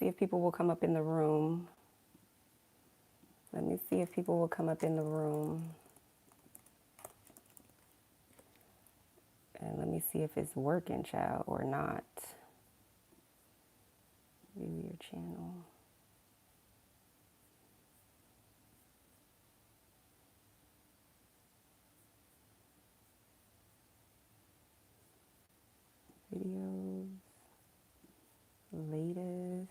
see if people will come up in the room. Let me see if people will come up in the room. And let me see if it's working, child, or not. View your channel. Videos. Latest.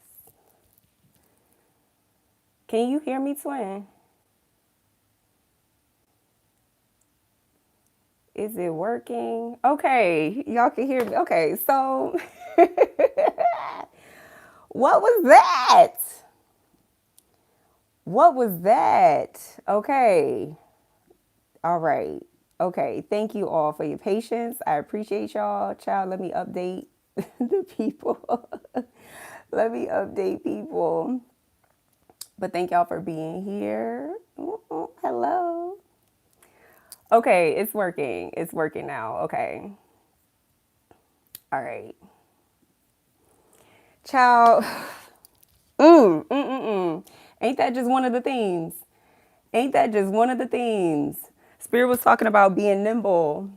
Can you hear me, twin? Is it working? Okay, y'all can hear me. Okay, so what was that? What was that? Okay. All right. Okay. Thank you all for your patience. I appreciate y'all. Child, let me update the people. Let me update people. But thank y'all for being here. Hello. Okay, it's working. It's working now. Okay. All right. Child. Ain't that just one of the themes? Ain't that just one of the themes? Spirit was talking about being nimble.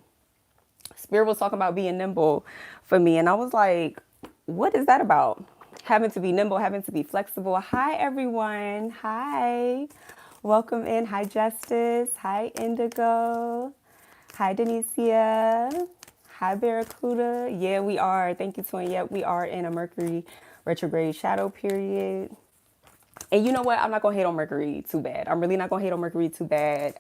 Spirit was talking about being nimble for me. And I was like, what is that about? Having to be nimble, having to be flexible. Hi, everyone. Hi. Welcome in. Hi, Justice. Hi, Indigo. Hi, Denisia. Hi, Barracuda. Yeah, we are. Thank you, Tanya. Yeah, we are in a Mercury retrograde shadow period. And you know what? I'm not gonna hate on Mercury too bad. I'm really not gonna hate on Mercury too bad.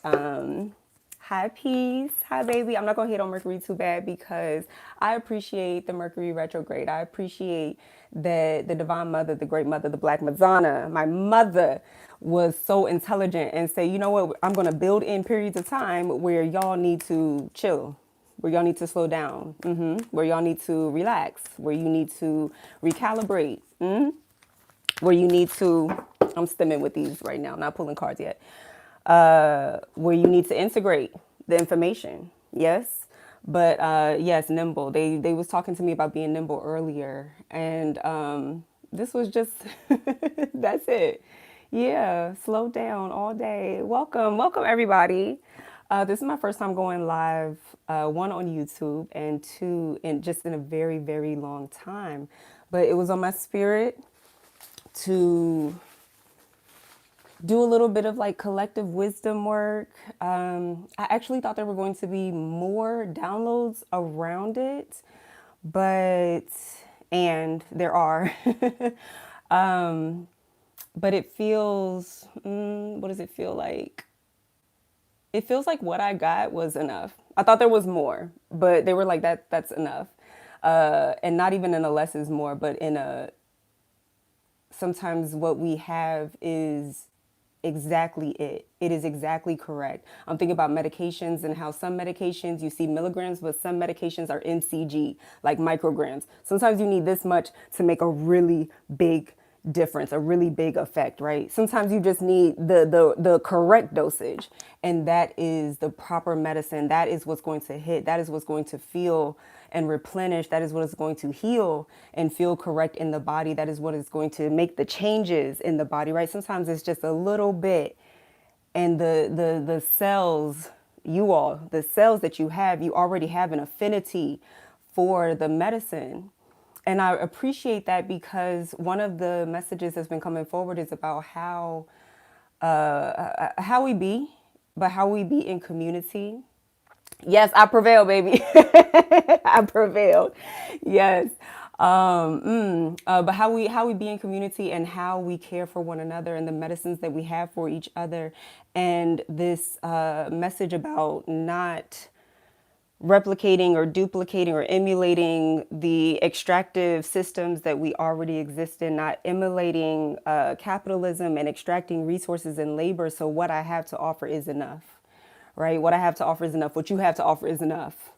Hi, peace. Hi, baby. I'm not gonna hate on Mercury too bad because I appreciate the Mercury retrograde. I appreciate that the Divine Mother, the Great Mother, the Black Madonna, my mother, was so intelligent and say, you know what? I'm gonna build in periods of time where y'all need to chill, where y'all need to slow down, where y'all need to relax, where you need to recalibrate, where you need to, I'm stimming with these right now, not pulling cards yet, where you need to integrate the information. Yes. But yes, nimble. They was talking to me about being nimble earlier. And this was just, that's it. Yeah, slow down all day. Welcome, welcome everybody. This is my first time going live, one on YouTube and two in just in a very, very long time. But it was on my spirit to do a little bit of like collective wisdom work. I actually thought there were going to be more downloads around it, but, and there are, but it feels, what does it feel like? It feels like what I got was enough. I thought there was more, but they were like, that's enough. And not even in a less is more, but in a, sometimes what we have is exactly it. It is exactly correct. I'm thinking about medications and how some medications you see milligrams, but some medications are mcg, like micrograms. Sometimes you need this much to make a really big difference, a really big effect, right? Sometimes you just need the correct dosage, and that is the proper medicine. That is what's going to hit. That is what's going to feel and replenish. That is what is going to heal and feel correct in the body. That is what is going to make the changes in the body, right? Sometimes it's just a little bit, and the cells, the cells that you have, you already have an affinity for the medicine. And I appreciate that because one of the messages that's been coming forward is about how we be, but how we be in community. Yes, I prevail, baby. I prevailed. Yes. But how we be in community and how we care for one another and the medicines that we have for each other, and this message about not replicating or duplicating or emulating the extractive systems that we already exist in, not emulating capitalism and extracting resources and labor. So what I have to offer is enough, right? What I have to offer is enough. What you have to offer is enough.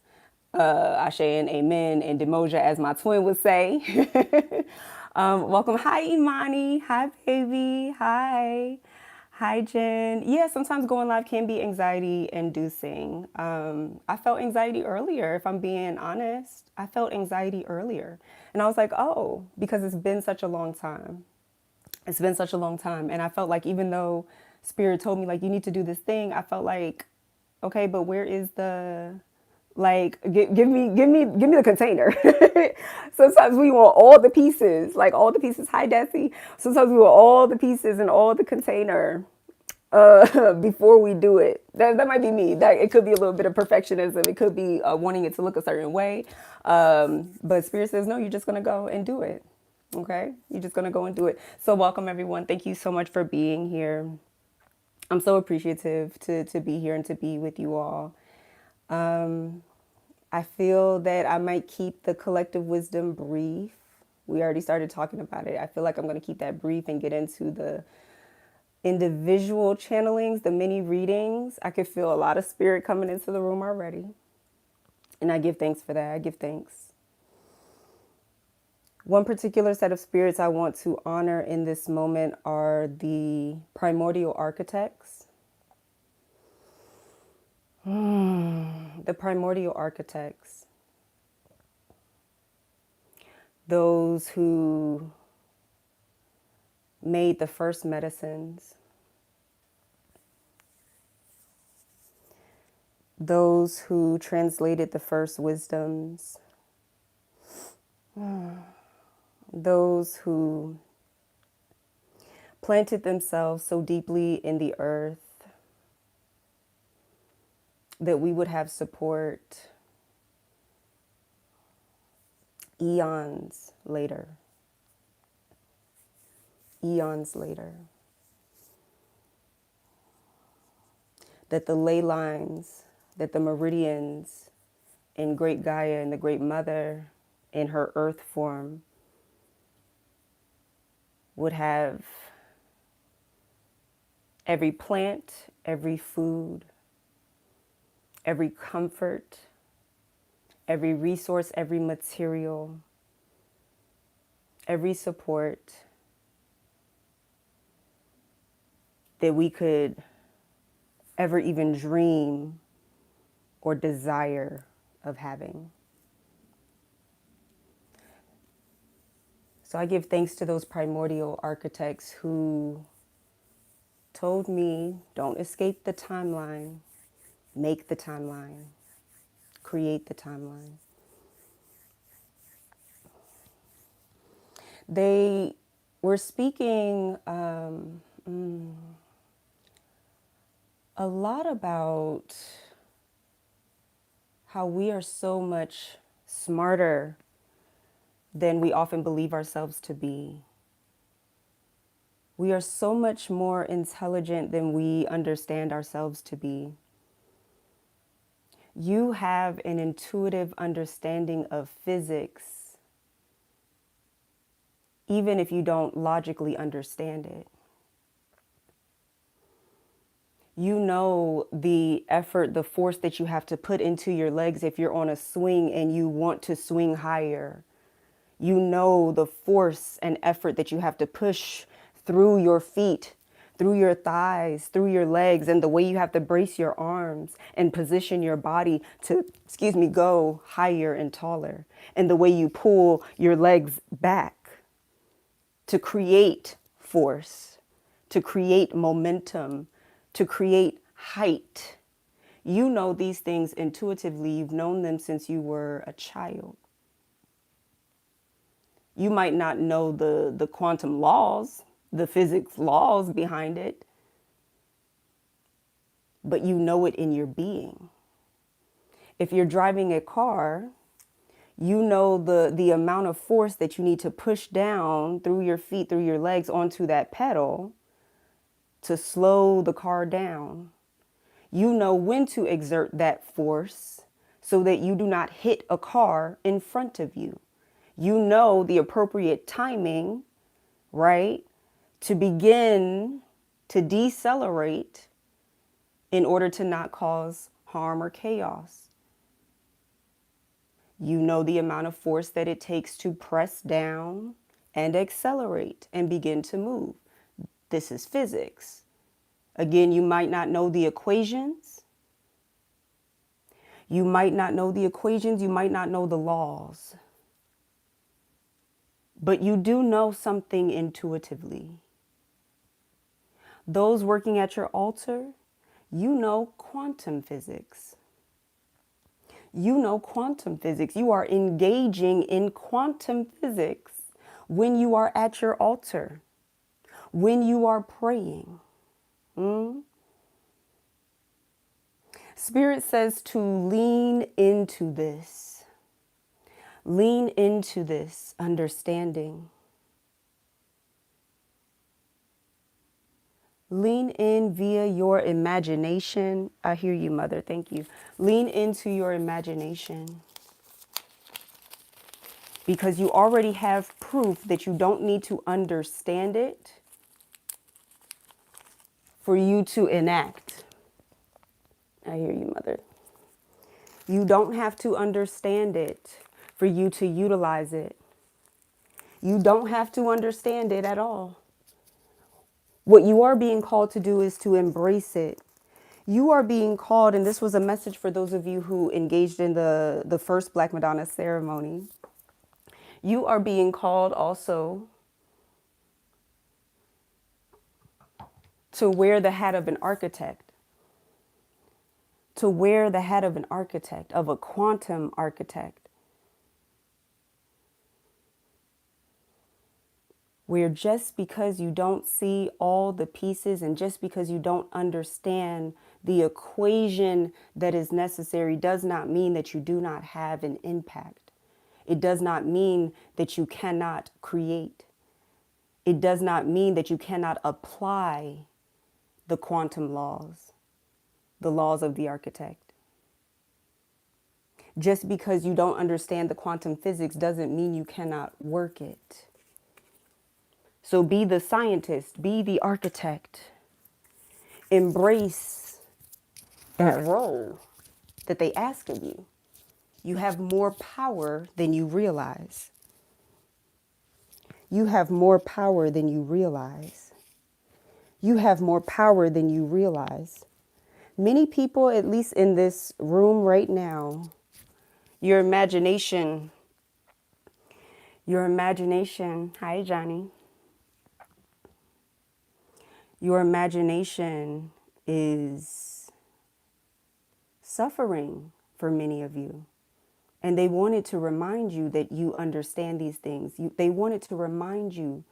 Ashe and amen and demoja, as my twin would say. Welcome. Hi, Imani. Hi, baby. Hi. Hi, Jen. Yeah, sometimes going live can be anxiety inducing. I felt anxiety earlier, if I'm being honest. I felt anxiety earlier. And I was like, oh, because it's been such a long time. It's been such a long time. And I felt like even though Spirit told me like you need to do this thing, I felt like, okay, but where is the like give me the container. Sometimes we want all the pieces, like all the pieces. Hi Desi. Sometimes we want all the pieces and all the container before we do it. That might be me. That it could be a little bit of perfectionism. It could be wanting it to look a certain way. But Spirit says, no, you're just gonna go and do it. Okay, you're just gonna go and do it. So welcome everyone. Thank you so much for being here. I'm so appreciative to be here and to be with you all. I feel that I might keep the collective wisdom brief. We already started talking about it. I feel like I'm going to keep that brief and get into the individual channelings, the mini readings. I could feel a lot of spirit coming into the room already. And I give thanks for that. I give thanks. One particular set of spirits I want to honor in this moment are the primordial architects. The primordial architects. Those who made the first medicines. Those who translated the first wisdoms. Those who planted themselves so deeply in the earth that we would have support eons later. Eons later. That the ley lines, that the meridians in Great Gaia and the Great Mother in her earth form would have every plant, every food, every comfort, every resource, every material, every support that we could ever even dream or desire of having. So I give thanks to those primordial architects who told me, don't escape the timeline, make the timeline, create the timeline. They were speaking a lot about how we are so much smarter than we often believe ourselves to be. We are so much more intelligent than we understand ourselves to be. You have an intuitive understanding of physics, even if you don't logically understand it. You know the effort, the force that you have to put into your legs if you're on a swing and you want to swing higher. You know the force and effort that you have to push through your feet, through your thighs, through your legs, and the way you have to brace your arms and position your body to, go higher and taller, and the way you pull your legs back to create force, to create momentum, to create height. You know these things intuitively. You've known them since you were a child. You might not know the quantum laws, the physics laws behind it, but you know it in your being. If you're driving a car, you know the amount of force that you need to push down through your feet, through your legs onto that pedal to slow the car down. You know when to exert that force so that you do not hit a car in front of you. You know the appropriate timing, right, to begin to decelerate in order to not cause harm or chaos. You know the amount of force that it takes to press down and accelerate and begin to move. This is physics. Again, you might not know the equations. You might not know the equations. You might not know the laws. But you do know something intuitively. Those working at your altar, you know quantum physics. You know quantum physics. You are engaging in quantum physics when you are at your altar, when you are praying. Spirit says to lean into this. Lean into this understanding. Lean in via your imagination. I hear you, Mother. Thank you. Lean into your imagination because you already have proof that you don't need to understand it for you to enact. I hear you, Mother. You don't have to understand it for you to utilize it. You don't have to understand it at all. What you are being called to do is to embrace it. You are being called, and this was a message for those of you who engaged in the first Black Madonna ceremony. You are being called also to wear the hat of an architect, to wear the hat of an architect, of a quantum architect, where just because you don't see all the pieces and just because you don't understand the equation that is necessary does not mean that you do not have an impact. It does not mean that you cannot create. It does not mean that you cannot apply the quantum laws, the laws of the architect. Just because you don't understand the quantum physics doesn't mean you cannot work it. So be the scientist, be the architect. Embrace that role that they ask of you. You have more power than you realize. You have more power than you realize. You have more power than you realize. Many people, at least in this room right now, your imagination, hi Johnny, your imagination is suffering for many of you. And they wanted to remind you that you understand these things. They wanted to remind you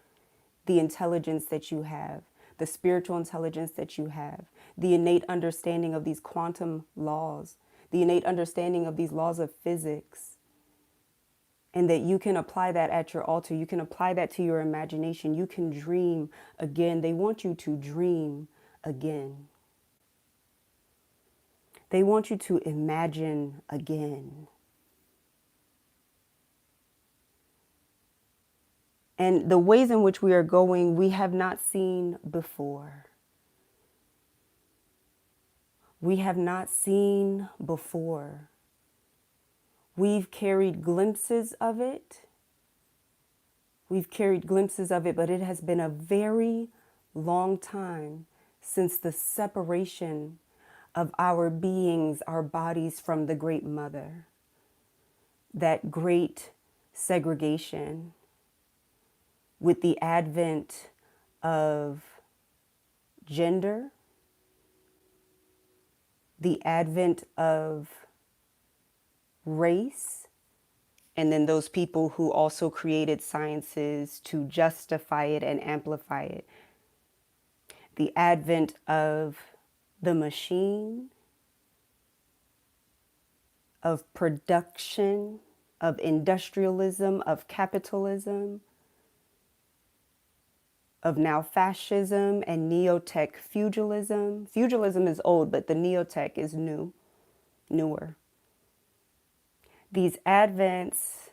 the intelligence that you have, the spiritual intelligence that you have, the innate understanding of these quantum laws, the innate understanding of these laws of physics, and that you can apply that at your altar. You can apply that to your imagination. You can dream again. They want you to dream again. They want you to imagine again. And the ways in which we are going, we have not seen before. We have not seen before. We've carried glimpses of it. We've carried glimpses of it, but it has been a very long time since the separation of our beings, our bodies from the Great Mother. That great segregation with the advent of gender, the advent of race, and then those people who also created sciences to justify it and amplify it. The advent of the machine, of production, of industrialism, of capitalism, of now fascism and neotech feudalism. Feudalism is old, but the neotech is newer. These advanced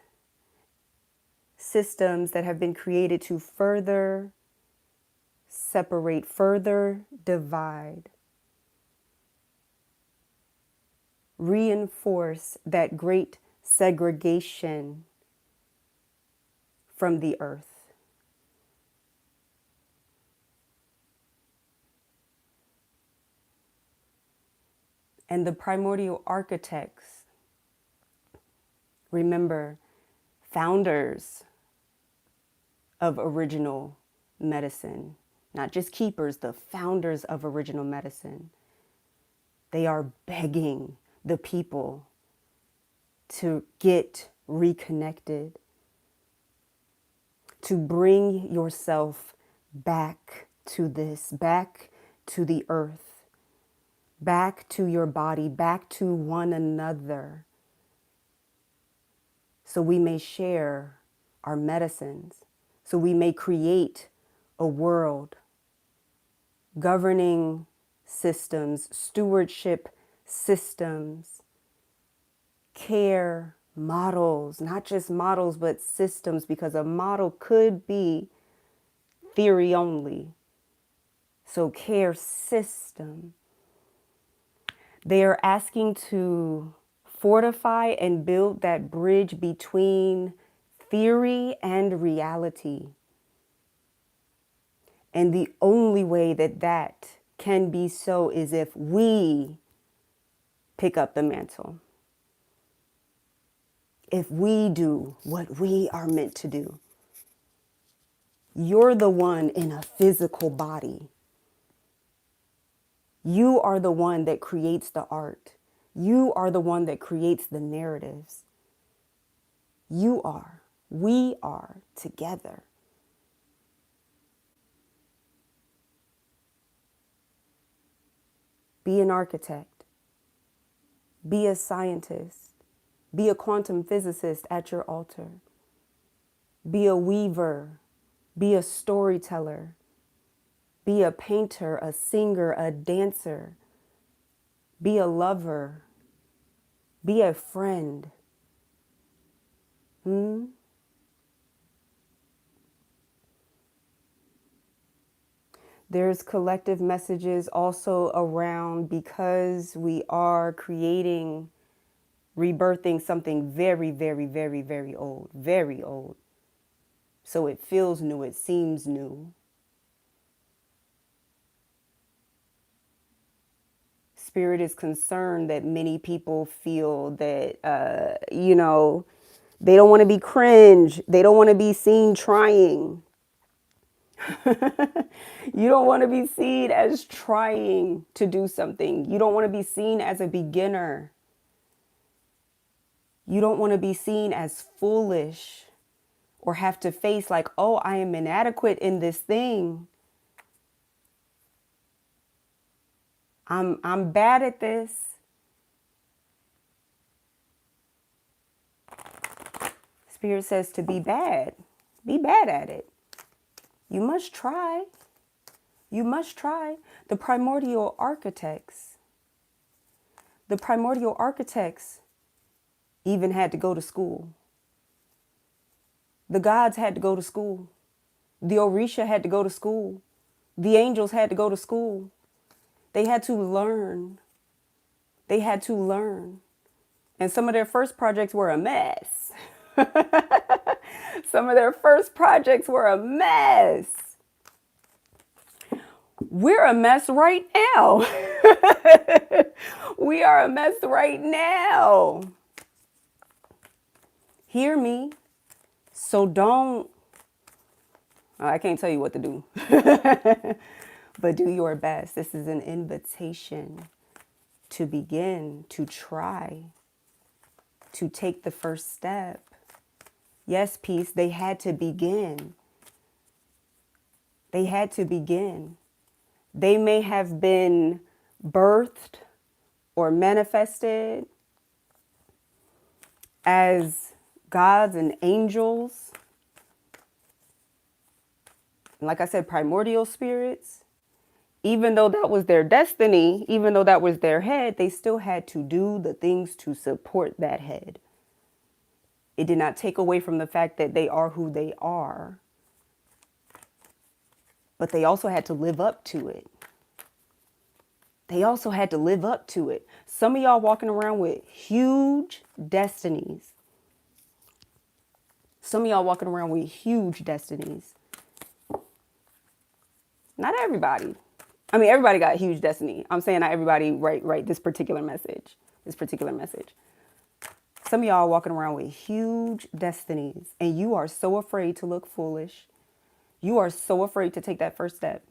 systems that have been created to further separate, further divide, reinforce that great segregation from the earth. And the primordial architects, remember, founders of original medicine, not just keepers, the founders of original medicine. They are begging the people to get reconnected, to bring yourself back to this, back to the earth, back to your body, back to one another, so we may share our medicines, so we may create a world, governing systems, stewardship systems, care models, not just models, but systems, because a model could be theory only. So care system. They are asking to fortify and build that bridge between theory and reality. And the only way that that can be so is if we pick up the mantle. If we do what we are meant to do. You're the one in a physical body. You are the one that creates the art. You are the one that creates the narratives. You are. We are together. Be an architect. Be a scientist. Be a quantum physicist at your altar. Be a weaver. Be a storyteller. Be a painter, a singer, a dancer. Be a lover. Be a friend. There's collective messages also around, because we are creating, rebirthing something very, very, very, very old, very old. So it feels new, it seems new. Spirit is concerned that many people feel that, they don't want to be cringe. They don't want to be seen trying. You don't want to be seen as trying to do something. You don't want to be seen as a beginner. You don't want to be seen as foolish or have to face like, oh, I am inadequate in this thing. I'm bad at this. Spirit says to be bad. Be bad at it. You must try. You must try. The primordial architects even had to go to school. The gods had to go to school. The Orisha had to go to school. The angels had to go to school. They had to learn. They had to learn. And some of their first projects were a mess. Some of their first projects were a mess. We're a mess right now. We are a mess right now. Hear me. So don't, I can't tell you what to do, but do your best. This is an invitation to begin, to try, to take the first step. Yes, peace, they had to begin. They had to begin. They may have been birthed or manifested as gods and angels. And like I said, primordial spirits. Even though that was their destiny, even though that was their head, they still had to do the things to support that head. It did not take away from the fact that they are who they are. But they also had to live up to it. They also had to live up to it. Some of y'all walking around with huge destinies. Some of y'all walking around with huge destinies. Not everybody. I mean, everybody got huge destiny. I'm saying not everybody right this particular message. Some of y'all walking around with huge destinies, and you are so afraid to look foolish. You are so afraid to take that first step.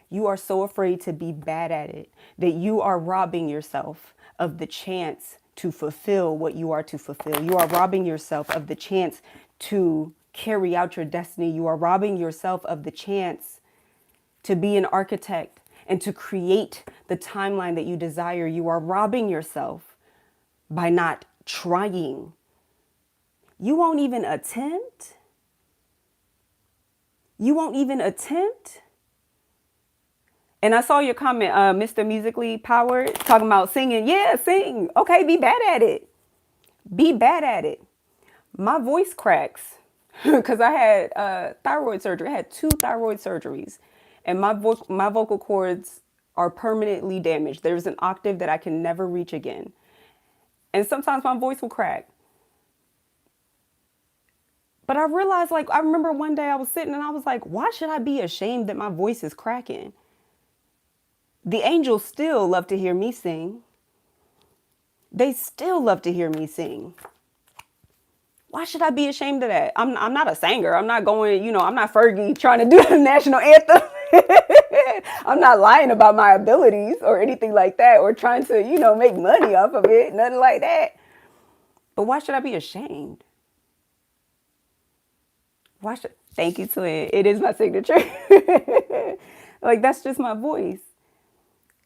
You are so afraid to be bad at it that you are robbing yourself of the chance to fulfill what you are to fulfill. You are robbing yourself of the chance to carry out your destiny. You are robbing yourself of the chance to be an architect and to create the timeline that you desire. You are robbing yourself by not trying. You won't even attempt. You won't even attempt. And I saw your comment, Mr. Musically Powered, talking about singing. Yeah, sing. Okay, be bad at it. Be bad at it. My voice cracks because I had thyroid surgery. I had 2 thyroid surgeries, and my vocal cords are permanently damaged. There's an octave that I can never reach again. And sometimes my voice will crack. But I realized, like, I remember one day I was sitting and I was like, why should I be ashamed that my voice is cracking? The angels still love to hear me sing. They still love to hear me sing. Why should I be ashamed of that? I'm not a singer. I'm not going, I'm not Fergie trying to do the national anthem. I'm not lying about my abilities or anything like that, or trying to, make money off of it. Nothing like that. But why should I be ashamed? Thank you, twin. It is my signature. Like, that's just my voice.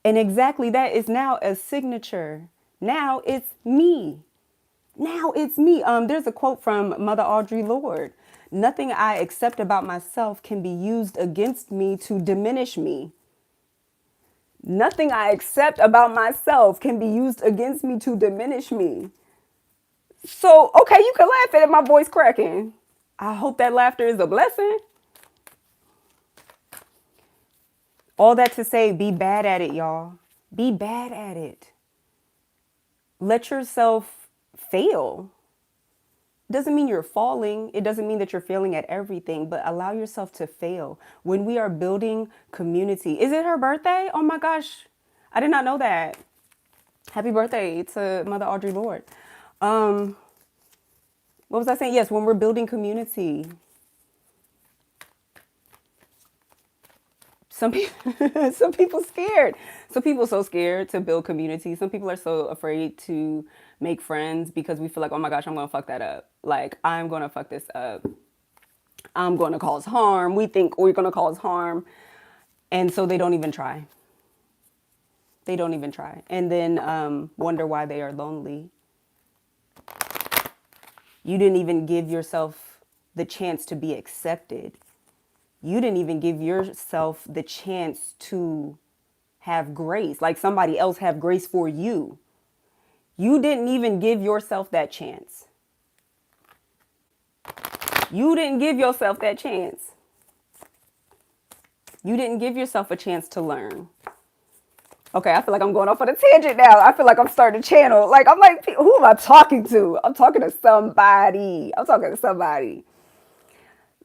And exactly that is now a signature. Now it's me. Now it's me. There's a quote from Mother Audre Lorde. Nothing I accept about myself can be used against me to diminish me. Nothing I accept about myself can be used against me to diminish me. So, okay, you can laugh at it, my voice cracking. I hope that laughter is a blessing. All that to say, be bad at it, y'all. Be bad at it. Let yourself fail. Doesn't mean you're falling. It doesn't mean that you're failing at everything, but allow yourself to fail. When we are building community, is it her birthday? Oh my gosh. I did not know that. Happy birthday to Mother Audre Lorde. What was I saying? Yes, when we're building community, some people scared. Some people so scared to build community. Some people are so afraid to make friends because we feel like, oh my gosh, I'm going to fuck that up. Like, I'm going to fuck this up. I'm going to cause harm. We think we're going to cause harm. And so they don't even try. They don't even try. And then wonder why they are lonely. You didn't even give yourself the chance to be accepted. You didn't even give yourself the chance to have grace, like somebody else have grace for you. You didn't even give yourself that chance. You didn't give yourself that chance. You didn't give yourself a chance to learn. Okay, I feel like I'm going off on a tangent now. I feel like I'm starting a channel. Like, I'm like, who am I talking to? I'm talking to somebody. I'm talking to somebody.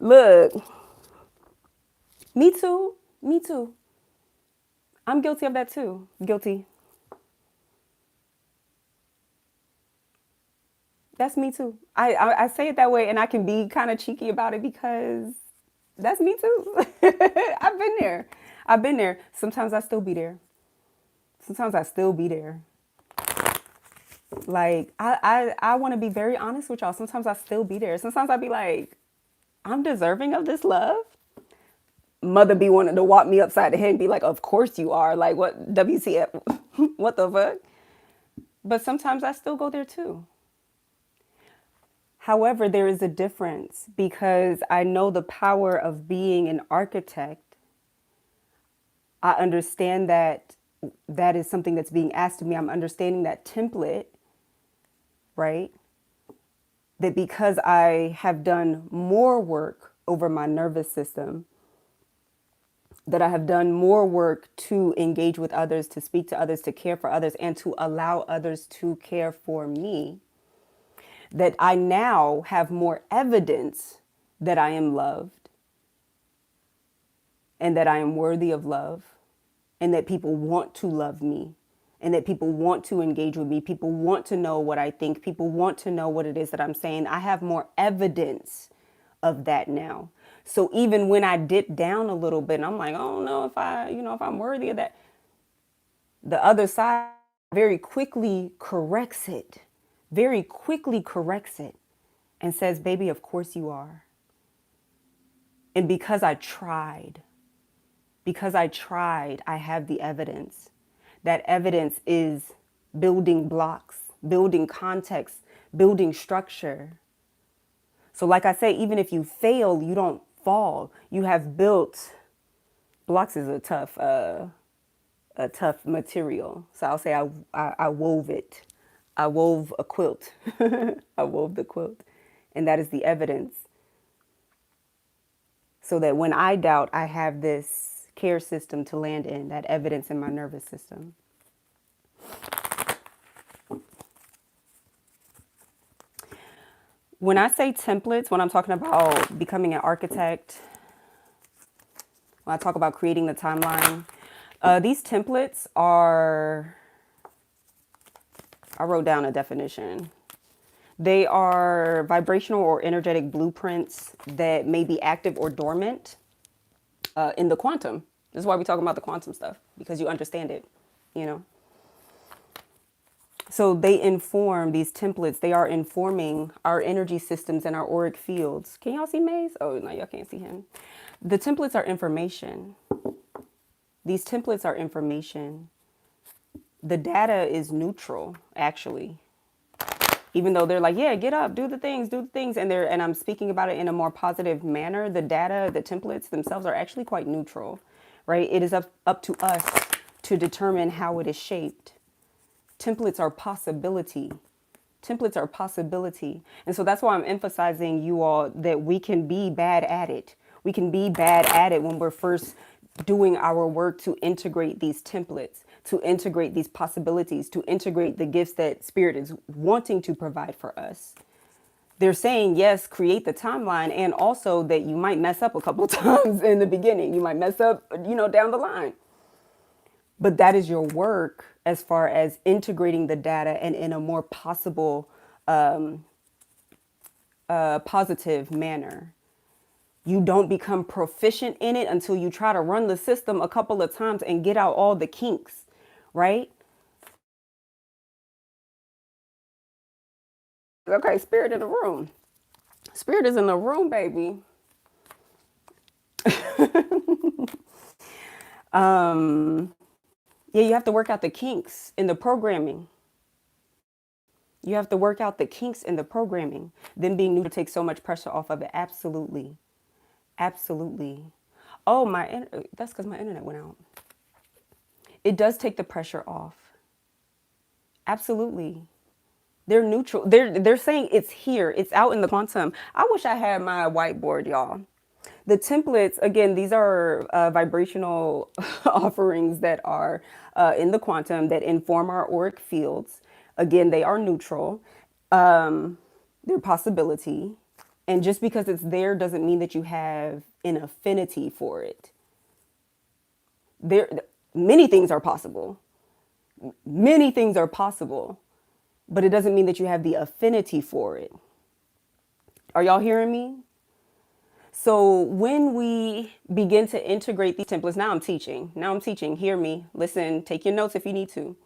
Look. Me too. Me too. I'm guilty of that too. Guilty. That's me too. I say it that way, and I can be kind of cheeky about it because that's me too. I've been there. I've been there. Sometimes I still be there. Sometimes I still be there. Like, I want to be very honest with y'all. Sometimes I still be there. Sometimes I be like, I'm deserving of this love. Mother be wanting to walk me upside the head and be like, of course you are. Like, what, WTF? What the fuck? But sometimes I still go there too. However, there is a difference because I know the power of being an architect. I understand that that is something that's being asked of me. I'm understanding that template, right? That because I have done more work over my nervous system, that I have done more work to engage with others, to speak to others, to care for others, and to allow others to care for me, that I now have more evidence that I am loved and that I am worthy of love and that people want to love me and that people want to engage with me. People want to know what I think. People want to know what it is that I'm saying. I have more evidence of that now. So even when I dip down a little bit and I'm like, I don't know if if I'm worthy of that, the other side very quickly corrects it, very quickly corrects it and says, baby, of course you are. And because I tried, I have the evidence. That evidence is building blocks, building context, building structure. So like I say, even if you fail, you don't fall. You have built, blocks is a tough material. So I'll say I wove it. I wove a quilt. I wove the quilt. And that is the evidence. So that when I doubt, I have this care system to land in, that evidence in my nervous system. When I say templates, when I'm talking about becoming an architect, when I talk about creating the timeline, these templates are, I wrote down a definition. They are vibrational or energetic blueprints that may be active or dormant in the quantum. This is why we talk about the quantum stuff, because you understand it, you know. So they inform, these templates, they are informing our energy systems and our auric fields. Can y'all see Maze? Oh, no, y'all can't see him. The templates are information. These templates are information. The data is neutral, actually. Even though they're like, yeah, get up, do the things, and I'm speaking about it in a more positive manner, the data, the templates themselves are actually quite neutral, right? It is up to us to determine how it is shaped. Templates are possibility. Templates are possibility. And so that's why I'm emphasizing you all that we can be bad at it. We can be bad at it when we're first doing our work to integrate these templates, to integrate these possibilities, to integrate the gifts that Spirit is wanting to provide for us. They're saying, yes, create the timeline, and also that you might mess up a couple times in the beginning. You might mess up, down the line. But that is your work as far as integrating the data and in a more possible, positive manner. You don't become proficient in it until you try to run the system a couple of times and get out all the kinks, right? Okay, Spirit in the room. Spirit is in the room, baby. Yeah, you have to work out the kinks in the programming. You have to work out the kinks in the programming. Them being new to take so much pressure off of it. Absolutely. Absolutely. Oh, that's because my internet went out. It does take the pressure off. Absolutely. They're neutral. They're saying it's here. It's out in the quantum. I wish I had my whiteboard, y'all. The templates, again, these are vibrational offerings that are in the quantum that inform our auric fields. Again, they are neutral. They're possibility. And just because it's there doesn't mean that you have an affinity for it. There, many things are possible. Many things are possible, but it doesn't mean that you have the affinity for it. Are y'all hearing me? So when we begin to integrate these templates, now I'm teaching, hear me, listen, take your notes if you need to.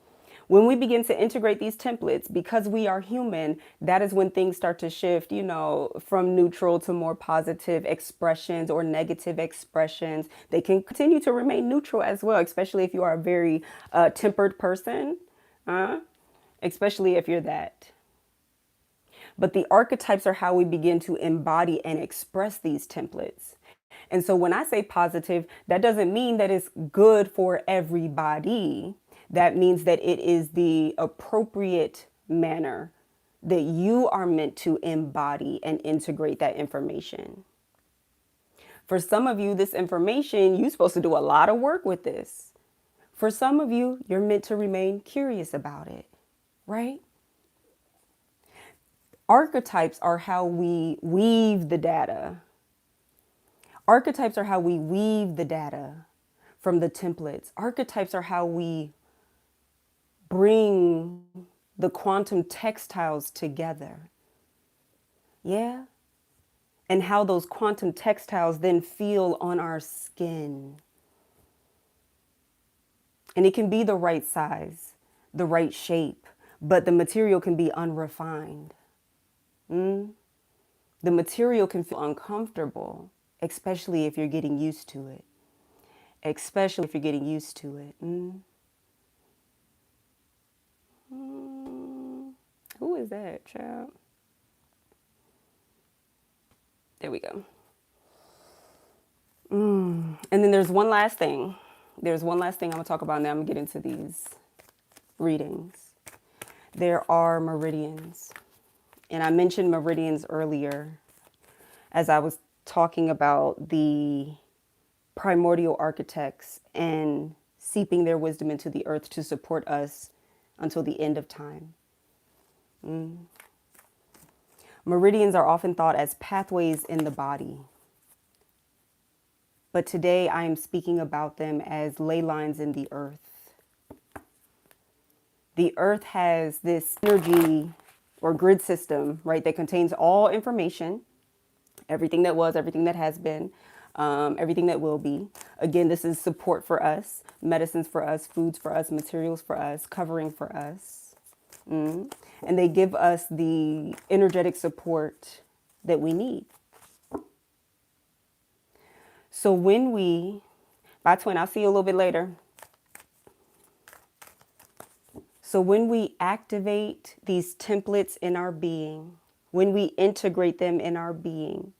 When we begin to integrate these templates, because we are human, that is when things start to shift, from neutral to more positive expressions or negative expressions. They can continue to remain neutral as well, especially if you are a very tempered person, especially if you're that. But the archetypes are how we begin to embody and express these templates. And so when I say positive, that doesn't mean that it's good for everybody. That means that it is the appropriate manner that you are meant to embody and integrate that information. For some of you, this information, you're supposed to do a lot of work with this. For some of you, you're meant to remain curious about it, right? Archetypes are how we weave the data. Archetypes are how we weave the data from the templates. Archetypes are how we bring the quantum textiles together. Yeah. and how those quantum textiles then feel on our skin. And it can be the right size, the right shape, but the material can be unrefined. The material can feel uncomfortable, especially if you're getting used to it. Especially if you're getting used to it. Who is that, child? There we go. And then there's one last thing. There's one last thing I'm going to talk about now. I'm going to get into these readings. There are meridians. And I mentioned meridians earlier as I was talking about the primordial architects and seeping their wisdom into the earth to support us until the end of time. Meridians are often thought as pathways in the body. But today I am speaking about them as ley lines in the earth. The earth has this energy or grid system, right, that contains all information, everything that was, everything that has been, everything that will be. Again, this is support for us, medicines for us, foods for us, materials for us, covering for us. And they give us the energetic support that we need. So when we, bye twin, I'll see you a little bit later. So when we activate these templates in our being, when we integrate them in our being,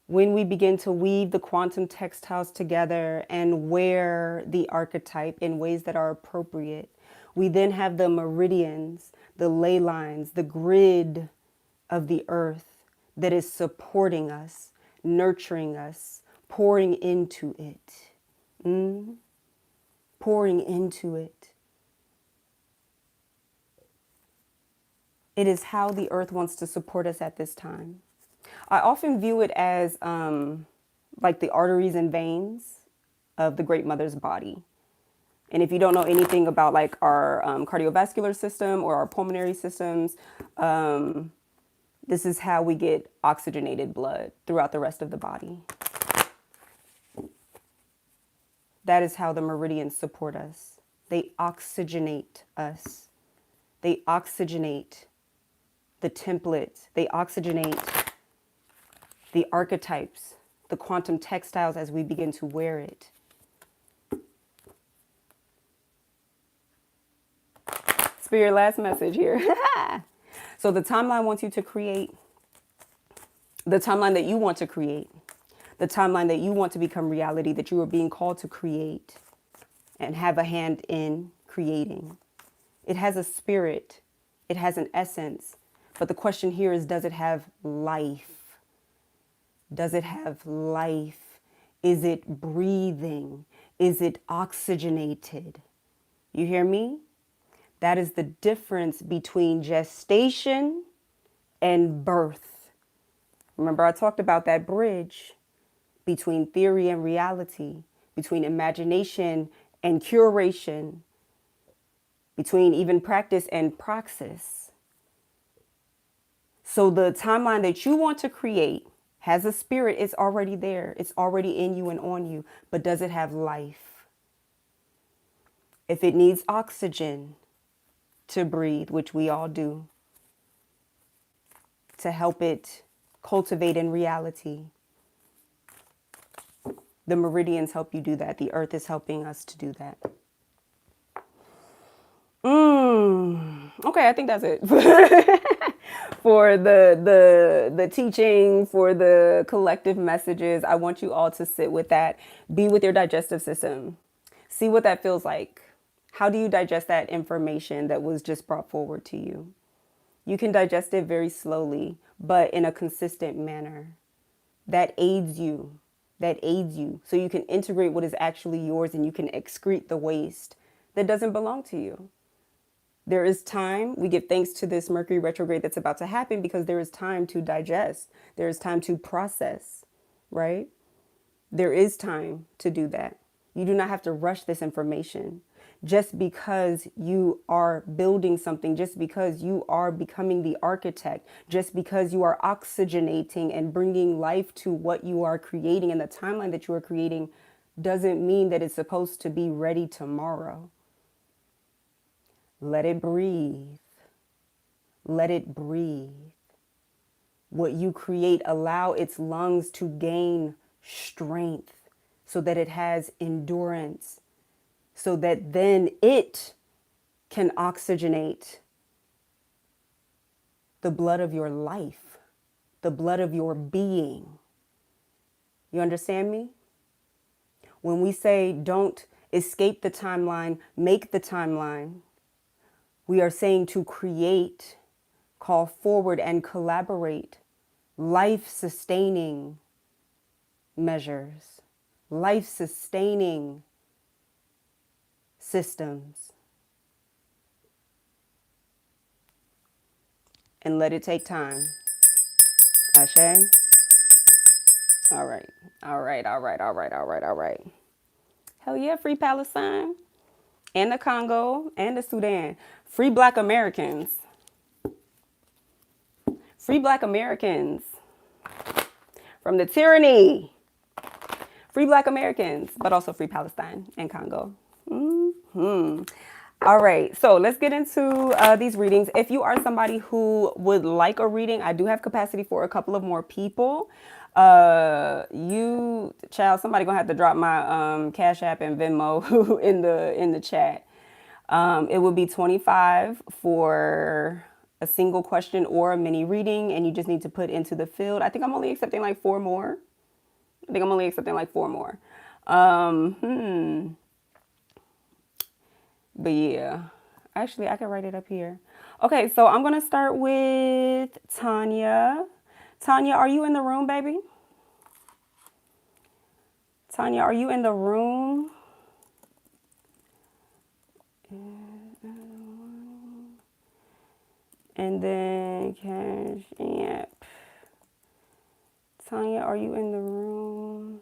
when we begin to weave the quantum textiles together and wear the archetype in ways that are appropriate, we then have the meridians, the ley lines, the grid of the earth that is supporting us, nurturing us, pouring into it. Pouring into it. It is how the earth wants to support us at this time. I often view it as like the arteries and veins of the Great Mother's body. And if you don't know anything about like our cardiovascular system or our pulmonary systems, this is how we get oxygenated blood throughout the rest of the body. That is how the meridians support us. They oxygenate us. They oxygenate the templates. They oxygenate the archetypes, the quantum textiles as we begin to wear it. Spirit, last message here. So the timeline wants you to create, the timeline that you want to create, the timeline that you want to become reality, that you are being called to create and have a hand in creating. It has a spirit. It has an essence. But the question here is, does it have life? Does it have life? Is it breathing? Is it oxygenated? You hear me? That is the difference between gestation and birth. Remember, I talked about that bridge between theory and reality, between imagination and curation, between even practice and praxis. So the timeline that you want to create has a spirit. It's already there. It's already in you and on you. But does it have life? If it needs oxygen to breathe, which we all do, to help it cultivate in reality, the meridians help you do that. The earth is helping us to do that. Okay, I think that's it for the teaching, for the collective messages. I want you all to sit with that. Be with your digestive system. See what that feels like. How do you digest that information that was just brought forward to you? You can digest it very slowly, but in a consistent manner. That aids you. That aids you. So you can integrate what is actually yours and you can excrete the waste that doesn't belong to you. There is time. We give thanks to this Mercury retrograde that's about to happen because there is time to digest. There is time to process, right? There is time to do that. You do not have to rush this information. just because you are building something, just because you are becoming the architect, just because you are oxygenating and bringing life to what you are creating and the timeline that you are creating, doesn't mean that it's supposed to be ready tomorrow. Let it breathe. Let it breathe. What you create, allow its lungs to gain strength so that it has endurance, so that then it can oxygenate the blood of your life, the blood of your being. You understand me? When we say don't escape the timeline, make the timeline, we are saying to create, call forward, and collaborate life-sustaining measures, life-sustaining systems. And let it take time. Ashe? All right. All right. All right. All right. All right. All right. Hell yeah, free Palestine and the Congo and the Sudan. Free Black Americans. Free Black Americans from the tyranny. Free Black Americans, but also free Palestine and Congo. All right, so let's get into these readings. If you are somebody who would like a reading, I do have capacity for a couple of more people. You, child, somebody gonna have to drop my Cash App and Venmo in the chat. It would be 25 for a single question or a mini reading, and you just need to put into the field. I think I'm only accepting like 4 more. But yeah, actually, I can write it up here. Okay, so I'm going to start with Tanya. Tanya, are you in the room, baby? Tanya, are you in the room? And then Cash App. Tanya, are you in the room?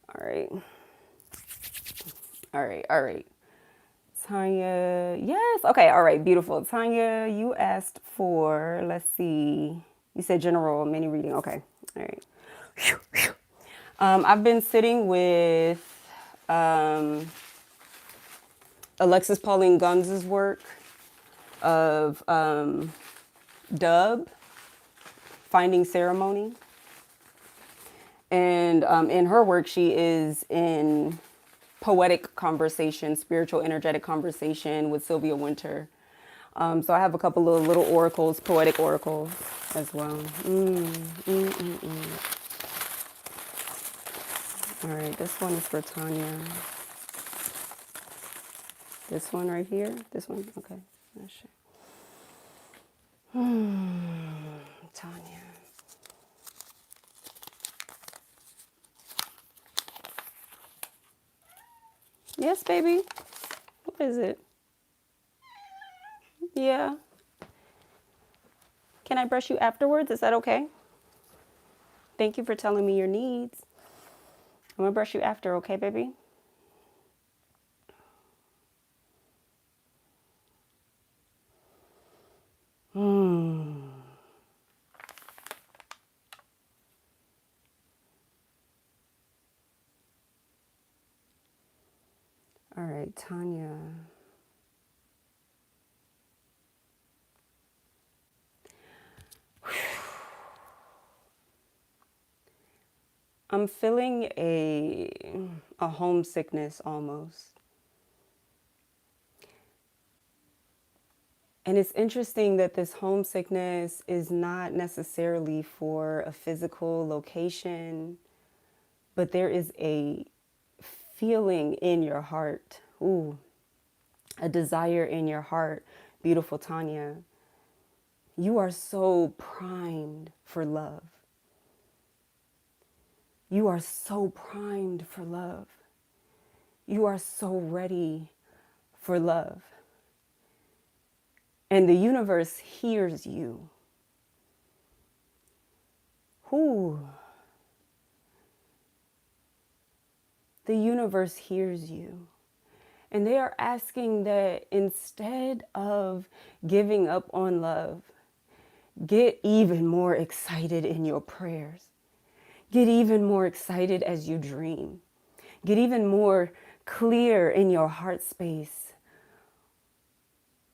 All right. All right. All right. Tanya, yes. Okay. All right. Beautiful. Tanya, you asked for, let's see, you said general mini reading. Okay. All right. I've been sitting with Alexis Pauline Guns' work of Dub, Finding Ceremony. And in her work, she is in poetic conversation, spiritual, energetic conversation with Sylvia Wynter. So I have a couple of little oracles, poetic oracles as well. All right, this one is for Tanya. This one right here, this one, okay. Tanya. Yes, baby. What is it? Yeah. Can I brush you afterwards? Is that okay? Thank you for telling me your needs. I'm gonna brush you after, okay, baby? All right, Tanya. I'm feeling a homesickness almost. And it's interesting that this homesickness is not necessarily for a physical location, but there is a feeling in your heart. Ooh, a desire in your heart. Beautiful Tanya. You are so primed for love. You are so primed for love. You are so ready for love. And the universe hears you. Who? The universe hears you. And they are asking that instead of giving up on love, get even more excited in your prayers. Get even more excited as you dream. Get even more clear in your heart space.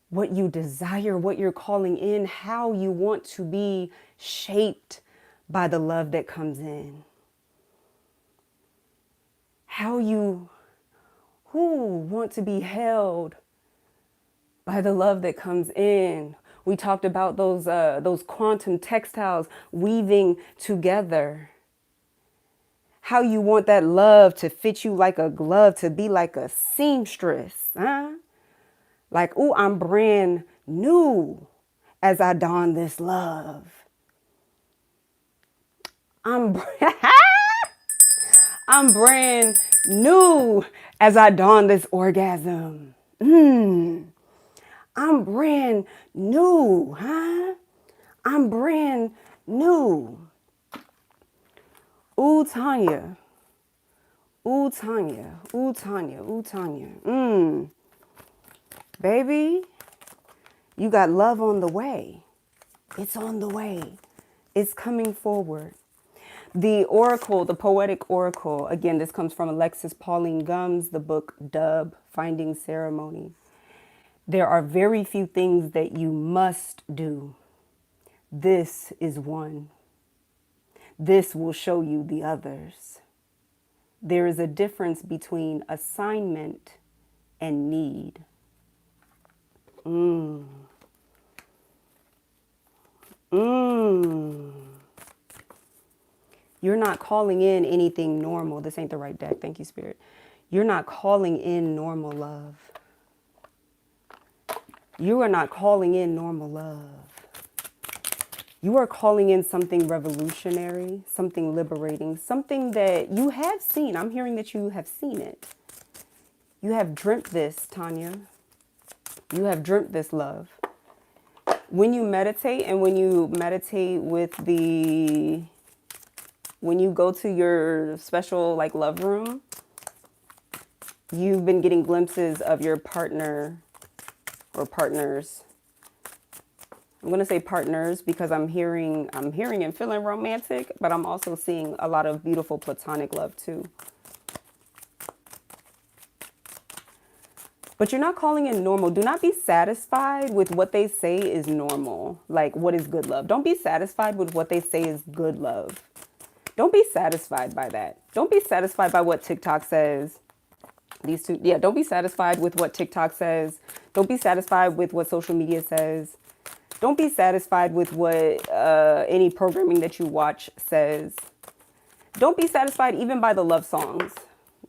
What you desire, what you're calling in, how you want to be shaped by the love that comes in. How you want to be held by the love that comes in. We talked about those quantum textiles weaving together. How you want that love to fit you like a glove, to be like a seamstress, huh? Like, ooh, I'm brand new as I don this love. I'm brand new as I don this orgasm. I'm brand new, huh? I'm brand new. Ooh, Tanya. Ooh, Tanya. Ooh, Tanya. Ooh, Tanya. Baby, you got love on the way. It's on the way. It's coming forward. The oracle, the poetic oracle, again, this comes from Alexis Pauline Gumbs, the book Dub, Finding Ceremony. There are very few things that you must do. This is one. This will show you the others. There is a difference between assignment and need. You're not calling in anything normal. This ain't the right deck. Thank you, Spirit. You're not calling in normal love. You are not calling in normal love. You are calling in something revolutionary, something liberating, something that you have seen. I'm hearing that you have seen it. You have dreamt this, Tanya. You have dreamt this love. When you meditate and when you meditate with when you go to your special like love room, you've been getting glimpses of your partner or partners. I'm going to say partners because I'm hearing and feeling romantic, but I'm also seeing a lot of beautiful platonic love too. But you're not calling it normal. Do not be satisfied with what they say is normal. Like, what is good love? Don't be satisfied with what they say is good love. Don't be satisfied by that. Don't be satisfied by what TikTok says. Don't be satisfied with what TikTok says. Don't be satisfied with what social media says. Don't be satisfied with what any programming that you watch says. Don't be satisfied even by the love songs.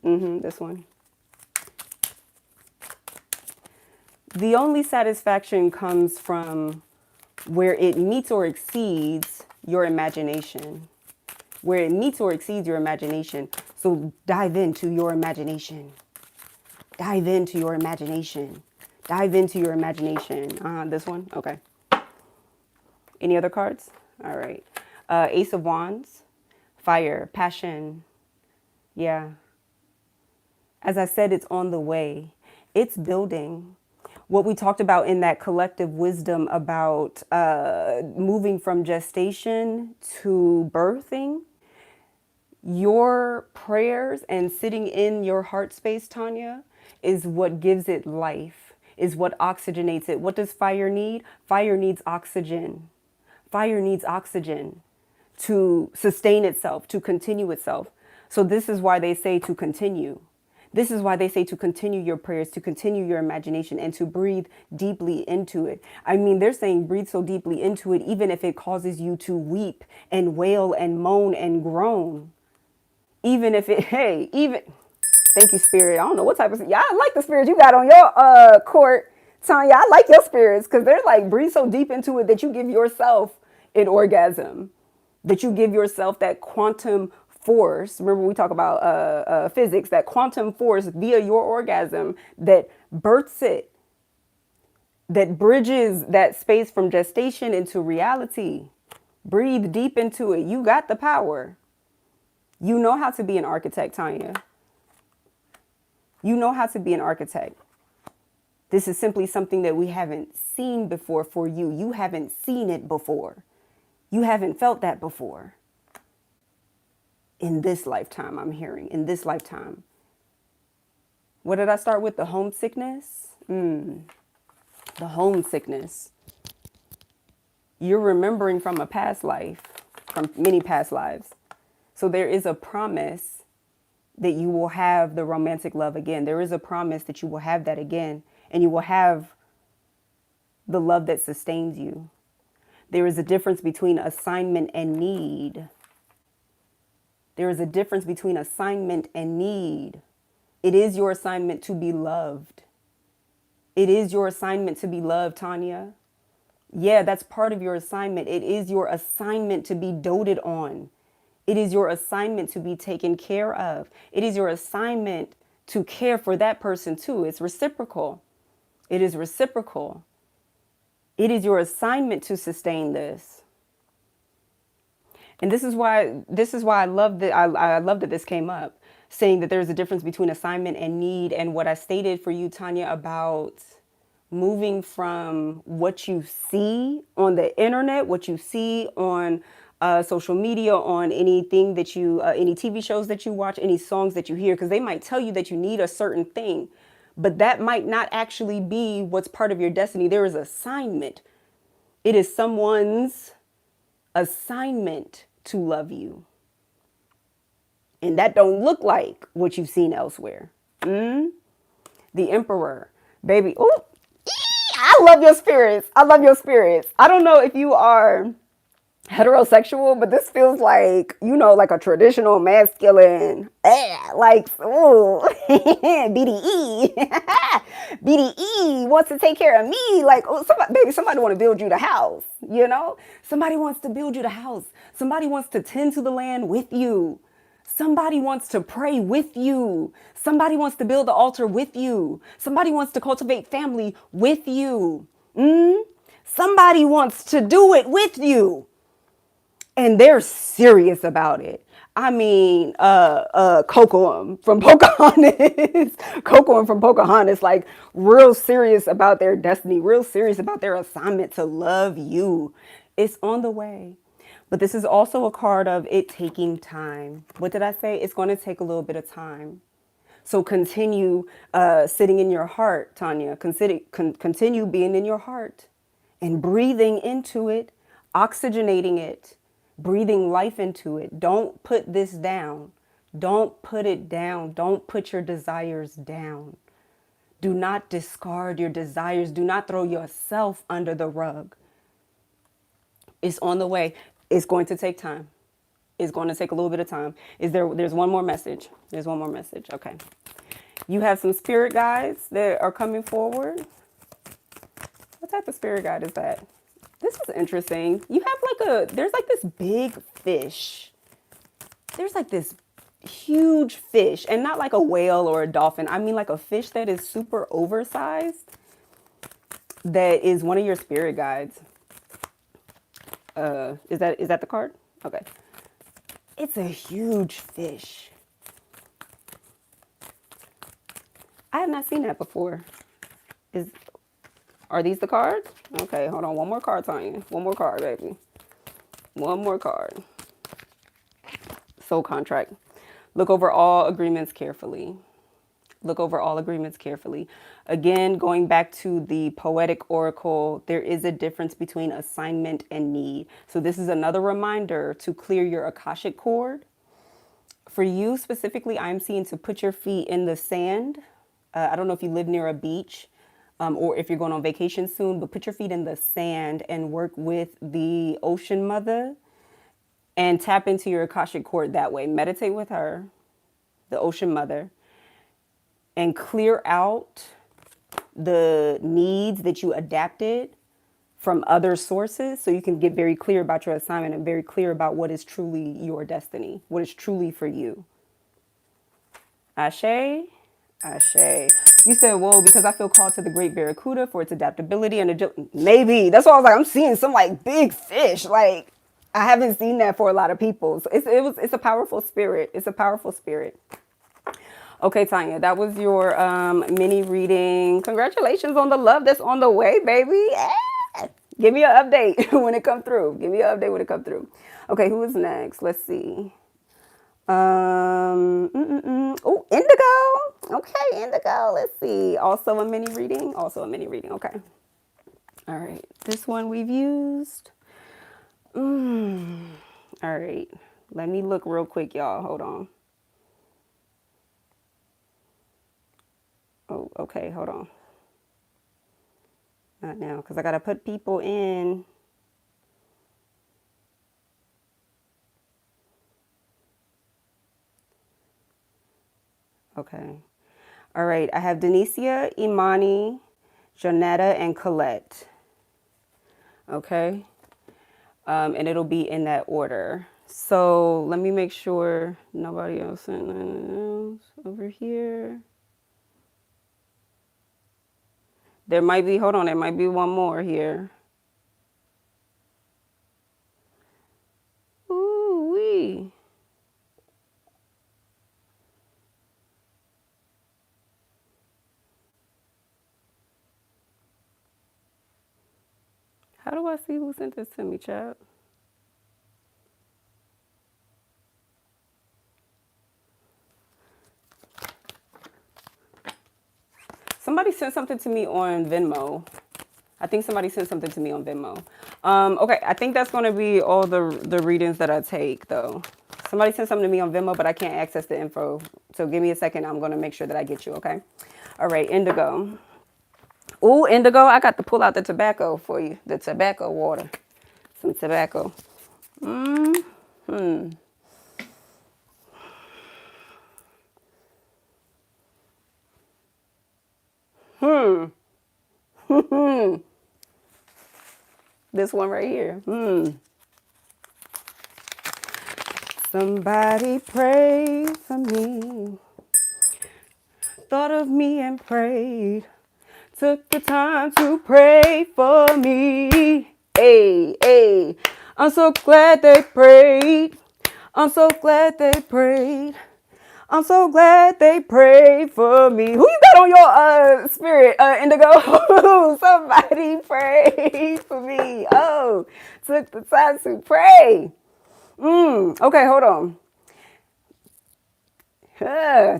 This one. The only satisfaction comes from where it meets or exceeds your imagination. Where it meets or exceeds your imagination. So dive into your imagination. Dive into your imagination. Dive into your imagination. This one? Okay. Any other cards? All right. Ace of Wands. Fire. Passion. Yeah. As I said, it's on the way. It's building. What we talked about in that collective wisdom about moving from gestation to birthing. Your prayers and sitting in your heart space, Tanya, is what gives it life, is what oxygenates it. What does fire need? Fire needs oxygen. Fire needs oxygen to sustain itself, to continue itself. So this is why they say to continue. This is why they say to continue your prayers, to continue your imagination, and to breathe deeply into it. I mean, they're saying breathe so deeply into it, even if it causes you to weep and wail and moan and groan. Even if it, thank you, Spirit. I don't know what type of, yeah, I like the spirits you got on your court, Tanya. I like your spirits because they're like, breathe so deep into it that you give yourself an orgasm, that you give yourself that quantum force. Remember we talk about physics, that quantum force via your orgasm that births it, that bridges that space from gestation into reality. Breathe deep into it. You got the power. You know how to be an architect, Tanya. You know how to be an architect. This is simply something that we haven't seen before for you. You haven't seen it before. You haven't felt that before. In this lifetime, I'm hearing, in this lifetime. What did I start with? The homesickness? The homesickness. You're remembering from a past life, from many past lives. So there is a promise that you will have the romantic love again. There is a promise that you will have that again. And you will have the love that sustains you. There is a difference between assignment and need. There is a difference between assignment and need. It is your assignment to be loved. It is your assignment to be loved, Tanya. Yeah, that's part of your assignment. It is your assignment to be doted on. It is your assignment to be taken care of. It is your assignment to care for that person too. It's reciprocal. It is reciprocal. It is your assignment to sustain this. And this is why I love that I love that this came up, saying that there's a difference between assignment and need, and what I stated for you, Tanya, about moving from what you see on the internet, what you see on social media, on anything that you, any TV shows that you watch, any songs that you hear, because they might tell you that you need a certain thing, but that might not actually be what's part of your destiny. There is assignment. It is someone's assignment to love you. And that don't look like what you've seen elsewhere. The Emperor, baby. Ooh, I love your spirits. I love your spirits. I don't know if you are heterosexual, but this feels like, you know, like a traditional masculine, like, ooh, BDE. BDE wants to take care of me. Like, oh, somebody want to build you the house, you know? Somebody wants to build you the house. Somebody wants to tend to the land with you. Somebody wants to pray with you. Somebody wants to build the altar with you. Somebody wants to cultivate family with you. Somebody wants to do it with you. And they're serious about it. I mean, Cocoam from Pocahontas, Cocoam from Pocahontas, like real serious about their destiny, real serious about their assignment to love you. It's on the way. But this is also a card of it taking time. What did I say? It's going to take a little bit of time. So continue sitting in your heart, Tanya. Continue being in your heart and breathing into it, oxygenating it, breathing life into it. Don't put this down. Don't put it down. Don't put your desires down. Do not discard your desires. Do not throw yourself under the rug. It's on the way. It's going to take time. It's going to take a little bit of time. There's one more message. There's one more message. Okay. You have some spirit guides that are coming forward. What type of spirit guide is that? This is interesting. You have there's like this big fish. There's like this huge fish, and not like a whale or a dolphin. I mean like a fish that is super oversized. That is one of your spirit guides. Is that the card? Okay. It's a huge fish. I have not seen that before. Are these the cards? Okay, hold on. One more card, Tanya. One more card, baby. One more card. Soul contract. Look over all agreements carefully. Look over all agreements carefully. Again, going back to the poetic oracle, there is a difference between assignment and need. So this is another reminder to clear your Akashic cord. For you specifically, I'm seeing to put your feet in the sand. I don't know if you live near a beach or if you're going on vacation soon, but put your feet in the sand and work with the ocean mother and tap into your Akashic cord that way. Meditate with her, the ocean mother, and clear out the needs that you adapted from other sources so you can get very clear about your assignment and very clear about what is truly your destiny, what is truly for you. Ashe, Ashe. You said, whoa, because I feel called to the great barracuda for its adaptability and agility. Maybe. That's why I was like, I'm seeing some like big fish. Like, I haven't seen that for a lot of people. So it's a powerful spirit. It's a powerful spirit. Okay, Tanya, that was your mini reading. Congratulations on the love that's on the way, baby. Yeah. Give me an update when it come through. Give me an update when it come through. Okay, who is next? Let's see. Oh, Indigo. Okay, Indigo. Let's see. Also a mini reading. Also a mini reading. Okay. All right. This one we've used. All right. Let me look real quick, y'all. Hold on. Oh, okay. Hold on. Not now, because I got to put people in. Okay. All right. I have Denisia, Imani, Johnetta, and Colette. Okay. And it'll be in that order. So let me make sure nobody else sent anything else over here. There might be, hold on, there might be one more here. Ooh wee. How do I see who sent this to me, chat? Somebody sent something to me on Venmo. I think somebody sent something to me on Venmo. Okay, I think that's going to be all the readings that I take, though. Somebody sent something to me on Venmo, but I can't access the info. So give me a second. I'm going to make sure that I get you, okay? All right, Indigo. Ooh, Indigo, I got to pull out the tobacco for you. The tobacco water. Some tobacco. This one right here. Somebody pray for me. Thought of me and prayed. Took the time to pray for me. Hey, hey. I'm so glad they prayed. I'm so glad they prayed. I'm so glad they prayed for me. Who you got on your spirit, Indigo? Somebody prayed for me. Oh, took the time to pray. Okay, hold on.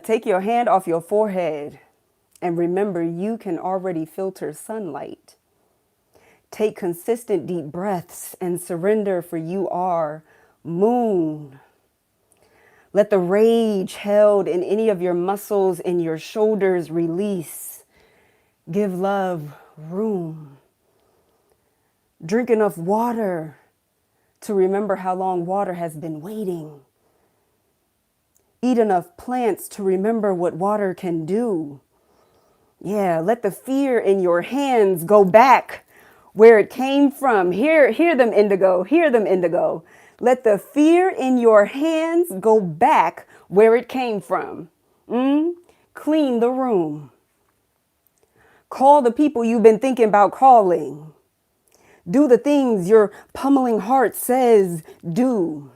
Take your hand off your forehead and remember you can already filter sunlight. Take consistent deep breaths and surrender, for you are moon. Let the rage held in any of your muscles in your shoulders release. Give love room. Drink enough water to remember how long water has been waiting. Eat enough plants to remember what water can do. Yeah, let the fear in your hands go back where it came from. Hear them, Indigo. Hear them, Indigo. Let the fear in your hands go back where it came from. Clean the room. Call the people you've been thinking about calling. Do the things your pummeling heart says do.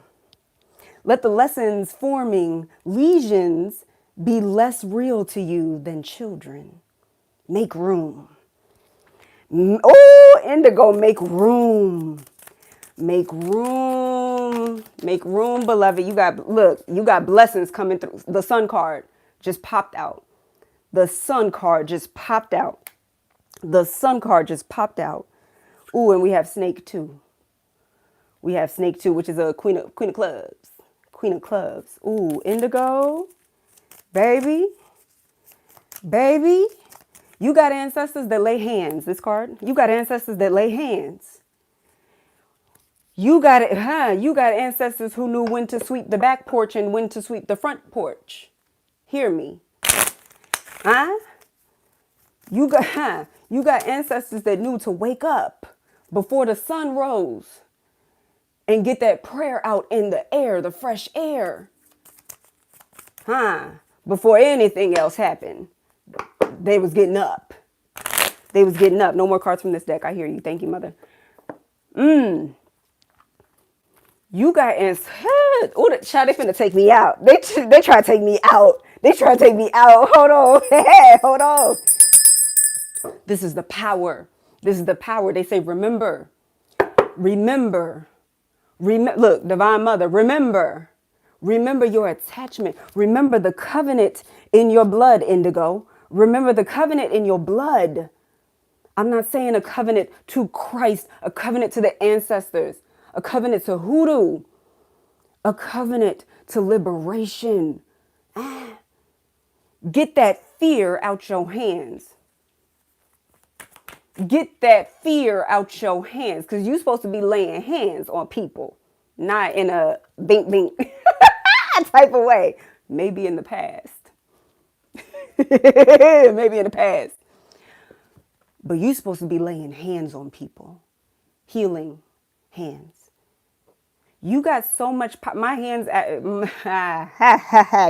Let the lessons forming lesions be less real to you than children. Make room. Oh, Indigo, make room. Make room. Make room, beloved. You got blessings coming through. The sun card just popped out. The sun card just popped out. The sun card just popped out. Ooh, and we have snake too. We have snake too, which is a queen of clubs. Queen of clubs. Ooh, Indigo. Baby. Baby. You got ancestors that lay hands. This card. You got ancestors that lay hands. You got it, huh? You got ancestors who knew when to sweep the back porch and when to sweep the front porch. Hear me. Huh? You got ancestors that knew to wake up before the sun rose and get that prayer out in the air, the fresh air. Huh? Before anything else happened. They was getting up. They was getting up. No more cards from this deck. I hear you. Thank you, mother. You got ins. Oh, the child, they finna take me out. They try to take me out. They try to take me out. Hold on. Hold on. This is the power. This is the power. They say, remember, remember, look, Divine Mother, remember. Remember your attachment. Remember the covenant in your blood, Indigo. Remember the covenant in your blood. I'm not saying a covenant to Christ, a covenant to the ancestors, a covenant to hoodoo, a covenant to liberation. Get that fear out your hands. Get that fear out your hands, because you're supposed to be laying hands on people, not in a bink bink type of way. Maybe in the past. Maybe in the past. But you're supposed to be laying hands on people. Healing hands. You got so much my hands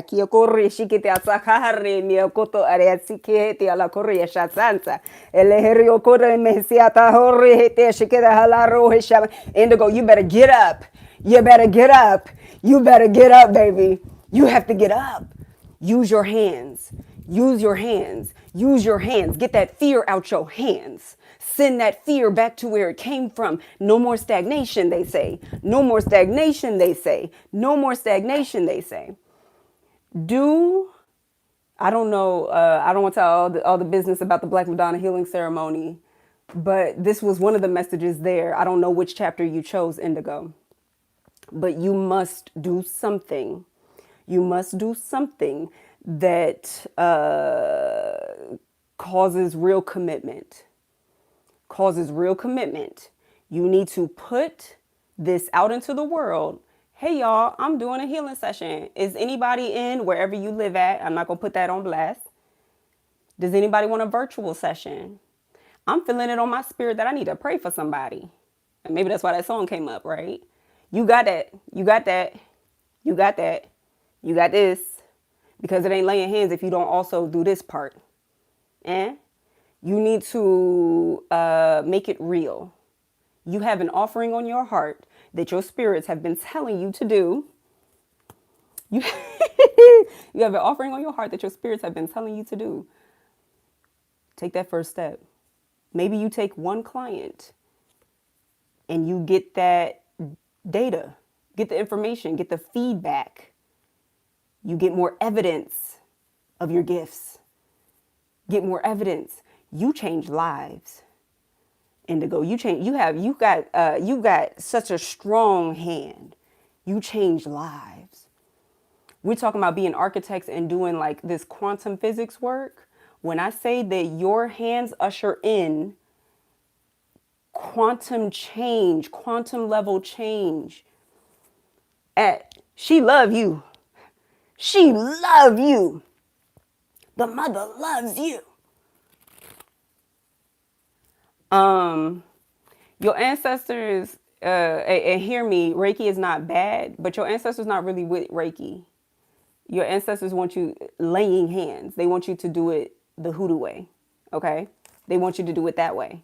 kia corre shikete asakare mi koto are sikete ala corre shatsansa eleherio corre mesiata horre hete shikete halaro hisham. Indigo, you better get up. You better get up. You better get up, baby. You have to get up. Use your hands. Use your hands. Use your hands. Get that fear out your hands. Send that fear back to where it came from. No more stagnation, they say. No more stagnation, they say. No more stagnation, they say. I don't know, I don't want to tell all the business about the Black Madonna healing ceremony, but this was one of the messages there. I don't know which chapter you chose, Indigo, but you must do something. You must do something that causes real commitment. Causes real commitment. You need to put this out into the world. Hey y'all, I'm doing a healing session. Is anybody in wherever you live at? I'm not going to put that on blast. Does anybody want a virtual session? I'm feeling it on my spirit that I need to pray for somebody. And maybe that's why that song came up, right? You got that. You got that. You got that. You got this. Because it ain't laying hands if you don't also do this part. You need to make it real. You have an offering on your heart that your spirits have been telling you to do. You, you have an offering on your heart that your spirits have been telling you to do. Take that first step. Maybe you take one client and you get that data, get the information, get the feedback. You get more evidence of your gifts. Get more evidence. You change lives. Indigo, you got such a strong hand. You change lives. We're talking about being architects and doing like this quantum physics work. When I say that your hands usher in quantum change, quantum level change, she love you. She love you. The mother loves you. Your ancestors, and hear me, Reiki is not bad, but your ancestors not really with Reiki. Your ancestors want you laying hands. They want you to do it the hoodoo way, okay? They want you to do it that way.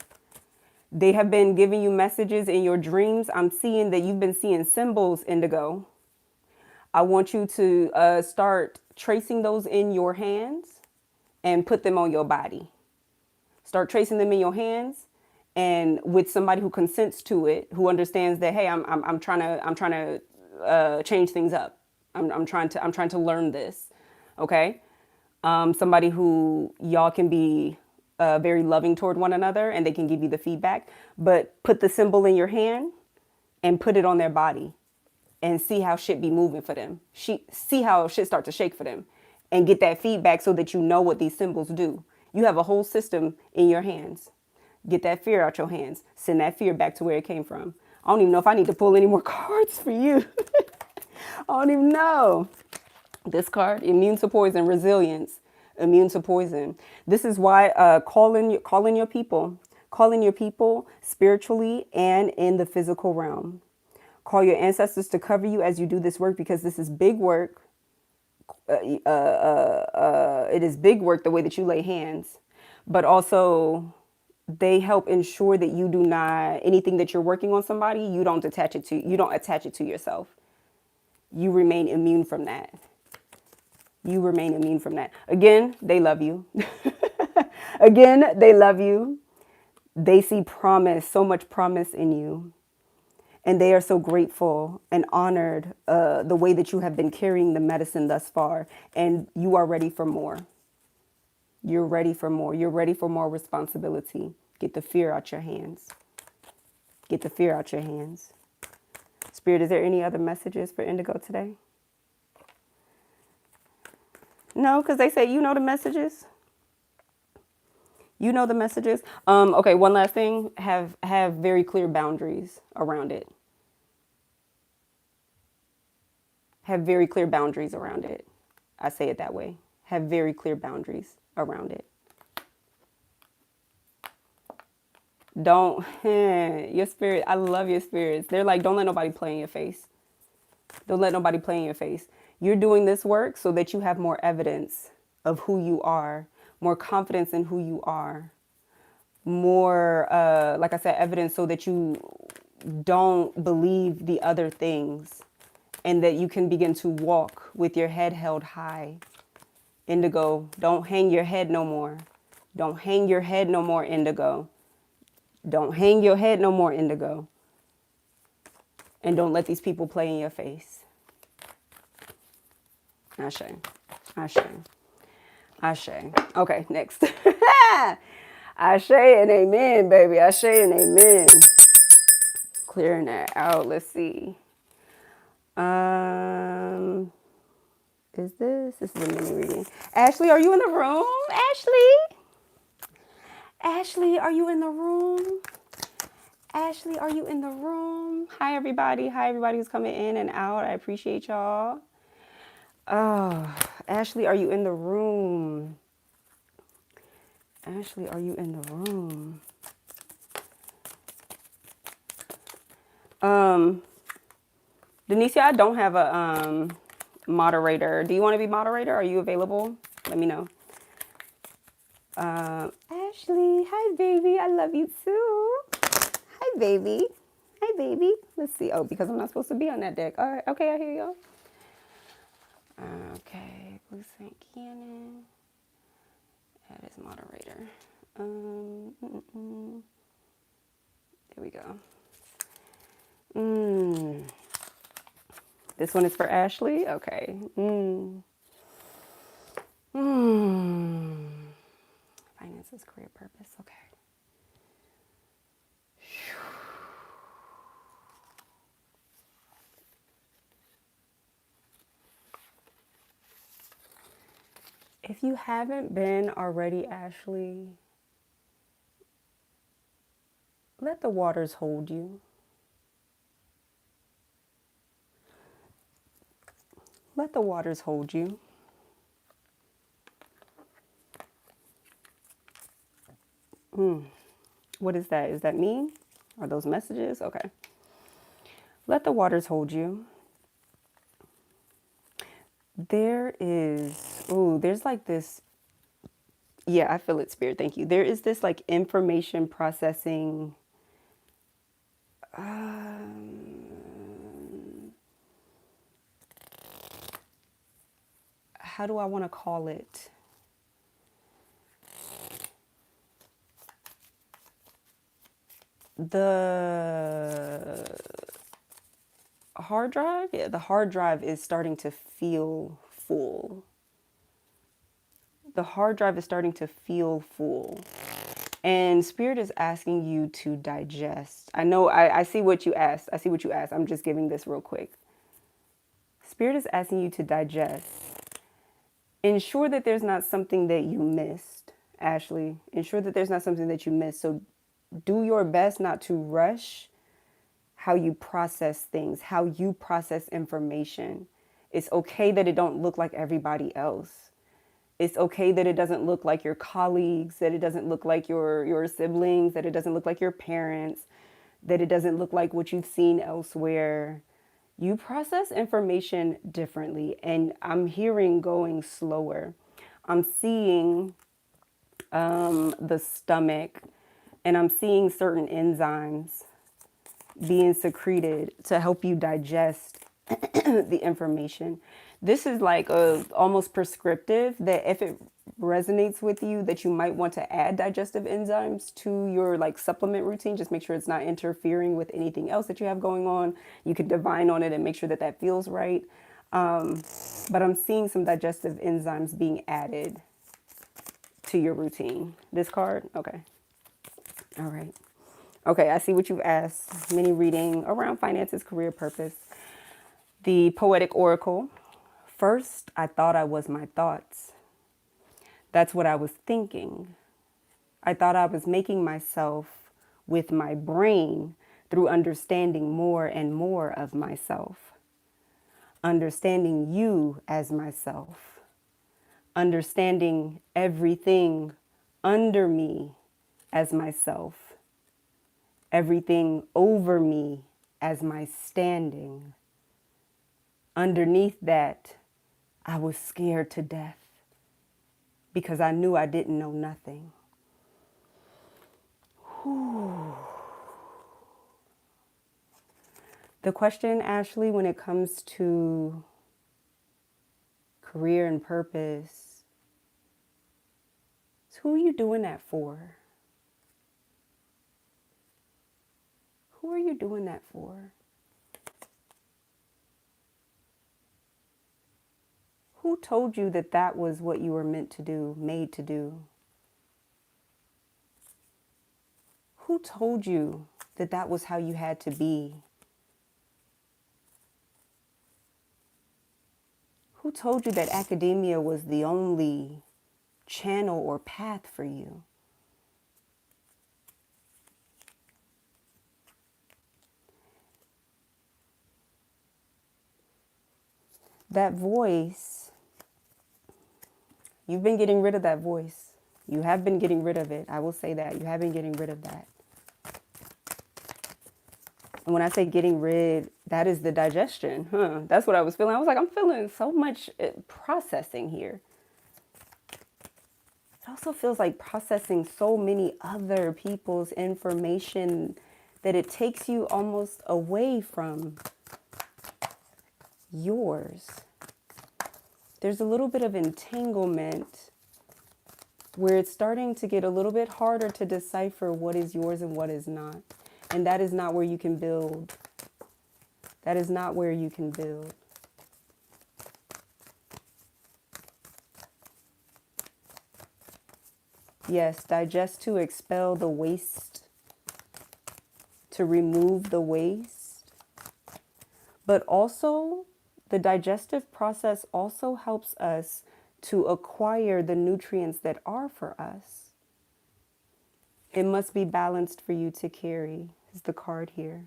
They have been giving you messages in your dreams. I'm seeing that you've been seeing symbols, Indigo. I want you to start tracing those in your hands and put them on your body. Start tracing them in your hands, and with somebody who consents to it, who understands that, hey, I'm trying to change things up. I'm trying to learn this. Okay. Somebody who y'all can be very loving toward one another, and they can give you the feedback, but put the symbol in your hand and put it on their body and see how shit be moving for them. See how shit start to shake for them, and get that feedback so that you know what these symbols do. You have a whole system in your hands. Get that fear out your hands. Send that fear back to where it came from. I don't even know if I need to pull any more cards for you. I don't even know. This card, immune to poison, resilience, immune to poison. This is why call in your people. Call in your people spiritually and in the physical realm. Call your ancestors to cover you as you do this work, because this is big work. It is big work the way that you lay hands, but also They help ensure that you do not, anything that you're working on somebody, you don't attach it to yourself. You remain immune from that. You remain immune from that. Again, they love you. Again, they love you. They see promise, so much promise in you. And they are so grateful and honored the way that you have been carrying the medicine thus far. And you are ready for more. You're ready for more. You're ready for more responsibility. Get the fear out your hands. Get the fear out your hands. Spirit, is there any other messages for Indigo today? No, because they say you know the messages. You know the messages. Okay, one last thing. Have very clear boundaries around it. Have very clear boundaries around it. I say it that way. Have very clear boundaries around it. Don't, your spirit, I love your spirits. They're like, don't let nobody play in your face. Don't let nobody play in your face. You're doing this work so that you have more evidence of who you are, more confidence in who you are, more, like I said, evidence so that you don't believe the other things and that you can begin to walk with your head held high. Indigo, don't hang your head no more. Don't hang your head no more, Indigo. Don't hang your head no more, Indigo. And don't let these people play in your face. Ashe. Ashe. Ashe. Okay, next. Ashe and amen, baby. Ashe and amen. Clearing that out. Let's see. Is this is a mini reading. Ashley, are you in the room? Ashley? Ashley, are you in the room? Ashley, are you in the room? Hi, everybody. Hi, everybody who's coming in and out. I appreciate y'all. Oh, Ashley, are you in the room? Ashley, are you in the room? Denisia, I don't have a moderator. Do you want to be moderator? Are you available? Let me know. Ashley, hi, baby. I love you too. Hi, baby. Hi, baby. Let's see. Oh, because I'm not supposed to be on that deck. All right. Okay, I hear you. Okay. Blue St. Cannon. That is moderator. There we go. This one is for Ashley. Okay. Finances, career, purpose. Okay. If you haven't been already, Ashley, let the waters hold you. Let the waters hold you. What is that? Is that me? Are those messages? Okay. Let the waters hold you. There's like this. Yeah, I feel it, Spirit. Thank you. There is this like information processing. How do I want to call it? The hard drive? Yeah, the hard drive is starting to feel full. The hard drive is starting to feel full. And Spirit is asking you to digest. I know, I see what you asked. I see what you asked. I'm just giving this real quick. Spirit is asking you to digest. Ensure that there's not something that you missed, Ashley. Ensure that there's not something that you missed. So do your best not to rush how you process things, how you process information. It's okay that it don't look like everybody else. It's okay that it doesn't look like your colleagues, that it doesn't look like your siblings, that it doesn't look like your parents, that it doesn't look like what you've seen elsewhere. You process information differently, and I'm hearing going slower. I'm seeing the stomach And I'm seeing certain enzymes being secreted to help you digest the information. This is like a almost prescriptive that if it resonates with you, that you might want to add digestive enzymes to your like supplement routine. Just make sure it's not interfering with anything else that you have going on. You can divine on it and make sure that that feels right. But I'm seeing some digestive enzymes being added to your routine. This card, okay. All right. Okay, I see what you've asked. Mini reading around finances, career, purpose. The Poetic Oracle. First, I thought I was my thoughts. That's what I was thinking. I thought I was making myself with my brain through understanding more and more of myself. Understanding you as myself. Understanding everything under me as myself. Everything over me as my standing. Underneath that, I was scared to death because I knew I didn't know nothing. Whew. The question, Ashley, when it comes to career and purpose, is who are you doing that for? Who are you doing that for? Who told you that that was what you were meant to do, made to do? Who told you that that was how you had to be? Who told you that academia was the only channel or path for you? That voice, you've been getting rid of that voice. You have been getting rid of it. I will say that. You have been getting rid of that. And when I say getting rid, that is the digestion. That's what I was feeling. I was like, I'm feeling so much processing here. It also feels like processing so many other people's information that it takes you almost away from yours. There's a little bit of entanglement where it's starting to get a little bit harder to decipher what is yours and what is not. And that is not where you can build. That is not where you can build. Yes, digest to expel the waste, to remove the waste. But also, the digestive process also helps us to acquire the nutrients that are for us. It must be balanced for you to carry, is the card here.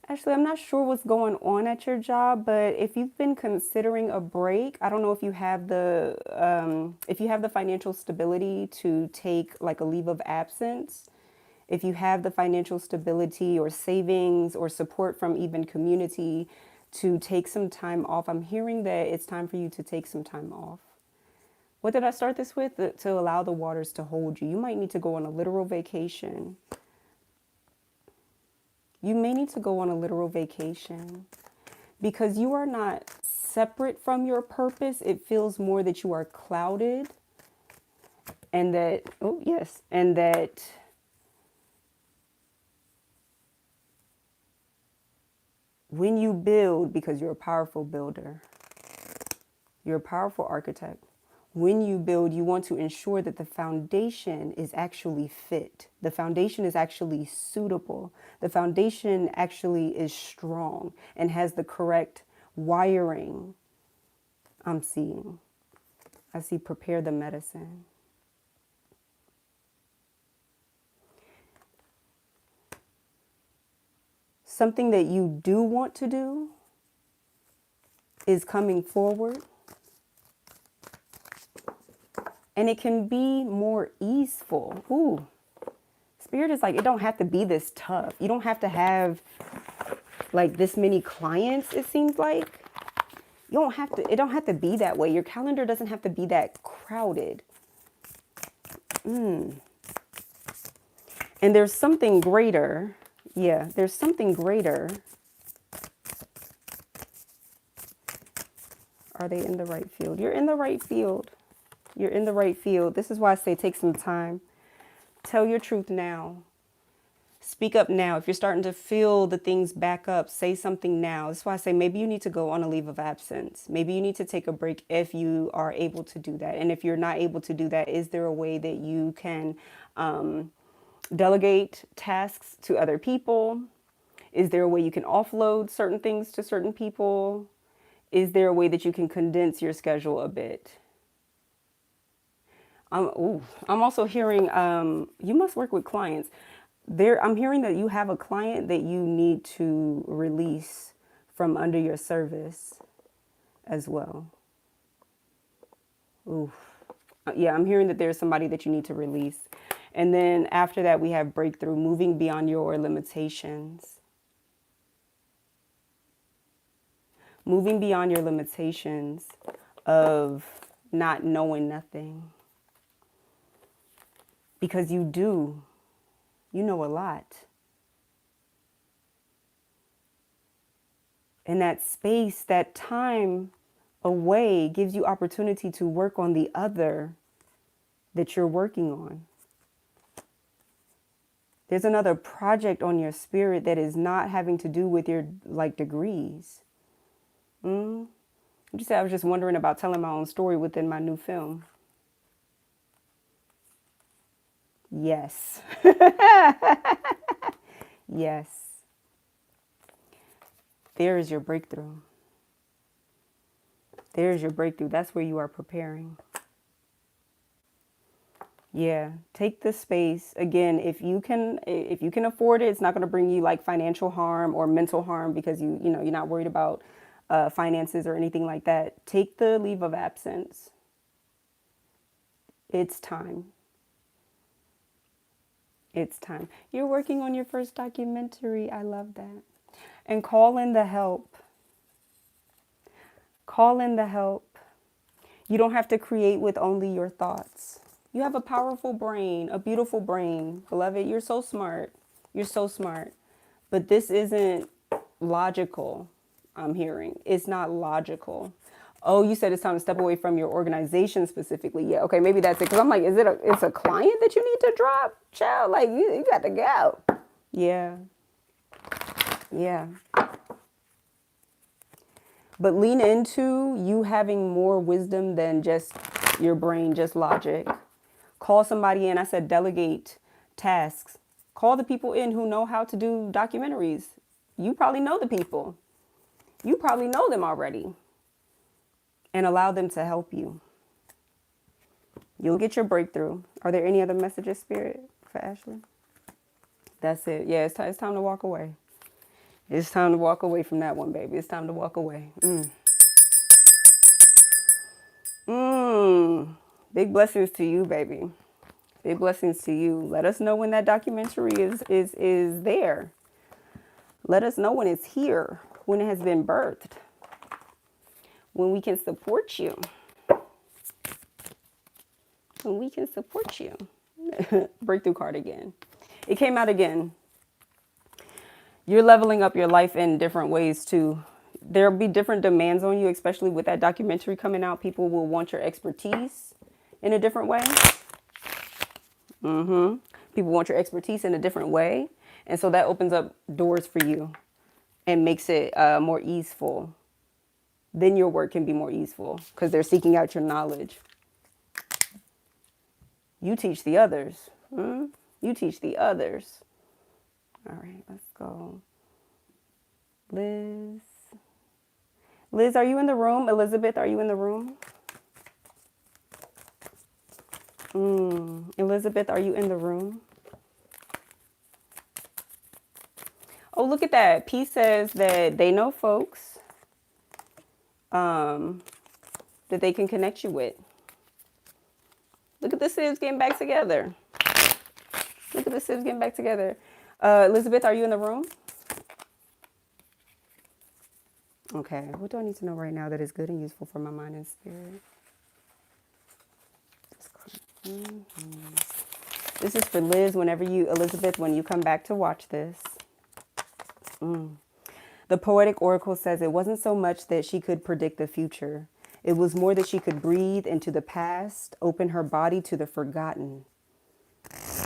Actually, I'm not sure what's going on at your job, but if you've been considering a break, I don't know if you have the financial stability to take like a leave of absence. If you have the financial stability or savings or support from even community to take some time off, I'm hearing that it's time for you to take some time off. What did I start this with? To allow the waters to hold you. You might need to go on a literal vacation. You may need to go on a literal vacation because you are not separate from your purpose. It feels more that you are clouded and that, oh yes, and that when you build, because you're a powerful builder, you're a powerful architect. When you build, you want to ensure that the foundation is actually fit. The foundation is actually suitable. The foundation actually is strong and has the correct wiring. I'm seeing. I see prepare the medicine. Something that you do want to do is coming forward. And it can be more easeful. Ooh, Spirit is like, it don't have to be this tough. You don't have to have like this many clients, it seems like. You don't have to, it don't have to be that way. Your calendar doesn't have to be that crowded. And there's something greater. Yeah, there's something greater. Are they in the right field? You're in the right field. You're in the right field. This is why I say take some time. Tell your truth now. Speak up now. If you're starting to feel the things back up, say something now. That's why I say maybe you need to go on a leave of absence. Maybe you need to take a break if you are able to do that. And if you're not able to do that, is there a way that you can delegate tasks to other people? Is there a way you can offload certain things to certain people? Is there a way that you can condense your schedule a bit? I'm also hearing you must work with clients. I'm hearing that you have a client that you need to release from under your service as well. Oof. Yeah, I'm hearing that there's somebody that you need to release. And then after that, we have breakthrough, moving beyond your limitations. Moving beyond your limitations of not knowing nothing. Because you do. You know a lot. And that space, that time away gives you opportunity to work on the other that you're working on. There's another project on your spirit that is not having to do with your degrees. Just say I was just wondering about telling my own story within my new film. Yes. Yes. There is your breakthrough. There's your breakthrough. That's where you are preparing. Yeah, take the space. Again, if you can afford it, it's not going to bring you like financial harm or mental harm because you're not worried about finances or anything like that. Take the leave of absence. It's time. It's time. You're working on your first documentary. I love that. And call in the help. Call in the help. You don't have to create with only your thoughts. You have a powerful brain, a beautiful brain. Beloved, you're so smart. You're so smart. But this isn't logical, I'm hearing. It's not logical. Oh, you said it's time to step away from your organization specifically. Yeah, okay, maybe that's it. Because I'm like, it's a client that you need to drop? Child, like, you got to go. Yeah. Yeah. But lean into you having more wisdom than just your brain, just logic. Call somebody in. I said delegate tasks. Call the people in who know how to do documentaries. You probably know the people. You probably know them already. And allow them to help you. You'll get your breakthrough. Are there any other messages, Spirit, for Ashley? That's it. Yeah, it's time to walk away. It's time to walk away from that one, baby. It's time to walk away. Big blessings to you, baby. Big blessings to you. Let us know when that documentary is there. Let us know when it's here, when it has been birthed, when we can support you. When we can support you. Breakthrough card again. It came out again. You're leveling up your life in different ways too. There'll be different demands on you, especially with that documentary coming out. People will want your expertise in a different way. People want your expertise in a different way. And so that opens up doors for you and makes it more easeful. Then your work can be more easeful because they're seeking out your knowledge. You teach the others. You teach the others. All right, let's go. Liz. Liz, are you in the room? Elizabeth, are you in the room? Elizabeth, are you in the room? Oh, look at that. P says that they know folks that they can connect you with. Look at the Sibs getting back together. Look at the Sibs getting back together. Elizabeth, are you in the room? Okay, what do I need to know right now that is good and useful for my mind and spirit? This is for Liz, Elizabeth, when you come back to watch this. The poetic oracle says it wasn't so much that she could predict the future. It was more that she could breathe into the past, open her body to the forgotten,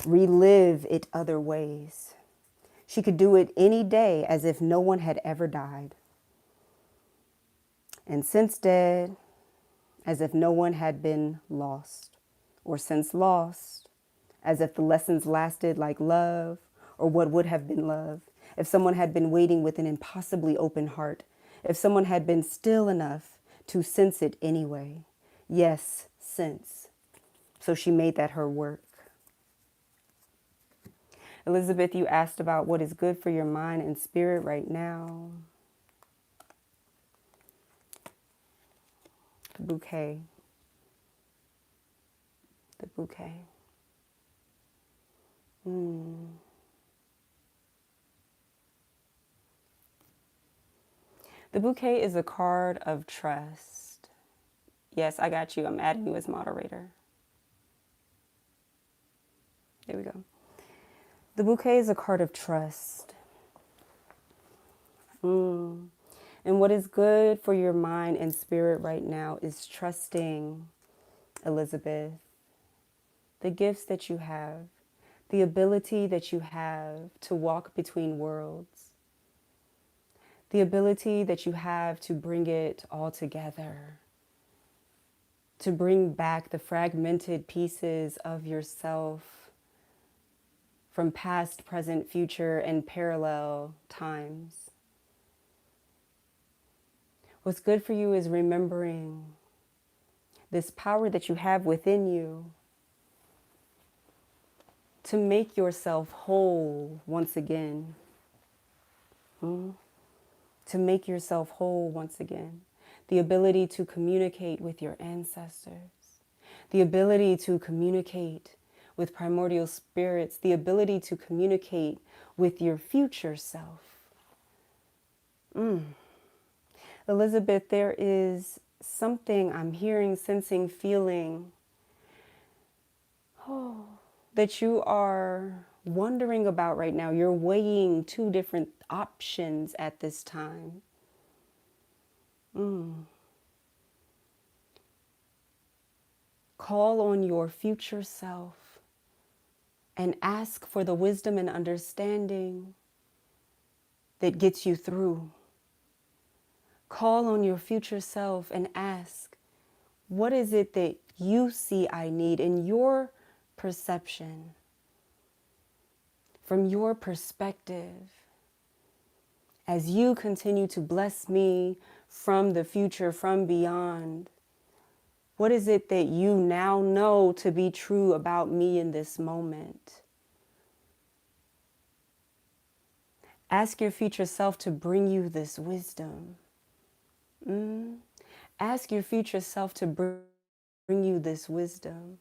relive it other ways. She could do it any day as if no one had ever died. And since dead, as if no one had been lost. Or since lost, as if the lessons lasted like love, or what would have been love. If someone had been waiting with an impossibly open heart. If someone had been still enough to sense it anyway. Yes, sense. So she made that her work. Elizabeth, you asked about what is good for your mind and spirit right now. The bouquet. The bouquet. The bouquet is a card of trust. Yes, I got you. I'm adding you as moderator. There we go. The bouquet is a card of trust. And what is good for your mind and spirit right now is trusting, Elizabeth, the gifts that you have, the ability that you have to walk between worlds, the ability that you have to bring it all together, to bring back the fragmented pieces of yourself from past, present, future, and parallel times. What's good for you is remembering this power that you have within you to make yourself whole once again. To make yourself whole once again. The ability to communicate with your ancestors. The ability to communicate with primordial spirits. The ability to communicate with your future self. Elizabeth, there is something I'm hearing, sensing, feeling that you are wondering about right now. You're weighing two different options at this time. Call on your future self and ask for the wisdom and understanding that gets you through. Call on your future self and ask, what is it that you see I need in your perception, from your perspective, as you continue to bless me from the future, from beyond? What is it that you now know to be true about me in this moment? Ask your future self to bring you this wisdom. Ask your future self to bring you this wisdom.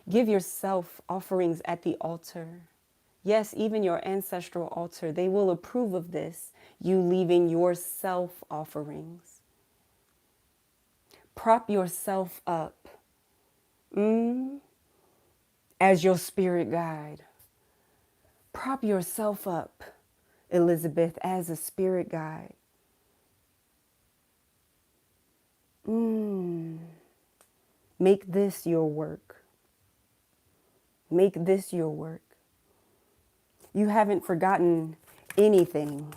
Give yourself offerings at the altar. Yes, even your ancestral altar, they will approve of this, you leaving yourself offerings. Prop yourself up as your spirit guide. Prop yourself up, Elizabeth, as a spirit guide. Make this your work. Make this your work. You haven't forgotten anything.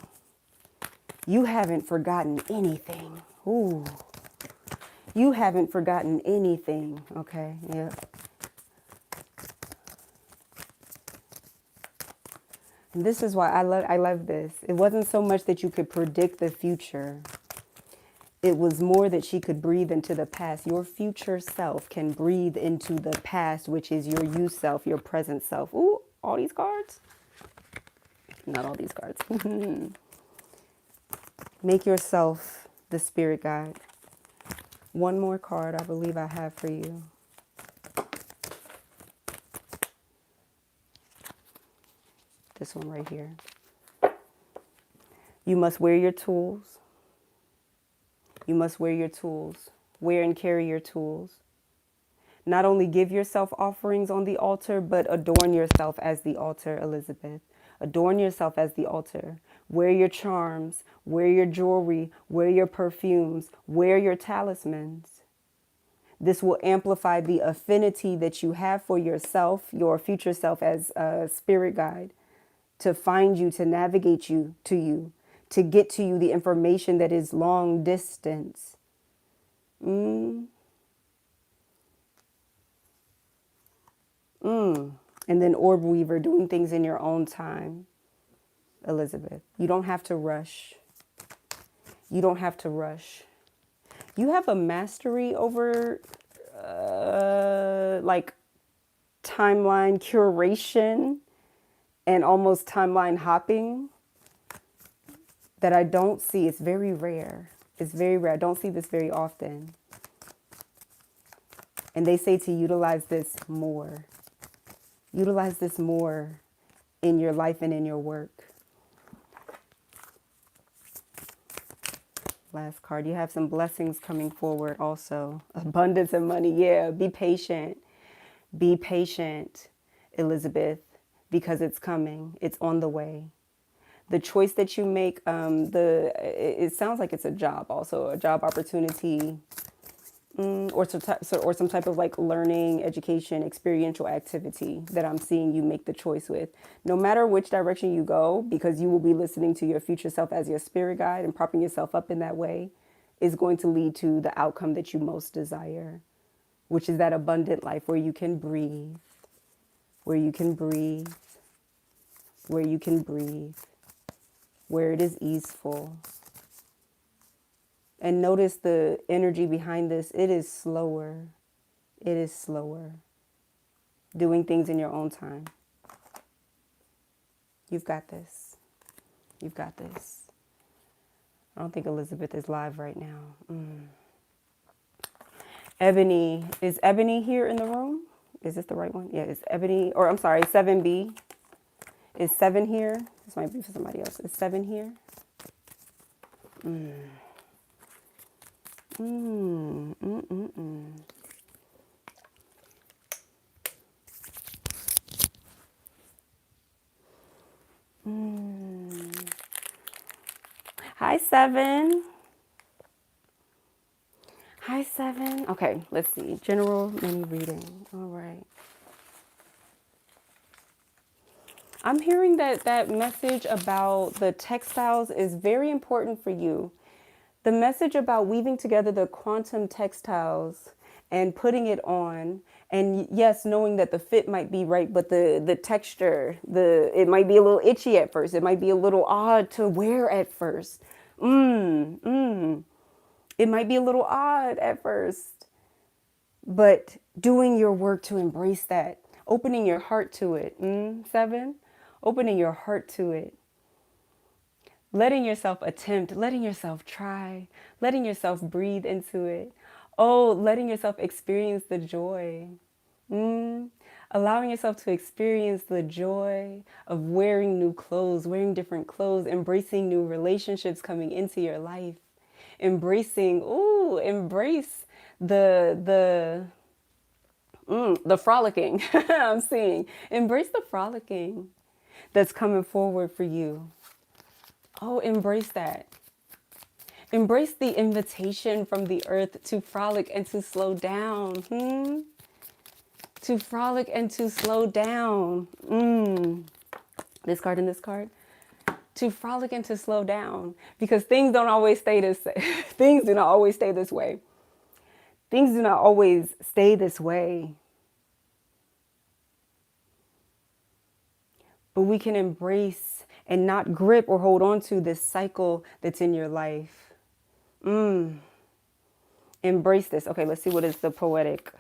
You haven't forgotten anything. Ooh. You haven't forgotten anything. Okay, yeah. And this is why I love this. It wasn't so much that you could predict the future. It was more that she could breathe into the past. Your future self can breathe into the past, which is your you self, your present self. Ooh, all these cards? Not all these cards. Make yourself the spirit guide. One more card I believe I have for you. This one right here. You must wear your tools. You must wear your tools. Wear and carry your tools. Not only give yourself offerings on the altar, but adorn yourself as the altar, Elizabeth. Adorn yourself as the altar. Wear your charms, wear your jewelry, wear your perfumes, wear your talismans. This will amplify the affinity that you have for yourself, your future self as a spirit guide, to find you, to navigate you, to get to you the information that is long distance. And then orb weaver, doing things in your own time, Elizabeth. You don't have to rush. You don't have to rush. You have a mastery over like timeline curation and almost timeline hopping that I don't see. It's very rare. It's very rare. I don't see this very often. And they say to utilize this more. Utilize this more in your life and in your work. Last card. You have some blessings coming forward also. Abundance of money. Yeah, be patient. Be patient, Elizabeth, because it's coming. It's on the way. The choice that you make, it sounds like it's a job also, a job opportunity, or some type of like learning, education, experiential activity that I'm seeing you make the choice with. No matter which direction you go, because you will be listening to your future self as your spirit guide and propping yourself up in that way, is going to lead to the outcome that you most desire, which is that abundant life where you can breathe, where you can breathe, where you can breathe, where it is easeful. And notice the energy behind this. It is slower. It is slower. Doing things in your own time. You've got this. You've got this. I don't think Elizabeth is live right now. Ebony. Is Ebony here in the room? Is this the right one? Yeah, it's Ebony. Or I'm sorry, 7B. Is 7 here? This might be for somebody else. Is 7 here? Hi, 7. Hi, 7. Okay, let's see. General mini reading. All right. I'm hearing that message about the textiles is very important for you. The message about weaving together the quantum textiles and putting it on, and yes, knowing that the fit might be right, but the texture, it might be a little itchy at first. It might be a little odd to wear at first. It might be a little odd at first, but doing your work to embrace that, opening your heart to it. 7, opening your heart to it. Letting yourself attempt, letting yourself try, letting yourself breathe into it. Oh, letting yourself experience the joy. Allowing yourself to experience the joy of wearing new clothes, wearing different clothes, embracing new relationships coming into your life. Embrace the frolicking. I'm seeing. Embrace the frolicking that's coming forward for you. Oh, embrace that. Embrace the invitation from the earth to frolic and to slow down. To frolic and to slow down. This card and this card. To frolic and to slow down. Because things don't always stay this things do not always stay this way. Things do not always stay this way. But we can embrace and not grip or hold on to this cycle that's in your life. Embrace this. Okay, let's see what is the poetic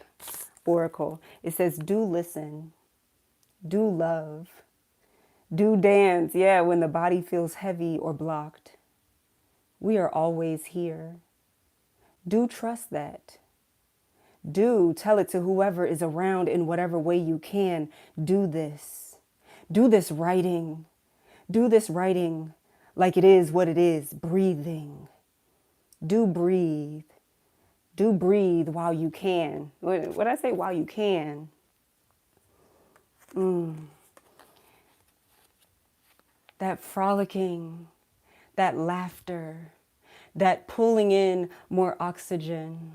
oracle. It says, do listen, do love, do dance. Yeah, when the body feels heavy or blocked. We are always here. Do trust that. Do tell it to whoever is around in whatever way you can. Do this. Do this writing. Do this writing like it is what it is, breathing. Do breathe. Do breathe while you can. What I say while you can? That frolicking, that laughter, that pulling in more oxygen.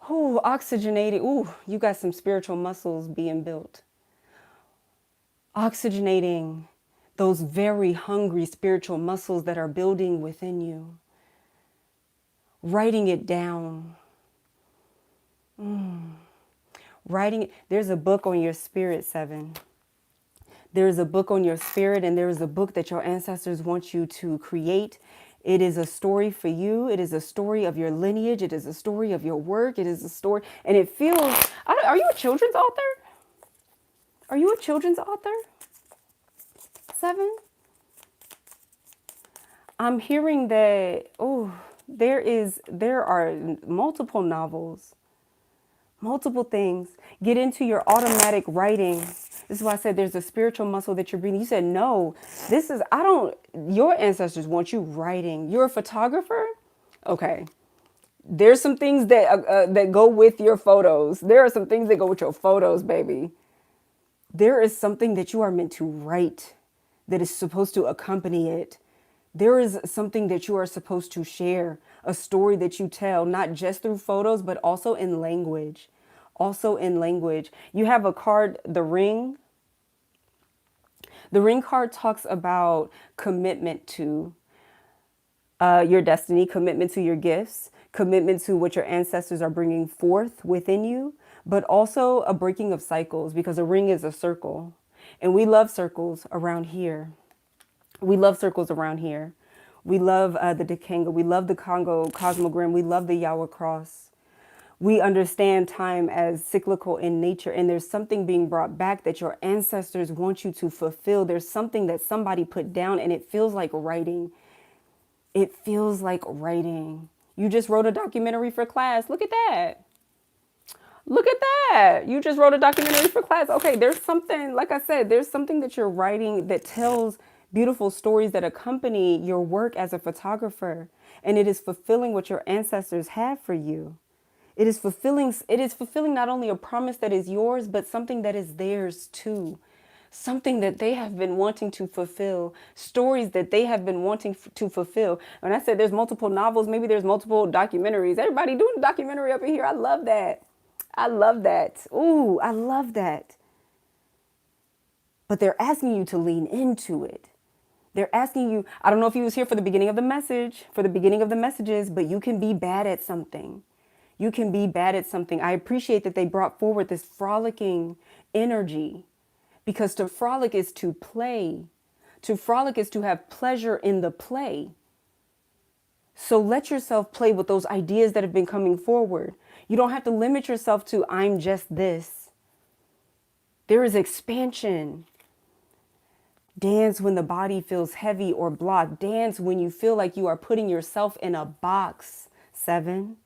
Ooh, oxygenating. Ooh, you got some spiritual muscles being built. Oxygenating those very hungry spiritual muscles that are building within you. Writing it down. Writing it. There's a book on your spirit, 7. There's a book on your spirit, and there is a book that your ancestors want you to create. It is a story for you. It is a story of your lineage. It is a story of your work. It is a story. And it feels, are you a children's author? Are you a children's author? 7? I'm hearing that, there are multiple novels, multiple things. Get into your automatic writing. This is why I said there's a spiritual muscle that you're breathing. You said, no, your ancestors want you writing. You're a photographer? Okay. There's some things that go with your photos. There are some things that go with your photos, baby. There is something that you are meant to write that is supposed to accompany it. There is something that you are supposed to share, a story that you tell, not just through photos, but also in language. Also in language. You have a card, the ring. The ring card talks about commitment to your destiny, commitment to your gifts, commitment to what your ancestors are bringing forth within you, but also a breaking of cycles, because a ring is a circle. And we love circles around here. We love circles around here. We love the Dekanga. We love the Congo cosmogram. We love the Yawa cross. We understand time as cyclical in nature, and there's something being brought back that your ancestors want you to fulfill. There's something that somebody put down, and it feels like writing. It feels like writing. You just wrote a documentary for class. Look at that. Look at that. You just wrote a documentary for class. Okay, there's something, like I said, there's something that you're writing that tells beautiful stories that accompany your work as a photographer. And it is fulfilling what your ancestors have for you. It is fulfilling not only a promise that is yours, but something that is theirs too. Something that they have been wanting to fulfill, stories that they have been wanting to fulfill. When I said there's multiple novels, maybe there's multiple documentaries. Everybody doing a documentary up in here. I love that. I love that. Ooh, I love that. But they're asking you to lean into it. They're asking you, I don't know if you was here for the beginning of the message, for the beginning of the messages, but you can be bad at something. You can be bad at something. I appreciate that they brought forward this frolicking energy, because to frolic is to play. To frolic is to have pleasure in the play. So let yourself play with those ideas that have been coming forward. You don't have to limit yourself to, I'm just this. There is expansion. Dance when the body feels heavy or blocked. Dance when you feel like you are putting yourself in a box. 7.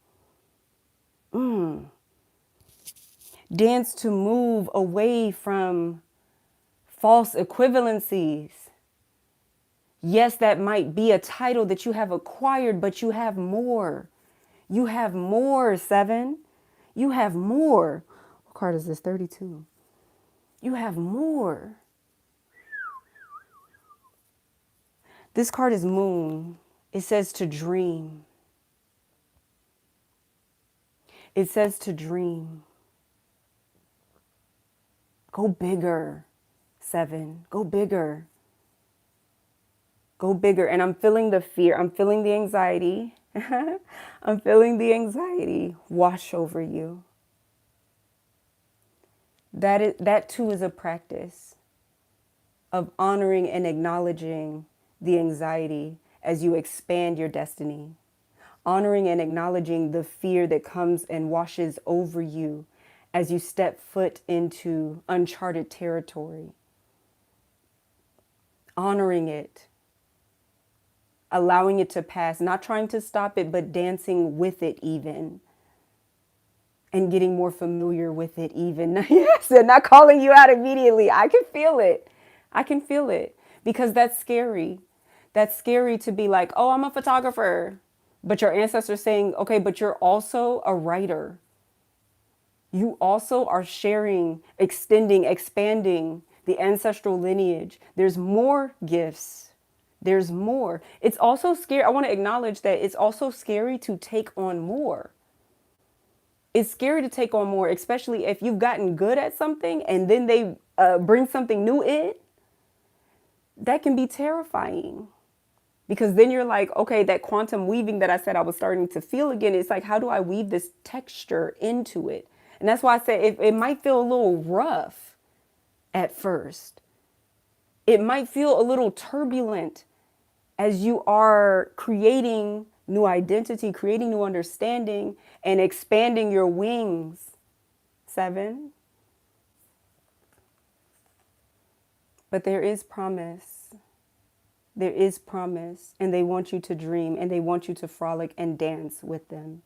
Dance to move away from false equivalencies. Yes, that might be a title that you have acquired, but you have more. You have more, 7. You have more. What card is this? 32. You have more. This card is Moon. It says to dream. It says to dream. Go bigger, 7. Go bigger. Go bigger. And I'm feeling the fear. I'm feeling the anxiety. I'm feeling the anxiety wash over you. That too is a practice of honoring and acknowledging the anxiety as you expand your destiny. Honoring and acknowledging the fear that comes and washes over you as you step foot into uncharted territory. Honoring it. Allowing it to pass, not trying to stop it, but dancing with it even. And getting more familiar with it even. Yes, and not calling you out immediately. I can feel it. I can feel it. Because that's scary. That's scary to be like, oh, I'm a photographer. But your ancestors saying, okay, but you're also a writer. You also are sharing, extending, expanding the ancestral lineage. There's more gifts. There's more. It's also scary. I want to acknowledge that it's also scary to take on more. It's scary to take on more, especially if you've gotten good at something and then they bring something new in. That can be terrifying. Because then you're like, okay, that quantum weaving that I said I was starting to feel again, it's like, how do I weave this texture into it? And that's why I said it might feel a little rough at first. It might feel a little turbulent as you are creating new identity, creating new understanding, and expanding your wings. 7. But there is promise. There is promise, and they want you to dream, and they want you to frolic and dance with them.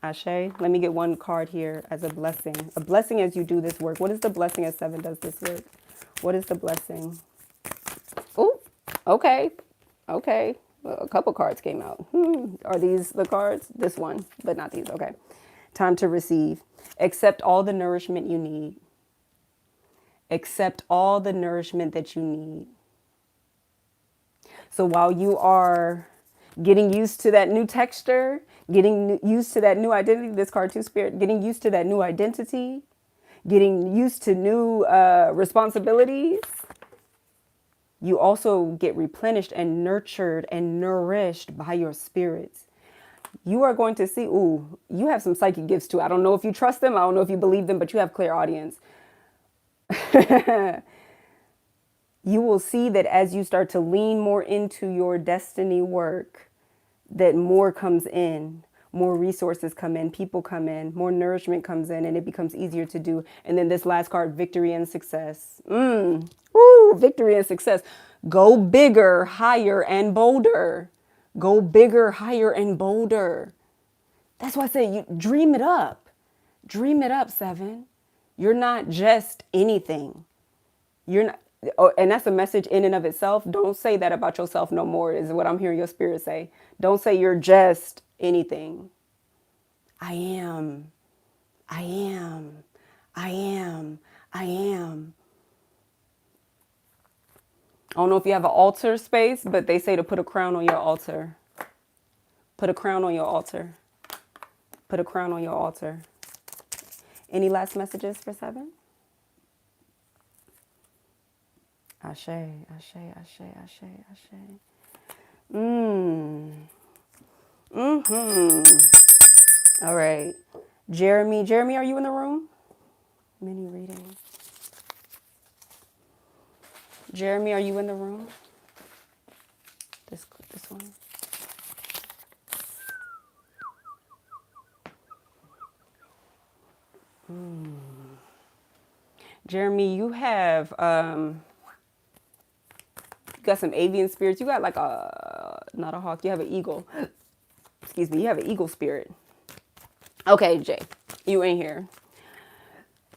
Ashe, let me get one card here as a blessing. A blessing as you do this work. What is the blessing as 7 does this work? What is the blessing? Oh, okay. Okay. Well, a couple cards came out. Are these the cards? This one, but not these. Okay. Time to receive. Accept all the nourishment you need. Accept all the nourishment that you need. So while you are getting used to that new texture, getting used to that new identity, this card 2 spirit, getting used to that new identity, getting used to new responsibilities, you also get replenished and nurtured and nourished by your spirits. You are going to see, ooh, you have some psychic gifts too. I don't know if you trust them. I don't know if you believe them, but you have clairaudience. You will see that as you start to lean more into your destiny work, that more comes in, more resources come in, people come in, more nourishment comes in, and it becomes easier to do. And then this last card, victory and success. Woo, victory and success. Go bigger, higher, and bolder. Go bigger, higher, and bolder. That's why I say you dream it up. Dream it up, 7. You're not just anything. You're not. Oh, and that's a message in and of itself. Don't say that about yourself no more, is what I'm hearing your spirit say. Don't say you're just anything. I am. I am. I am. I am. I don't know if you have an altar space, but they say to put a crown on your altar. Put a crown on your altar. Put a crown on your altar. Any last messages for 7? Ashe, ashe, ashe, ashe, ashe. All right. Jeremy, are you in the room? Mini reading. Jeremy, are you in the room? This one. Jeremy, you have you got some avian spirits. You got like not a hawk. You have an eagle. Excuse me. You have an eagle spirit. Okay, Jay, you in here.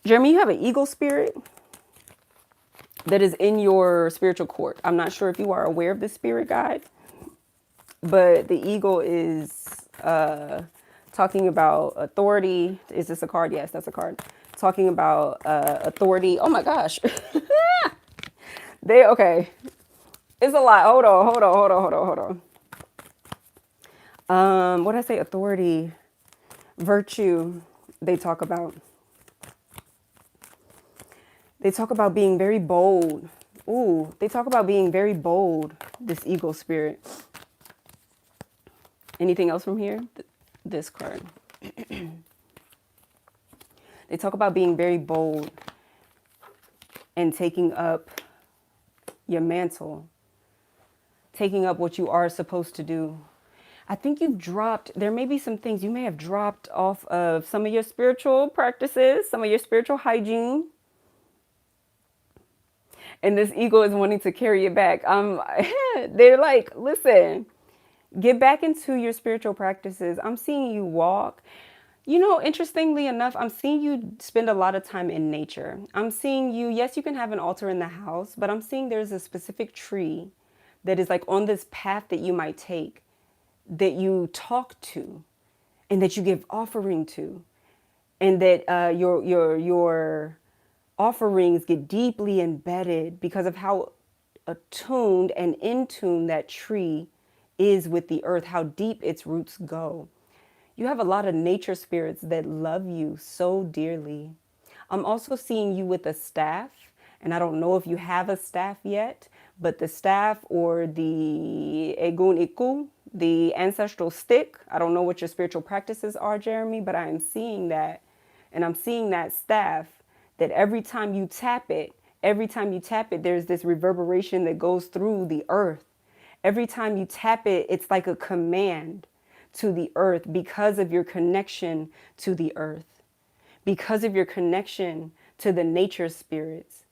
Jeremy, you have an eagle spirit that is in your spiritual court. I'm not sure if you are aware of this spirit guide, but the eagle is talking about authority. Is this a card? Yes, that's a card. Talking about authority. Oh my gosh. Okay. It's a lot. Hold on. What did I say? Authority, virtue. They talk about being very bold. Ooh, they talk about being very bold, this eagle spirit. Anything else from here? This card. They talk about being very bold and taking up your mantle, taking up what you are supposed to do. I think there may be some things you may have dropped off of some of your spiritual practices, some of your spiritual hygiene. And this eagle is wanting to carry it back. They're like, listen, get back into your spiritual practices. I'm seeing you walk. You know, interestingly enough, I'm seeing you spend a lot of time in nature. I'm seeing you, yes, you can have an altar in the house, but I'm seeing there's a specific tree that is like on this path that you might take that you talk to and that you give offering to, and that your offerings get deeply embedded because of how attuned and in tune that tree is with the earth, how deep its roots go. You have a lot of nature spirits that love you so dearly. I'm also seeing you with a staff, and I don't know if you have a staff yet, but the staff or the egun iku, the ancestral stick, I don't know what your spiritual practices are, Jeremy, but I am seeing that. And I'm seeing that staff that every time you tap it, there's this reverberation that goes through the earth. Every time you tap it, it's like a command to the earth because of your connection to the earth, because of your connection to the nature spirits,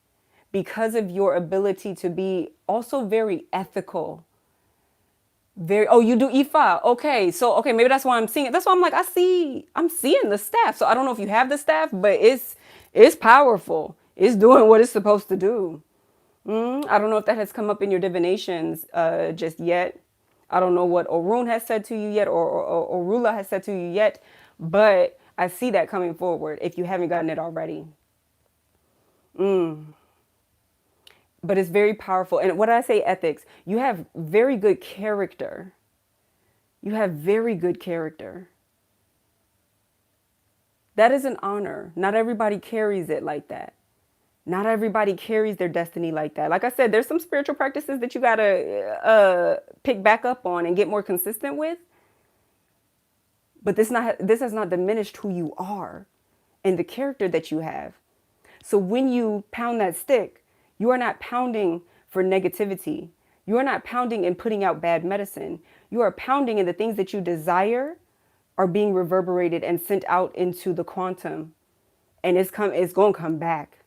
because of your ability to be also very ethical. Very, oh, you do Ifa. Okay. So, okay, maybe that's why I'm seeing it. That's why I'm like, I'm seeing the staff. So I don't know if you have the staff, but it's powerful. It's doing what it's supposed to do. I don't know if that has come up in your divinations just yet. I don't know what Orun has said to you yet, or Orula has said to you yet, but I see that coming forward if you haven't gotten it already. But it's very powerful. And what I say ethics, you have very good character. You have very good character. That is an honor. Not everybody carries it like that. Not everybody carries their destiny like that. Like I said, there's some spiritual practices that you got to pick back up on and get more consistent with. But this has not diminished who you are and the character that you have. So when you pound that stick, you are not pounding for negativity. You are not pounding and putting out bad medicine. You are pounding, and the things that you desire are being reverberated and sent out into the quantum. And it's going to come back.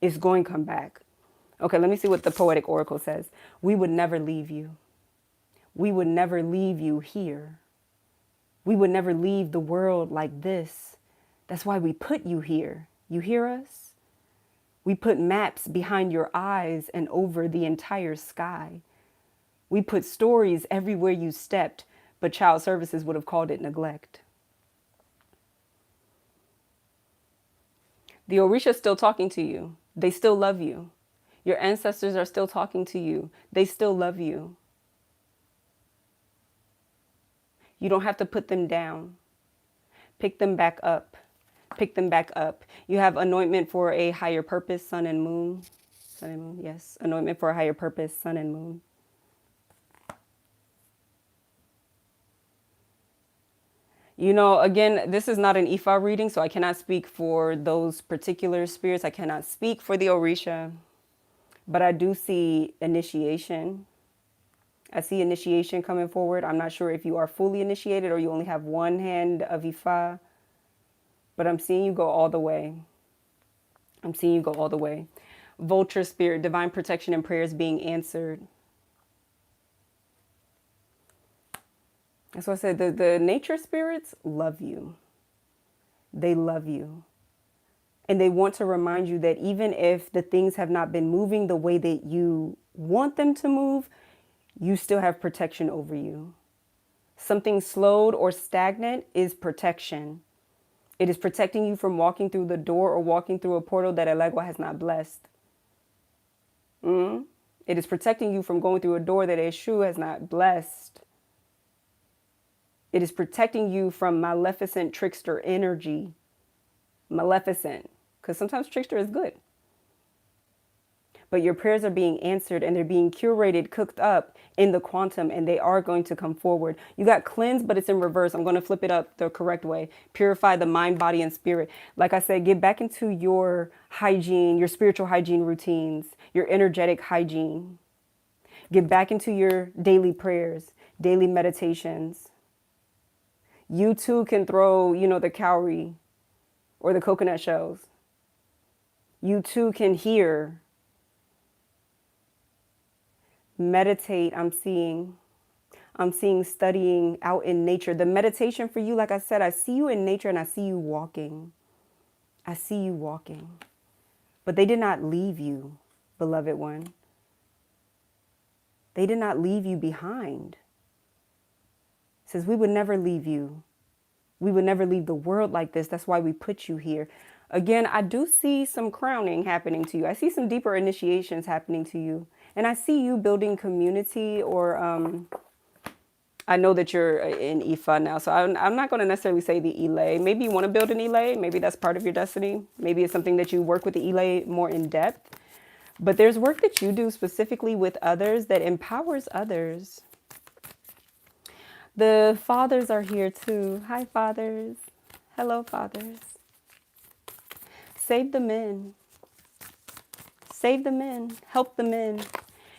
It's going to come back. Okay, let me see what the poetic oracle says. We would never leave you. We would never leave you here. We would never leave the world like this. That's why we put you here. You hear us? We put maps behind your eyes and over the entire sky. We put stories everywhere you stepped, but child services would have called it neglect. The Orisha's still talking to you. They still love you. Your ancestors are still talking to you. They still love you. You don't have to put them down. Pick them back up. Pick them back up. You have anointment for a higher purpose, sun and moon. Sun and moon, yes. Anointment for a higher purpose, sun and moon. You know, again, this is not an Ifa reading, so I cannot speak for those particular spirits. I cannot speak for the Orisha, but I do see initiation. I see initiation coming forward. I'm not sure if you are fully initiated or you only have one hand of Ifa, but I'm seeing you go all the way. I'm seeing you go all the way. Vulture spirit, divine protection and prayers being answered. That's what I said. The nature spirits love you. They love you. And they want to remind you that even if the things have not been moving the way that you want them to move, you still have protection over you. Something slowed or stagnant is protection. It is protecting you from walking through the door or walking through a portal that Elegua has not blessed. It is protecting you from going through a door that Eshu has not blessed. It is protecting you from maleficent trickster energy. Maleficent. Because sometimes trickster is good. But your prayers are being answered and they're being curated, cooked up in the quantum, and they are going to come forward. You got cleansed, but it's in reverse. I'm going to flip it up the correct way. Purify the mind, body, and spirit. Like I said, get back into your hygiene, your spiritual hygiene routines, your energetic hygiene. Get back into your daily prayers, daily meditations. You too can throw, the cowrie or the coconut shells. You too can hear. Meditate. I'm seeing studying out in nature. The meditation for you, like I said, I see you in nature and I see you walking. I see you walking. But they did not leave you, beloved one. They did not leave you behind. It says, we would never leave you. We would never leave the world like this. That's why we put you here. Again, I do see some crowning happening to you. I see some deeper initiations happening to you. And I see you building community, or I know that you're in Ifa now, so I'm not going to necessarily say the Ile. Maybe you want to build an Ile. Maybe that's part of your destiny. Maybe it's something that you work with the Ile more in depth. But there's work that you do specifically with others that empowers others. The fathers are here too. Hi, fathers. Hello, fathers. Save the men. Save the men. Help the men.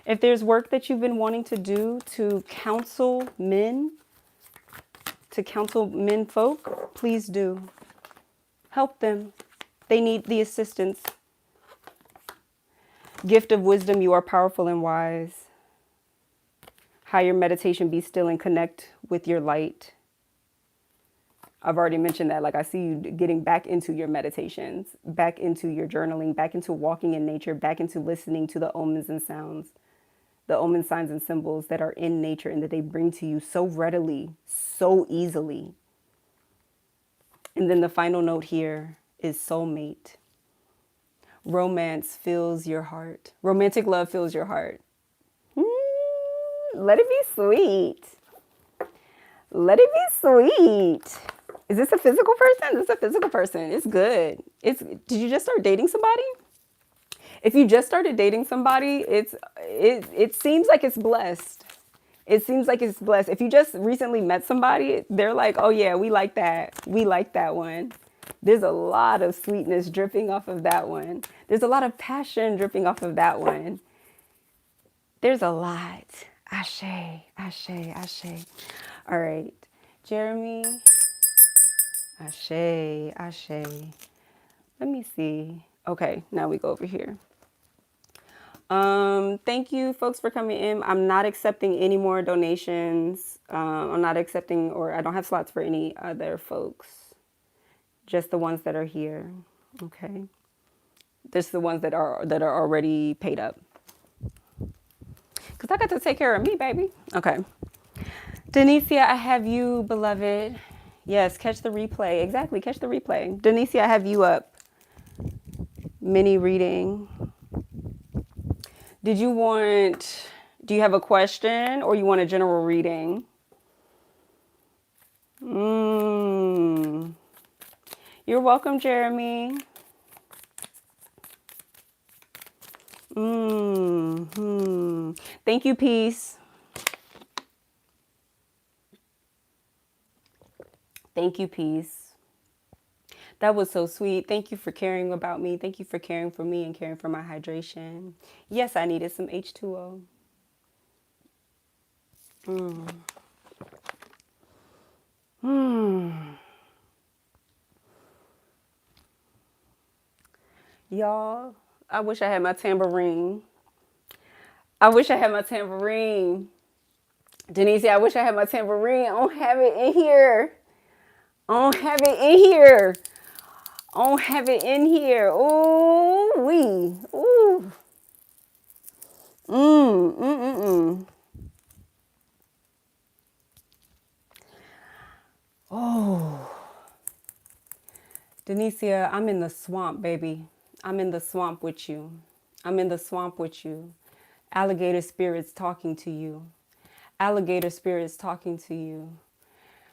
If there's work that you've been wanting to do to counsel men folk, please do. Help them. They need the assistance. Gift of wisdom, you are powerful and wise. Higher meditation, be still and connect with your light. I've already mentioned that. Like, I see you getting back into your meditations, back into your journaling, back into walking in nature, back into listening to the omens and sounds, the omen signs and symbols that are in nature and that they bring to you so readily, so easily. And then the final note here is soulmate. Romance fills your heart. Romantic love fills your heart. Let it be sweet. Let it be sweet. Is this a physical person? This is a physical person. It's good. Did you just start dating somebody? If you just started dating somebody, it seems like it's blessed. It seems like it's blessed. If you just recently met somebody, they're like, oh yeah, we like that. We like that one. There's a lot of sweetness dripping off of that one. There's a lot of passion dripping off of that one. There's a lot. Ashe, ashe, ashe. All right, Jeremy. Ashe, ashe. Let me see. Okay, now we go over here. Thank you folks for coming in. I'm not accepting any more donations. I'm not accepting, or I don't have slots for any other folks. Just the ones that are here. Okay. Just the ones that are already paid up. Cause I got to take care of me, baby. Okay. Denisia, I have you, beloved. Yes, catch the replay. Exactly, catch the replay. Denisia, I have you up. Mini reading. Do you have a question or you want a general reading? You're welcome, Jeremy. Thank you, Peace. Thank you, Peace. That was so sweet. Thank you for caring about me. Thank you for caring for me and caring for my hydration. Yes, I needed some H2O. Y'all, I wish I had my tambourine. I wish I had my tambourine. Denisia, I wish I had my tambourine. I don't have it in here. I don't have it in here. I don't have it in here. Ooh, wee. Ooh. Oh. Denisia, I'm in the swamp, baby. I'm in the swamp with you. I'm in the swamp with you. Alligator spirits talking to you. Alligator spirits talking to you.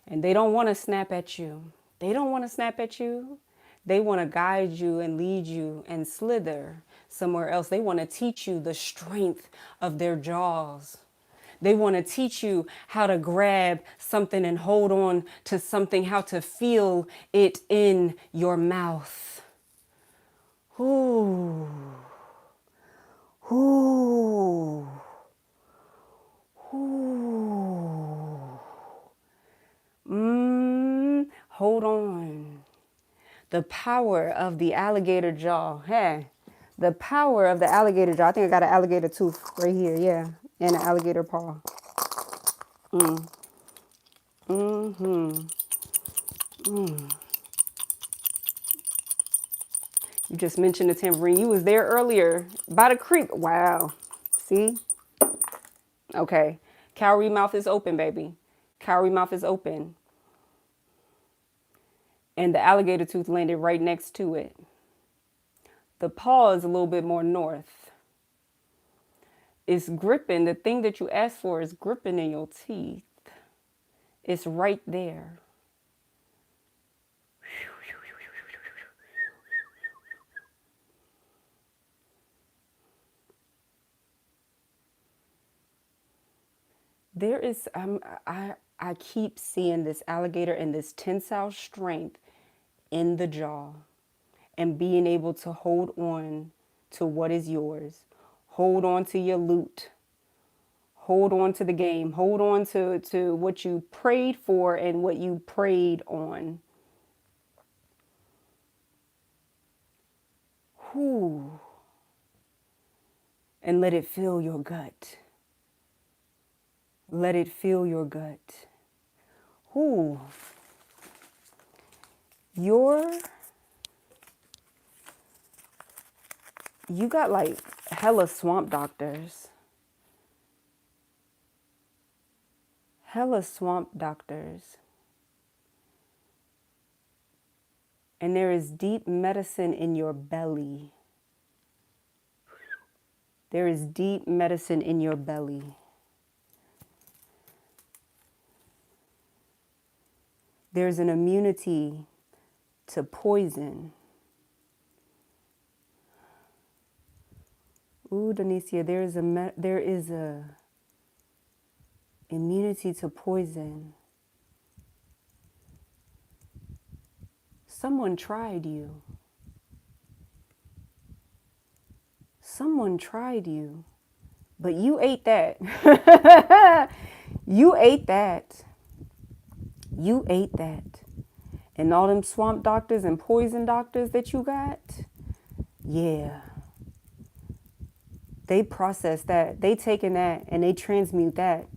And they don't want to snap at you. They don't want to snap at you. They want to guide you and lead you and slither somewhere else. They want to teach you the strength of their jaws. They want to teach you how to grab something and hold on to something, how to feel it in your mouth. Ooh. Ooh. Ooh. Hold on. The power of the alligator jaw. Hey, the power of the alligator jaw. I think I got an alligator tooth right here. Yeah. And an alligator paw. You just mentioned the tambourine. You was there earlier by the creek. Wow. See? Okay. Cowrie mouth is open, baby. Cowrie mouth is open. And the alligator tooth landed right next to it. The paw is a little bit more north. It's gripping. The thing that you asked for is gripping in your teeth. It's right there. There is, I keep seeing this alligator and this tensile strength in the jaw and being able to hold on to what is yours. Hold on to your loot. Hold on to the game. Hold on to what you prayed for and what you prayed on. Whew. And let it fill your gut. Let it fill your gut. Whew. You got like hella swamp doctors. Hella swamp doctors. And there is deep medicine in your belly. There is deep medicine in your belly. There's an immunity to poison. Ooh, Denisia, there is a immunity to poison. Someone tried you. Someone tried you, but you ate that. You ate that. You ate that. And all them swamp doctors and poison doctors that you got, yeah. They process that. They taking that and they transmute that.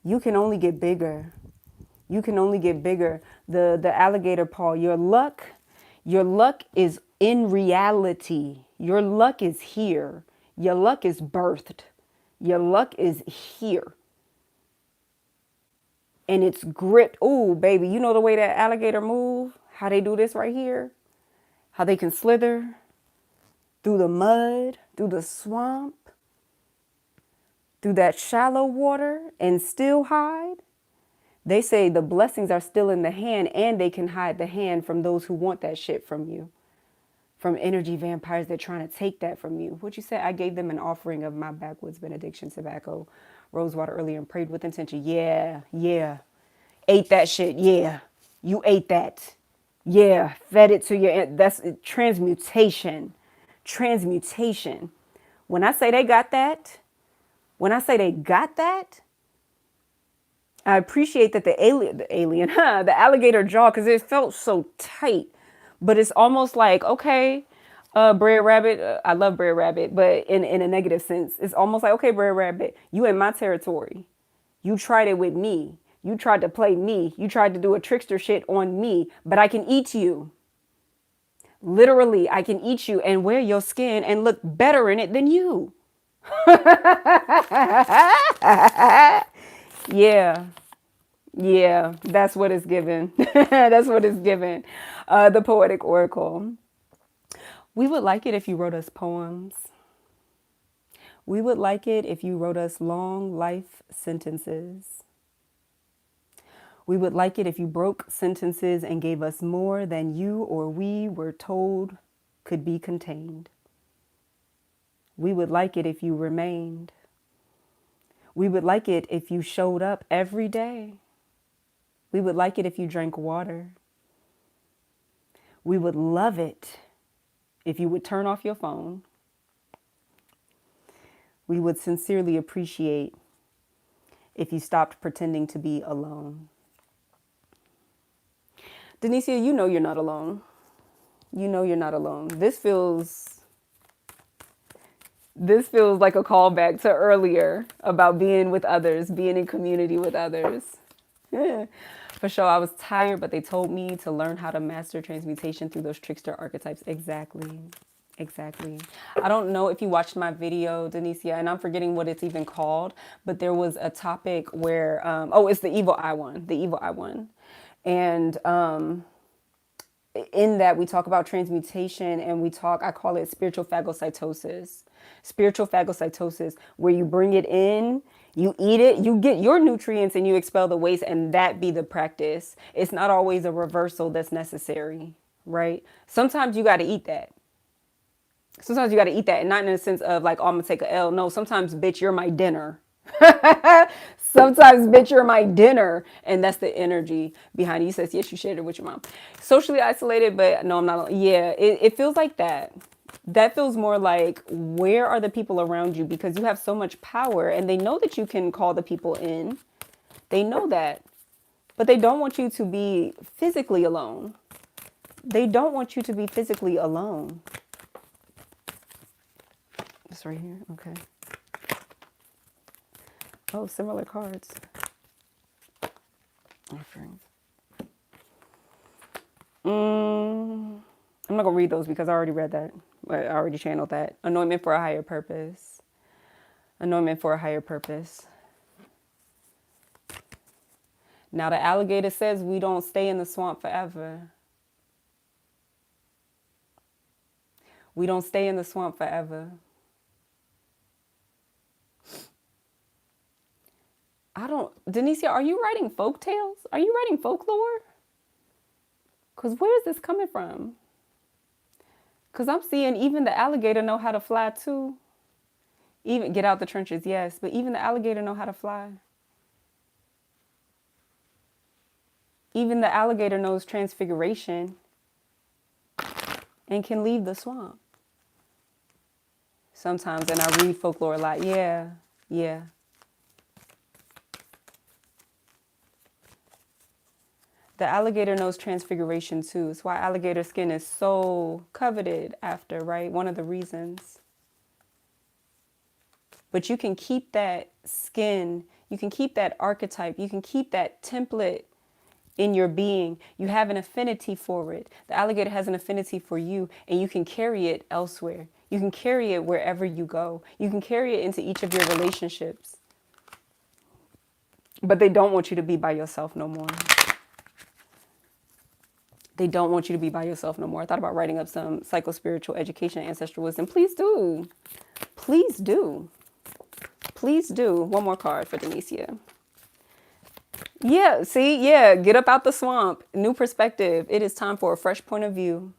You can only get bigger. You can only get bigger. The alligator paw, your luck is in reality. Your luck is here. Your luck is birthed. Your luck is here. And it's gripped. Ooh, baby, you know the way that alligator move? How they do this right here? How they can slither through the mud, through the swamp, through that shallow water and still hide? They say the blessings are still in the hand and they can hide the hand from those who want that shit from you. From energy vampires that are trying to take that from you. What'd you say? I gave them an offering of my backwoods benediction tobacco, rosewater earlier and prayed with intention. Yeah. Ate that shit. Yeah. You ate that. Yeah. Fed it to your, that's transmutation. Transmutation. When I say they got that, I appreciate that the alligator jaw, because it felt so tight. But it's almost like, okay, Brer Rabbit, I love Brer Rabbit, but in a negative sense, it's almost like, okay, Brer Rabbit, you in my territory. You tried it with me. You tried to play me. You tried to do a trickster shit on me, but I can eat you. Literally, I can eat you and wear your skin and look better in it than you. Yeah, that's what it's given. That's what it's given. The Poetic Oracle. We would like it if you wrote us poems. We would like it if you wrote us long life sentences. We would like it if you broke sentences and gave us more than you or we were told could be contained. We would like it if you remained. We would like it if you showed up every day. We would like it if you drank water. We would love it if you would turn off your phone. We would sincerely appreciate if you stopped pretending to be alone. Denisia, you know you're not alone. You know you're not alone. This feels like a callback to earlier about being with others, being in community with others. Yeah. For sure, I was tired, but they told me to learn how to master transmutation through those trickster archetypes. Exactly. Exactly. I don't know if you watched my video, Denisia, and I'm forgetting what it's even called, but there was a topic where, oh, it's the evil eye one, the evil eye one. And in that we talk about transmutation and I call it spiritual phagocytosis. Spiritual phagocytosis, where you bring it in, you eat it, you get your nutrients and you expel the waste, and that be the practice. It's not always a reversal that's necessary, right? Sometimes you got to eat that. Sometimes you got to eat that, and not in the sense of like, oh, I'm gonna take a L. No, sometimes, bitch, you're my dinner. Sometimes, bitch, you're my dinner, and that's the energy behind it. He says, yes, you shared it with your mom. Socially isolated, but no, I'm not. Yeah, it feels like that. That feels more like, where are the people around you? Because you have so much power, and they know that you can call the people in. They know that, but they don't want you to be physically alone. They don't want you to be physically alone. It's right here. Okay. Oh, similar cards. Offerings. I'm not going to read those because I already read that. I already channeled that. Anointment for a higher purpose. Anointment for a higher purpose. Now the alligator says we don't stay in the swamp forever. We don't stay in the swamp forever. Denisia, are you writing folk tales? Are you writing folklore? Because where is this coming from? Because I'm seeing even the alligator know how to fly too. Even get out the trenches, yes. But even the alligator know how to fly. Even the alligator knows transfiguration and can leave the swamp. Sometimes, and I read folklore a lot. Yeah, yeah. The alligator knows transfiguration too. It's why alligator skin is so coveted after, right? One of the reasons. But you can keep that skin, you can keep that archetype, you can keep that template in your being. You have an affinity for it. The alligator has an affinity for you, and you can carry it elsewhere. You can carry it wherever you go. You can carry it into each of your relationships. But they don't want you to be by yourself no more. They don't want you to be by yourself no more. I thought about writing up some psychospiritual education and ancestral wisdom. Please do. Please do. Please do. One more card for Denisia. Yeah, see? Yeah, get up out the swamp. New perspective. It is time for a fresh point of view.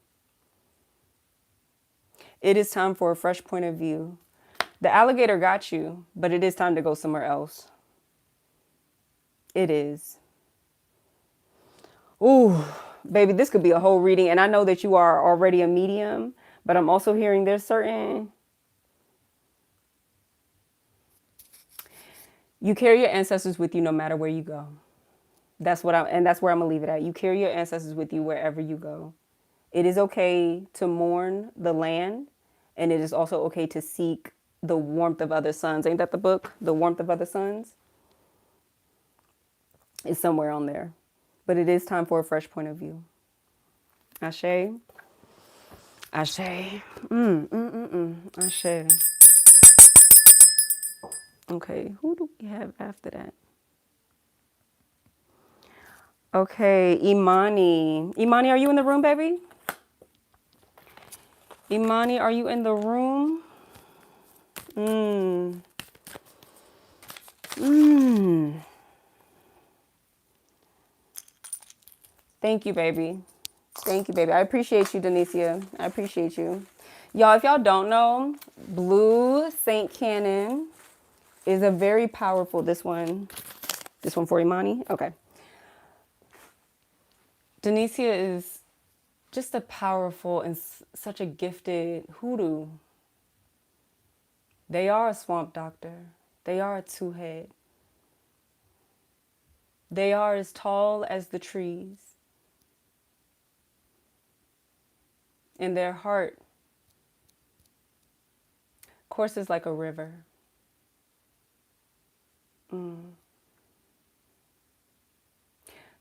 It is time for a fresh point of view. The alligator got you, but it is time to go somewhere else. It is. Ooh, baby, this could be a whole reading. And I know that you are already a medium, but I'm also hearing there's certain... You carry your ancestors with you no matter where you go. That's where I'm gonna leave it at. You carry your ancestors with you wherever you go. It is okay to mourn the land, and it is also okay to seek the warmth of other suns. Ain't that the book? The Warmth of Other Suns? It's somewhere on there. But it is time for a fresh point of view. Ashe. Ashe. Ashe. Okay, who do we have after that? Okay, Imani. Imani, are you in the room, baby? Imani, are you in the room? Thank you, baby. Thank you, baby. I appreciate you, Denisia. I appreciate you. Y'all, if y'all don't know, Blue Saint Cannon is a very powerful, this one for Imani? Okay. Denisia is just a powerful and such a gifted hoodoo. They are a swamp doctor. They are a two-head. They are as tall as the trees. And their heart courses like a river.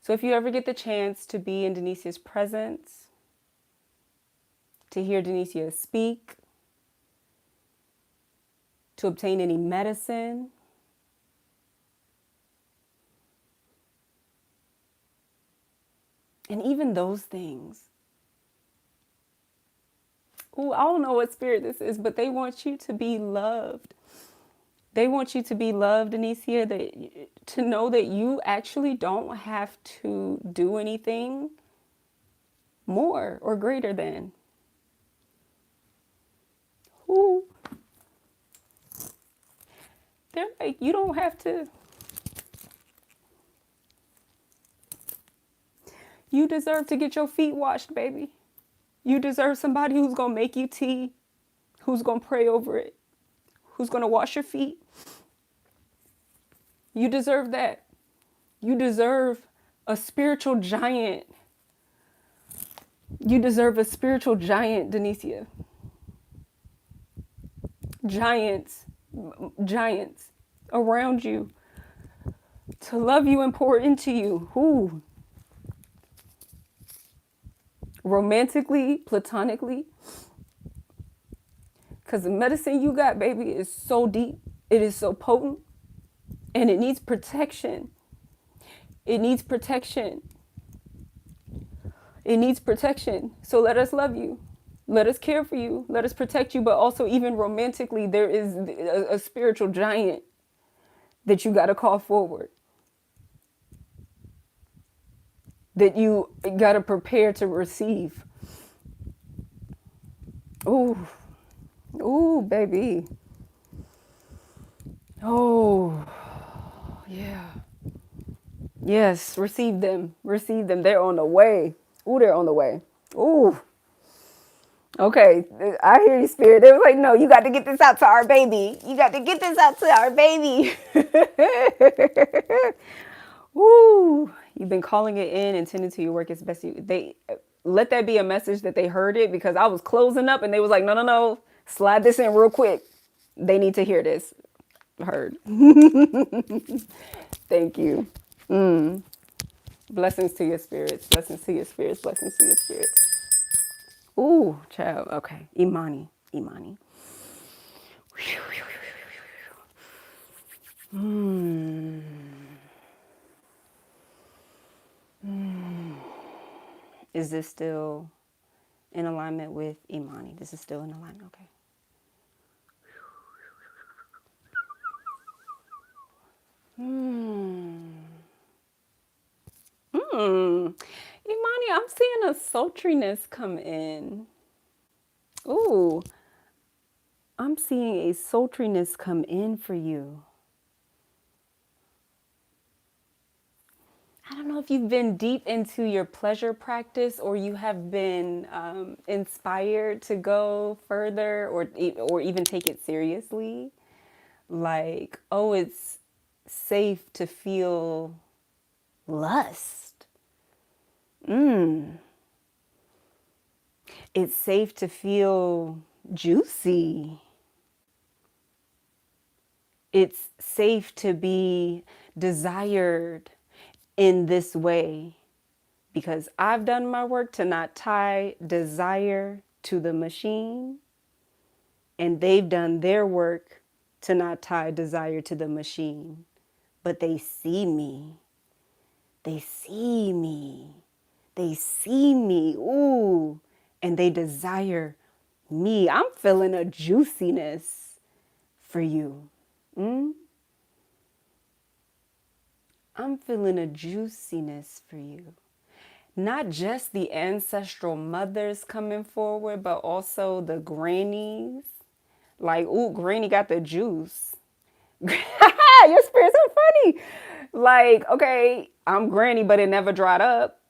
So if you ever get the chance to be in Denisia's presence, to hear Denisia speak, to obtain any medicine. And even those things. Oh, I don't know what spirit this is, but they want you to be loved. They want you to be loved, Denisia, to know that you actually don't have to do anything more or greater than. Ooh. They're like, you don't have to. You deserve to get your feet washed, baby. You deserve somebody who's going to make you tea, who's going to pray over it, who's going to wash your feet. You deserve that. You deserve a spiritual giant. You deserve a spiritual giant, Denisia. Giants around you to love you and pour into you. Ooh. Romantically, platonically. Because the medicine you got, baby, is so deep. It is so potent. And it needs protection. It needs protection. It needs protection. So let us love you. Let us care for you. Let us protect you. But also, even romantically, there is a spiritual giant that you got to call forward. That you got to prepare to receive. Ooh. Ooh, baby. Oh, yeah. Yes, receive them. Receive them. They're on the way. Ooh, they're on the way. Ooh. Okay, I hear you, Spirit. They were like, no, you got to get this out to our baby. You got to get this out to our baby. Woo. You've been calling it in and tending to your work as best they let that be a message that they heard it, because I was closing up and they was like, no. Slide this in real quick. They need to hear this. Heard. Thank you. Blessings to your spirits. Blessings to your spirits. Blessings to your spirits. Ooh, child. Okay. Imani. Is this still in alignment with Imani? This is still in alignment. Okay. Imani, I'm seeing a sultriness come in. Ooh. I'm seeing a sultriness come in for you. I don't know if you've been deep into your pleasure practice, or you have been inspired to go further, or even take it seriously. Like, oh, it's safe to feel lust. It's safe to feel juicy. It's safe to be desired in this way, because I've done my work to not tie desire to the machine, and they've done their work to not tie desire to the machine. But they see me. They see me. They see me. Ooh. And they desire me. I'm feeling a juiciness for you. I'm feeling a juiciness for you. Not just the ancestral mothers coming forward, but also the grannies. Like, ooh, granny got the juice. Your spirits are funny. Like, okay, I'm granny, but it never dried up.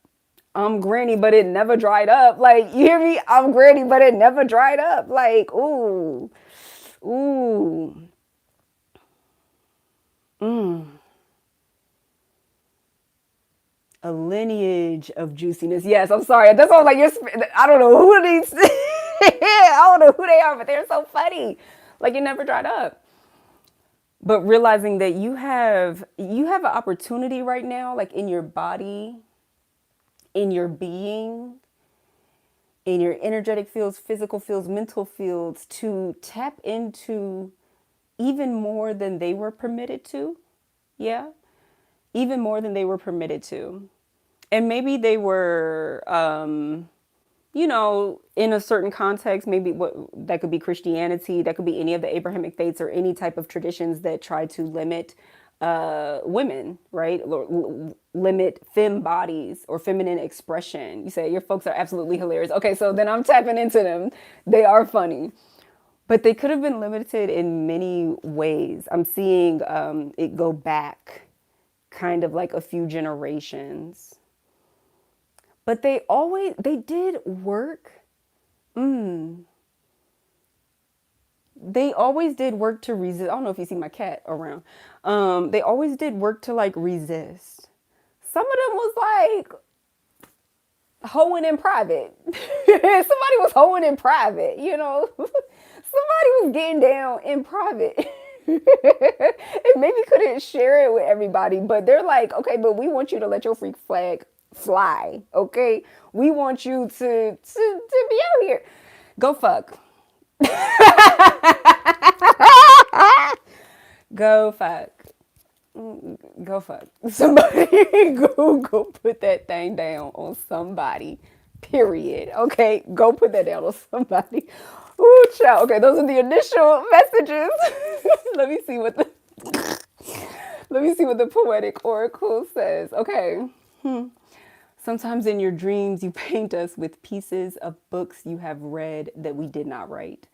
I'm granny, but it never dried up. Like, you hear me? I'm granny, but it never dried up. Like, ooh. A lineage of juiciness. Yes, I'm sorry. That's all like I don't know who these. I don't know who they are, but they're so funny. Like, it never dried up. But realizing that you have an opportunity right now, like in your body, in your being, in your energetic fields, physical fields, mental fields, to tap into even more than they were permitted to. Yeah. Even more than they were permitted to. And maybe they were, in a certain context, maybe what that could be Christianity, that could be any of the Abrahamic faiths or any type of traditions that try to limit women, right? Limit femme bodies or feminine expression. You say your folks are absolutely hilarious. Okay, so then I'm tapping into them. They are funny. But they could have been limited in many ways. I'm seeing it go back kind of like a few generations. But they did work. They always did work to resist. I don't know if you see my cat around. They always did work to like resist. Some of them was like hoeing in private. Somebody was hoeing in private, you know. Somebody was getting down in private. And maybe couldn't share it with everybody, but they're like, okay, but we want you to let your freak flag fly, okay? We want you to be out here. Go fuck. Go fuck. Go fuck. Somebody go put that thing down on somebody. Period. Okay, go put that down on somebody. Ooh, child. Okay, those are the initial messages. Let me see what the poetic oracle says. Okay. Sometimes in your dreams you paint us with pieces of books you have read that we did not write.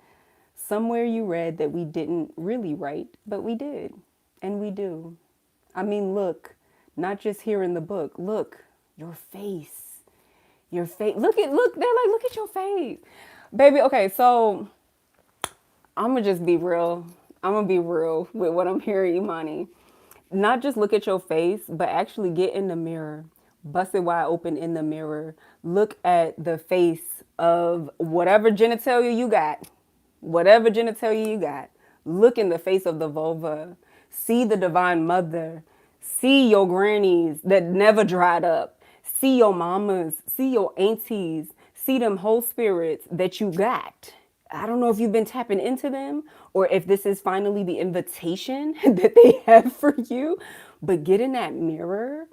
Somewhere you read that we didn't really write, but we did. And we do. I mean, look, not just here in the book. Look, your face. Your face. Look, they're like, look at your face. Baby, okay, so I'm going to just be real. I'm going to be real with what I'm hearing, Imani. Not just look at your face, but actually get in the mirror. Bust it wide open in the mirror. Look at the face of whatever genitalia you got. Whatever genitalia you got. Look in the face of the vulva. See the divine mother. See your grannies that never dried up. See your mamas. See your aunties. See them whole spirits that you got. I don't know if you've been tapping into them or if this is finally the invitation that they have for you, but get in that mirror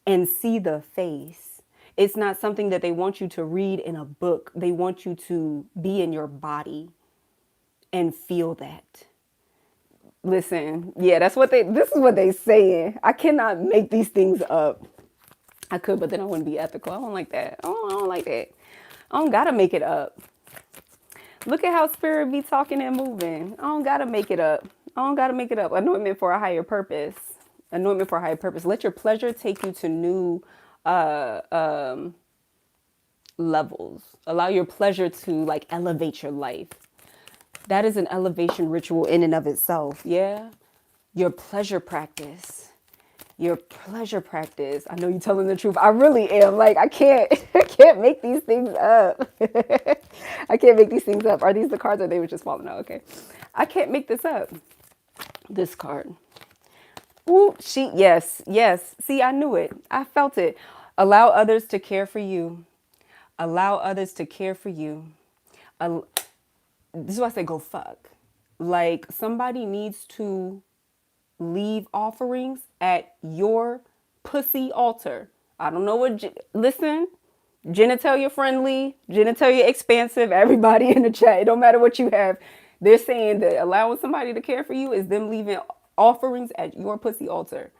and see the face. It's not something that they want you to read in a book. They want you to be in your body and feel that. Listen, yeah, this is what they saying. I cannot make these things up. I could, but then I wouldn't be ethical. I don't like that. I don't like that. I don't gotta make it up. Look at how spirit be talking and moving. I don't gotta make it up. I don't gotta make it up. Anointment for a higher purpose. Anointment for a higher purpose. Let your pleasure take you to new levels. Allow your pleasure to like elevate your life. That is an elevation ritual in and of itself. Yeah. Your pleasure practice. Your pleasure practice. I know you're telling the truth. I really am. Like, I can't make these things up. I can't make these things up. Are these the cards or they were just falling out? Okay. I can't make this up. This card. Ooh, yes. See, I knew it. I felt it. Allow others to care for you. Allow others to care for you. This is why I say go fuck. Like, somebody needs to leave offerings at your pussy altar. I don't know listen, genitalia friendly, genitalia expansive, everybody in the chat. It don't matter what you have. They're saying that allowing somebody to care for you is them leaving offerings at your pussy altar.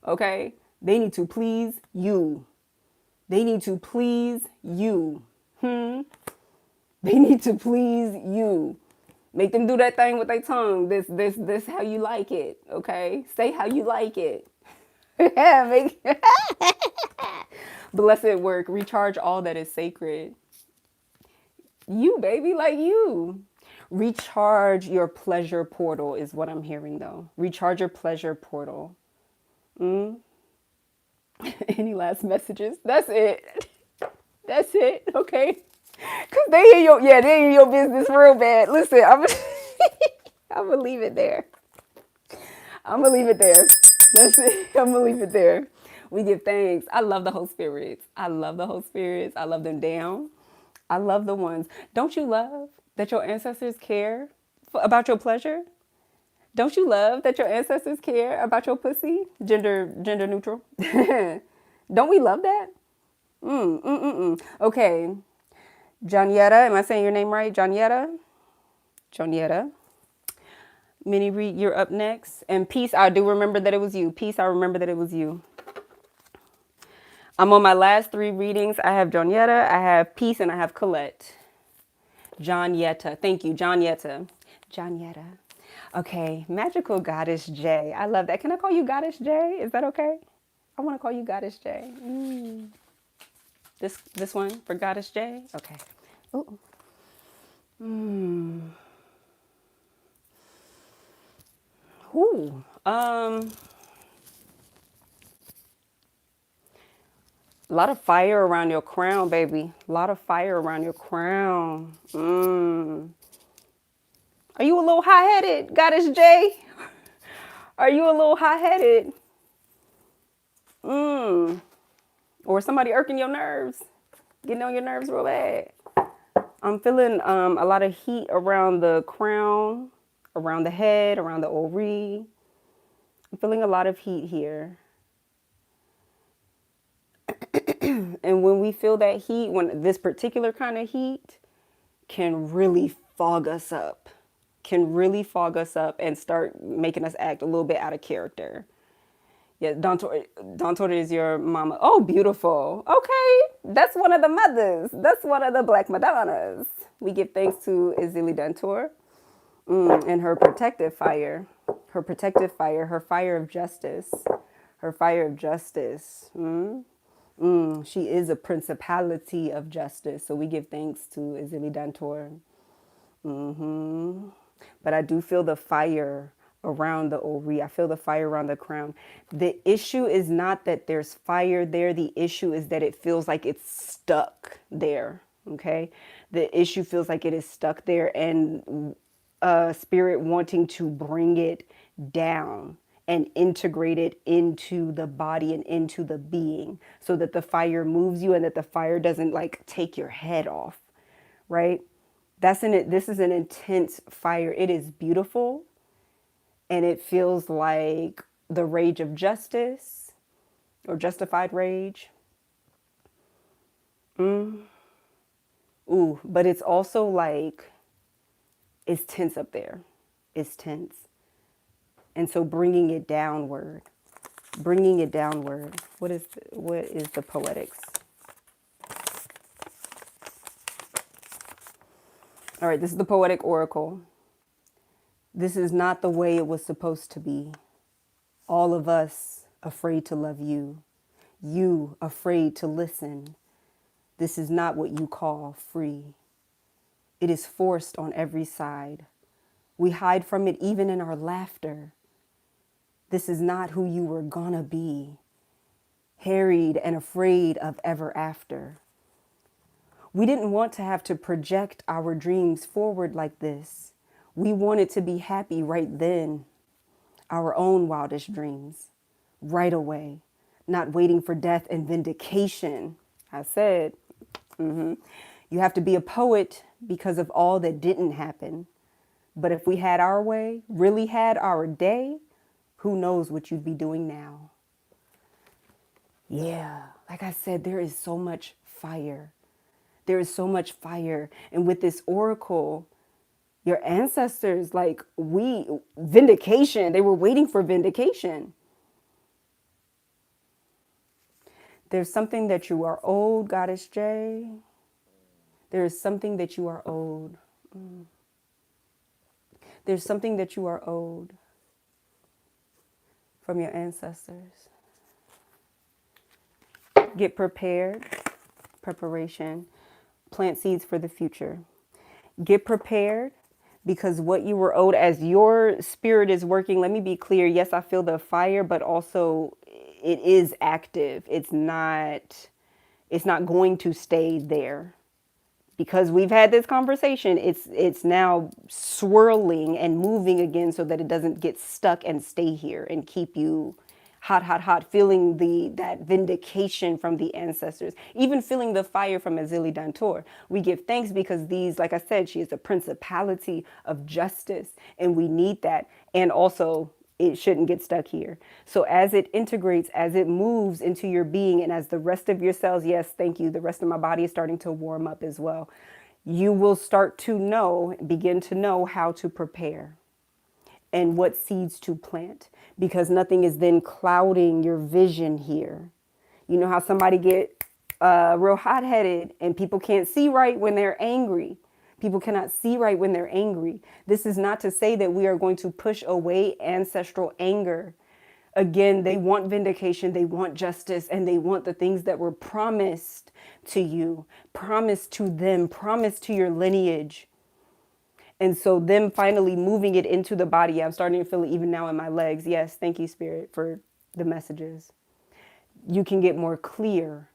Okay? They need to please you. They need to please you. They need to please you. Make them do that thing with their tongue. This how you like it, okay? Say how you like it. Blessed work. Recharge all that is sacred. You, baby, like you. Recharge your pleasure portal is what I'm hearing, though. Recharge your pleasure portal. Any last messages? That's it. That's it, okay? Because they hear your business real bad. Listen, I'm gonna leave it there. I'm gonna leave it there. That's it. I'm gonna leave it there. We give thanks. I love the whole spirits. I love the whole spirits. I love them down. I love the ones. Don't you love that your ancestors care about your pleasure? Don't you love that your ancestors care about your pussy? Gender neutral. Don't we love that? Okay. Johnetta, am I saying your name right? Johnetta? Johnetta. Mini Read, you're up next. And Peace, I do remember that it was you. Peace, I remember that it was you. I'm on my last 3 readings. I have Johnetta, I have Peace, and I have Colette. Johnetta. Thank you, Johnetta. Johnetta. Okay, Magical Goddess J. I love that. Can I call you Goddess J? Is that okay? I want to call you Goddess J. This one for Goddess J? Okay. Ooh. Ooh. A lot of fire around your crown, baby. A lot of fire around your crown. Are you a little hot-headed, Goddess J? Are you a little hot-headed? Or somebody irking your nerves? Getting on your nerves real bad. I'm feeling a lot of heat around the crown, around the head, around the ovary. I'm feeling a lot of heat here. And when we feel that heat, when this particular kind of heat can really fog us up, and start making us act a little bit out of character. Yeah, Dontor is your mama. Oh, beautiful. Okay, that's one of the mothers. That's one of the Black Madonnas. We give thanks to Izili Dentor and her protective fire. Her fire of justice. She is a principality of justice. So we give thanks to Izili Dentor. But I do feel the fire around the ovary. I feel the fire around the crown. The issue is not that there's fire there. The issue is that it feels like it's stuck there. Okay. The issue feels like it is stuck there, and spirit wanting to bring it down and integrate it into the body and into the being so that the fire moves you and that the fire doesn't like take your head off. Right. This is an intense fire. It is beautiful. And it feels like the rage of justice or justified rage. Ooh, but it's also like, it's tense up there. It's tense. And so bringing it downward. What is the poetics? All right, this is the poetic oracle. This is not the way it was supposed to be. All of us afraid to love you. You afraid to listen. This is not what you call free. It is forced on every side. We hide from it even in our laughter. This is not who you were gonna be. Harried and afraid of ever after. We didn't want to have to project our dreams forward like this. We wanted to be happy right then. Our own wildest dreams. Right away. Not waiting for death and vindication. I said, you have to be a poet because of all that didn't happen. But if we had our way, really had our day, who knows what you'd be doing now. Yeah, like I said, there is so much fire. There is so much fire. And with this oracle, your ancestors, like vindication, they were waiting for vindication. There's something that you are owed, Goddess J. There is something that you are owed. There's something that you are owed from your ancestors. Get prepared. Preparation. Plant seeds for the future. Get prepared because what you were owed as your spirit is working. Let me be clear. Yes, I feel the fire, but also it is active. It's not going to stay there. Because we've had this conversation, it's now swirling and moving again so that it doesn't get stuck and stay here and keep you hot, hot, hot, feeling that vindication from the ancestors, even feeling the fire from Azili Dantor. We give thanks because these, like I said, she is a principality of justice, and we need that. And also, it shouldn't get stuck here. So as it integrates, as it moves into your being, and as the rest of your cells, yes, thank you, the rest of my body is starting to warm up as well. You will start to know, begin to know how to prepare and what seeds to plant, because nothing is then clouding your vision here. You know how somebody get real hot-headed and people can't see right when they're angry. People cannot see right when they're angry. This is not to say that we are going to push away ancestral anger. Again, they want vindication, they want justice, and they want the things that were promised to you, promised to them, promised to your lineage. And so them finally moving it into the body, I'm starting to feel it even now in my legs. Yes, thank you, Spirit, for the messages. You can get more clear.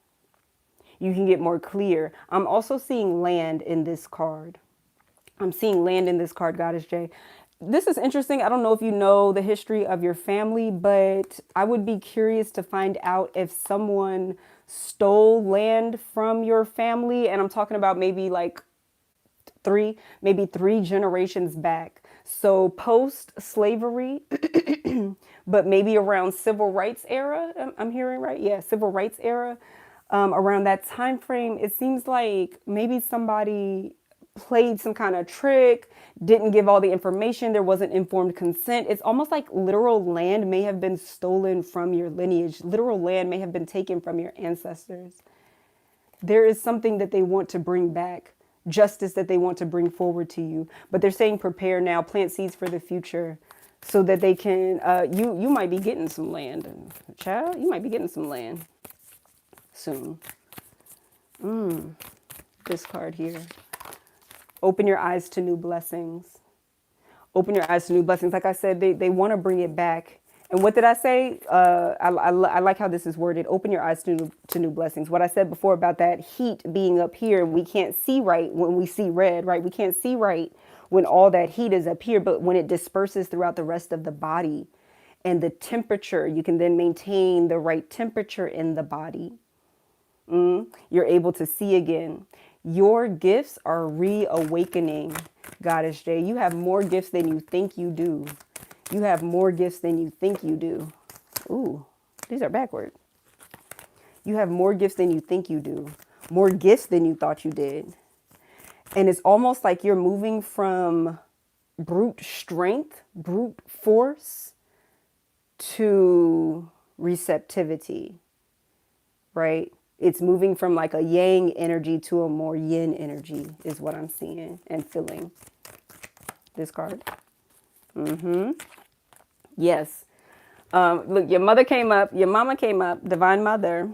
You can get more clear. I'm also seeing land in this card. I'm seeing land in this card, Goddess J. This is interesting. I don't know if you know the history of your family, but I would be curious to find out if someone stole land from your family. And I'm talking about maybe like maybe three generations back. So post slavery, but maybe around civil rights era. I'm hearing right? Yeah, civil rights era. Around that time frame, it seems like maybe somebody played some kind of trick, didn't give all the information, there wasn't informed consent. It's almost like literal land may have been stolen from your lineage. Literal land may have been taken from your ancestors. There is something that they want to bring back, justice that they want to bring forward to you. But they're saying prepare now, plant seeds for the future so that they can, you might be getting some land. Child, you might be getting some land soon. This card here. Open your eyes to new blessings. Open your eyes to new blessings. Like I said, they want to bring it back. And what did I say? I like how this is worded. Open your eyes to new blessings. What I said before about that heat being up here, we can't see right when we see red, right? We can't see right when all that heat is up here, but when it disperses throughout the rest of the body and the temperature, you can then maintain the right temperature in the body. You're able to see again. Your gifts are reawakening, Goddess J. You have more gifts than you think you do. You have more gifts than you think you do. Ooh, these are backward. You have more gifts than you think you do. More gifts than you thought you did. And it's almost like you're moving from brute strength, brute force to receptivity, right? It's moving from like a yang energy to a more yin energy is what I'm seeing and feeling. This card. Yes. Look, your mother came up, your mama came up, divine mother,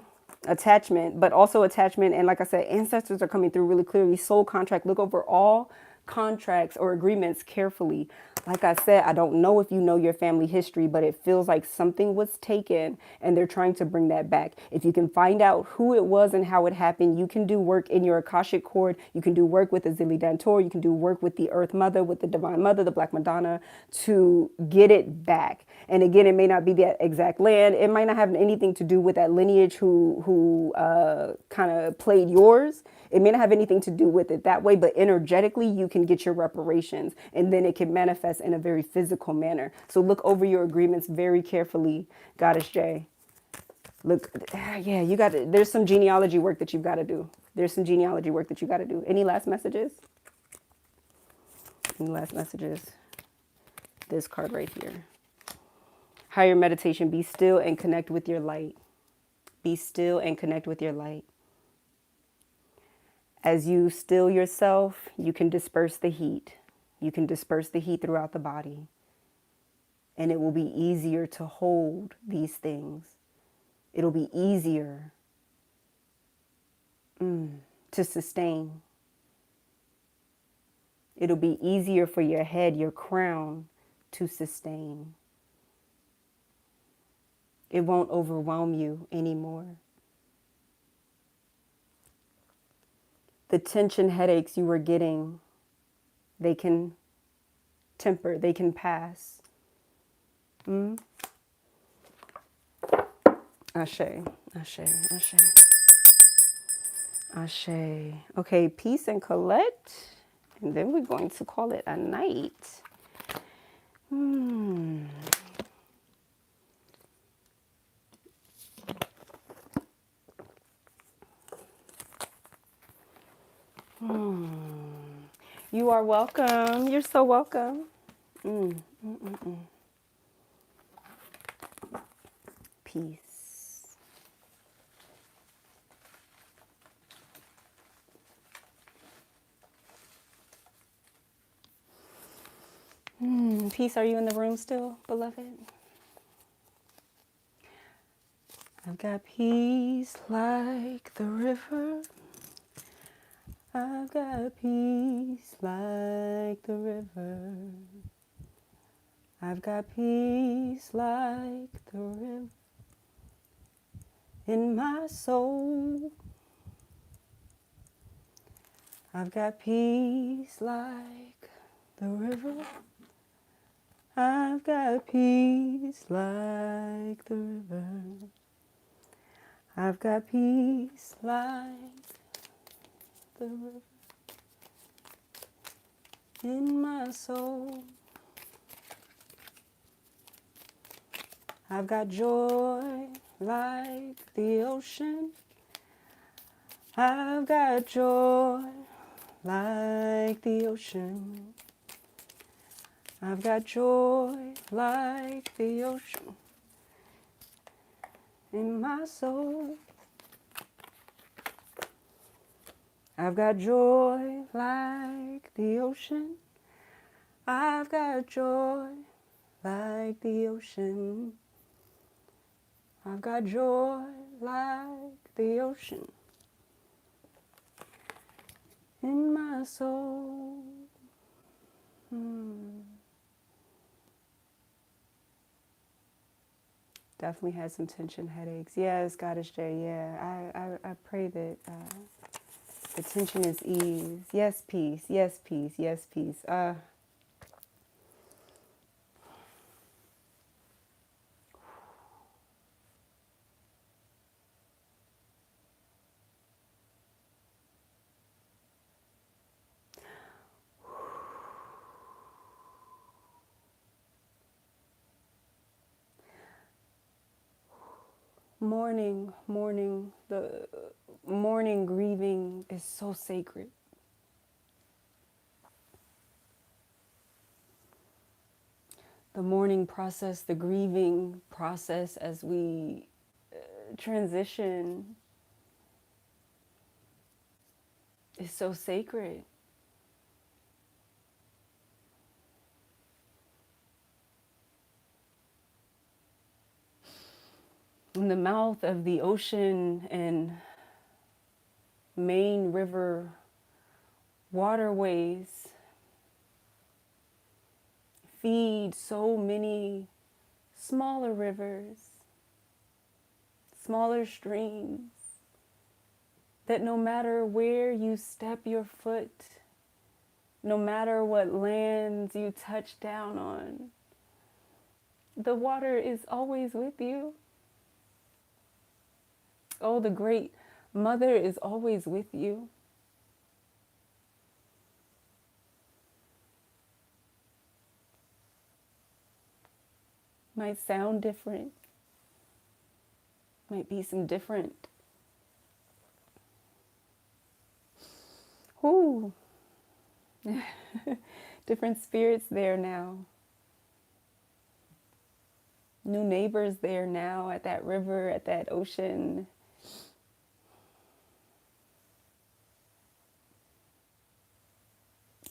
attachment, but also attachment. And like I said, ancestors are coming through really clearly. Soul contract. Look over all contracts or agreements carefully. Like I said, I don't know if you know your family history, but it feels like something was taken and they're trying to bring that back. If you can find out who it was and how it happened, you can do work in your Akashic cord. You can do work with the Zili Dantor. You can do work with the Earth Mother, with the Divine Mother, the Black Madonna, to get it back. And again, it may not be that exact land. It might not have anything to do with that lineage who kind of played yours. It may not have anything to do with it that way, but energetically, you can get your reparations and then it can manifest in a very physical manner. So look over your agreements very carefully, Goddess J. Look, yeah, you got to, there's some genealogy work that you've got to do. There's some genealogy work that you got to do. Any last messages? Any last messages? This card right here. Higher meditation, be still and connect with your light. Be still and connect with your light. As you still yourself, you can disperse the heat. You can disperse the heat throughout the body. And it will be easier to hold these things. It'll be easier to sustain. It'll be easier for your head, your crown, to sustain. It won't overwhelm you anymore. The tension headaches you were getting, they can temper, they can pass. Ashe, Ashe, Ashe, Ashe. Okay, peace and Colette. And then we're going to call it a night. Hmm. Hmm. You are welcome. You're so welcome. Mm, mm, mm, mm. Peace. Peace, are you in the room still, beloved? I've got peace like the river. I've got peace like the river. I've got peace like the river in my soul. I've got peace like the river. I've got peace like the river. I've got peace like the river in my soul. I've got joy like the ocean. I've got joy like the ocean. I've got joy like the ocean in my soul. I've got joy like the ocean. I've got joy like the ocean. I've got joy like the ocean in my soul. Definitely had some tension headaches. Yes, Goddess J. Yeah, I pray that the tension is eased. Yes, peace. Yes, peace. Yes, peace. Mourning, the mourning, grieving is so sacred. The mourning process, the grieving process as we transition is so sacred. In the mouth of the ocean and main river waterways feed so many smaller rivers, smaller streams, that no matter where you step your foot, no matter what lands you touch down on, the water is always with you. Oh, the great mother is always with you. Might sound different, might be some different, whoo, different spirits there now. New neighbors there now at that river, at that ocean.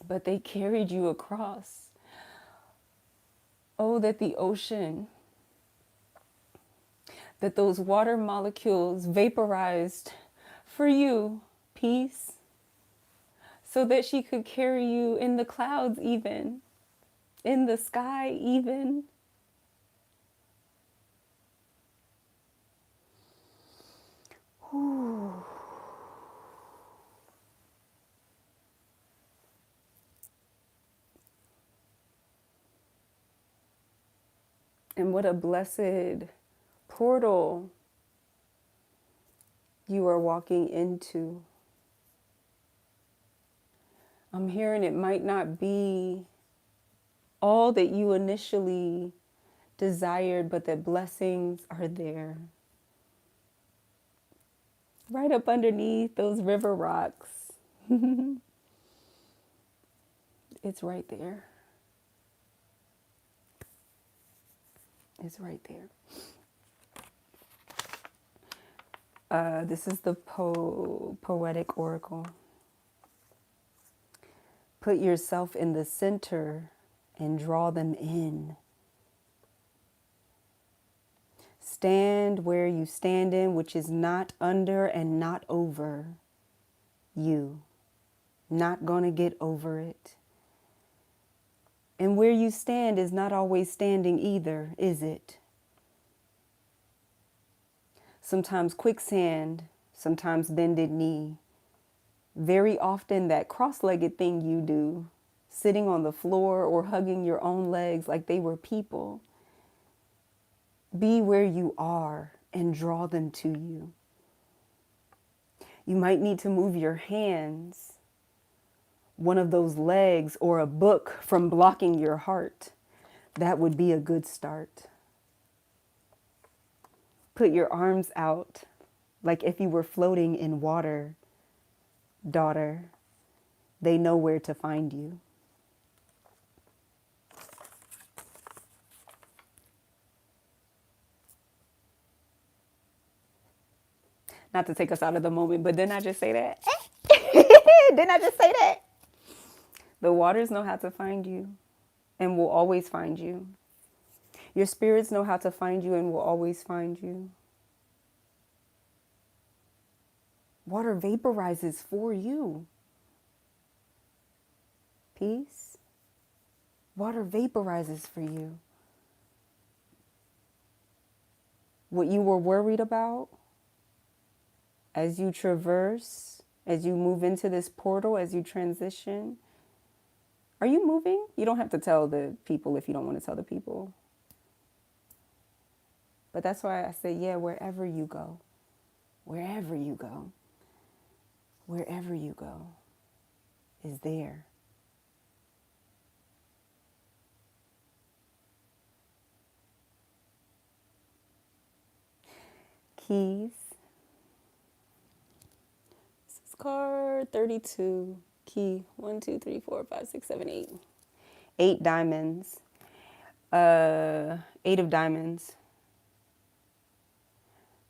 But they carried you across. Oh, that the ocean, that those water molecules vaporized for you, peace, so that she could carry you in the clouds even, in the sky even. Whew. And what a blessed portal you are walking into. I'm hearing it might not be all that you initially desired, but that blessings are there. Right up underneath those river rocks. It's right there. It's right there. This is the poetic oracle. Put yourself in the center and draw them in. Stand where you stand in, which is not under and not over you. Not gonna get over it. And where you stand is not always standing either, is it? Sometimes quicksand, sometimes bended knee. Very often that cross-legged thing you do, sitting on the floor or hugging your own legs like they were people. Be where you are and draw them to you. You might need to move your hands, one of those legs, or a book from blocking your heart. That would be a good start. Put your arms out like if you were floating in water. Daughter, they know where to find you. Not to take us out of the moment, but didn't I just say that? Didn't I just say that? The waters know how to find you and will always find you. Your spirits know how to find you and will always find you. Water vaporizes for you. Peace. Water vaporizes for you. What you were worried about, as you traverse, as you move into this portal, as you transition. Are you moving? You don't have to tell the people if you don't want to tell the people. But that's why I say, yeah, wherever you go, wherever you go, wherever you go is there. Keys. This is card 32. Key 1, 2, 3, 4, 5, 6, 7, 8. 8 diamonds. 8 of diamonds.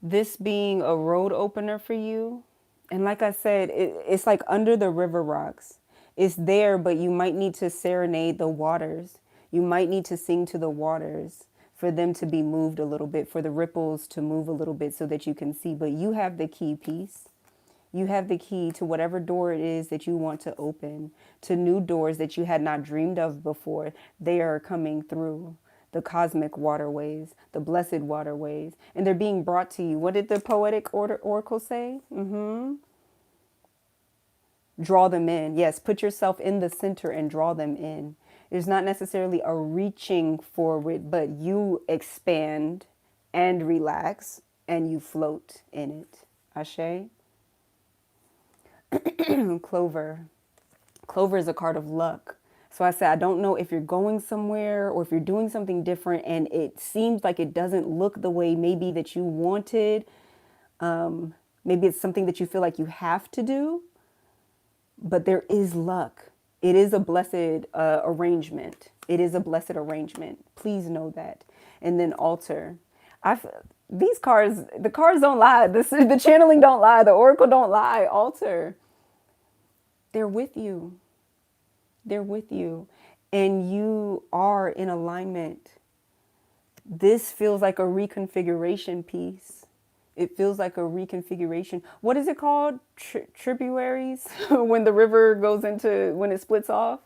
This being a road opener for you. And like I said, it's like under the river rocks. It's there, but you might need to serenade the waters. You might need to sing to the waters for them to be moved a little bit, for the ripples to move a little bit so that you can see. But you have the key piece. You have the key to whatever door it is that you want to open, to new doors that you had not dreamed of before. They are coming through the cosmic waterways, the blessed waterways, and they're being brought to you. What did the poetic oracle say? Draw them in. Yes, put yourself in the center and draw them in. There's not necessarily a reaching forward, but you expand and relax and you float in it. Ashe? Clover. Clover is a card of luck. So I said, I don't know if you're going somewhere or if you're doing something different and it seems like it doesn't look the way maybe that you wanted. Maybe it's something that you feel like you have to do, but there is luck. It is a blessed arrangement. It is a blessed arrangement. Please know that. And then altar. These cards, the cards don't lie. The channeling don't lie. The oracle don't lie. Altar. They're with you. They're with you. And you are in alignment. This feels like a reconfiguration piece. It feels like a reconfiguration. What is it called? Tributaries? When the river goes into, when it splits off?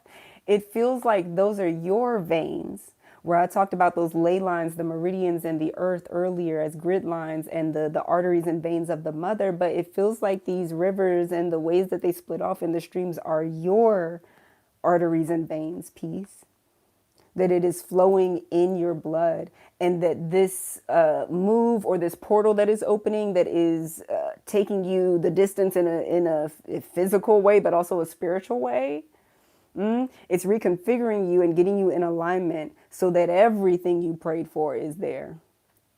It feels like those are your veins. Where I talked about those ley lines, the meridians and the earth earlier as grid lines and the arteries and veins of the mother. But it feels like these rivers and the ways that they split off in the streams are your arteries and veins piece. that it is flowing in your blood, and that this move or this portal that is opening, that is taking you the distance in a physical way, but also a spiritual way. It's reconfiguring you and getting you in alignment so that everything you prayed for is there.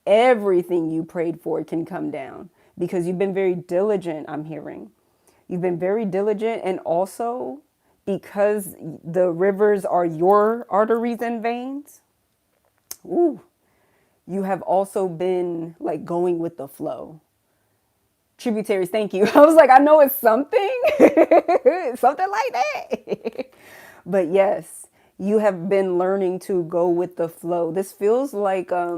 Everything you prayed for can come down because you've been very diligent, I'm hearing. You've been very diligent, and also because the rivers are your arteries and veins, ooh, you have also been like going with the flow. Tributaries, thank you. I was like, I know it's something, something like that. But yes, you have been learning to go with the flow. This feels like a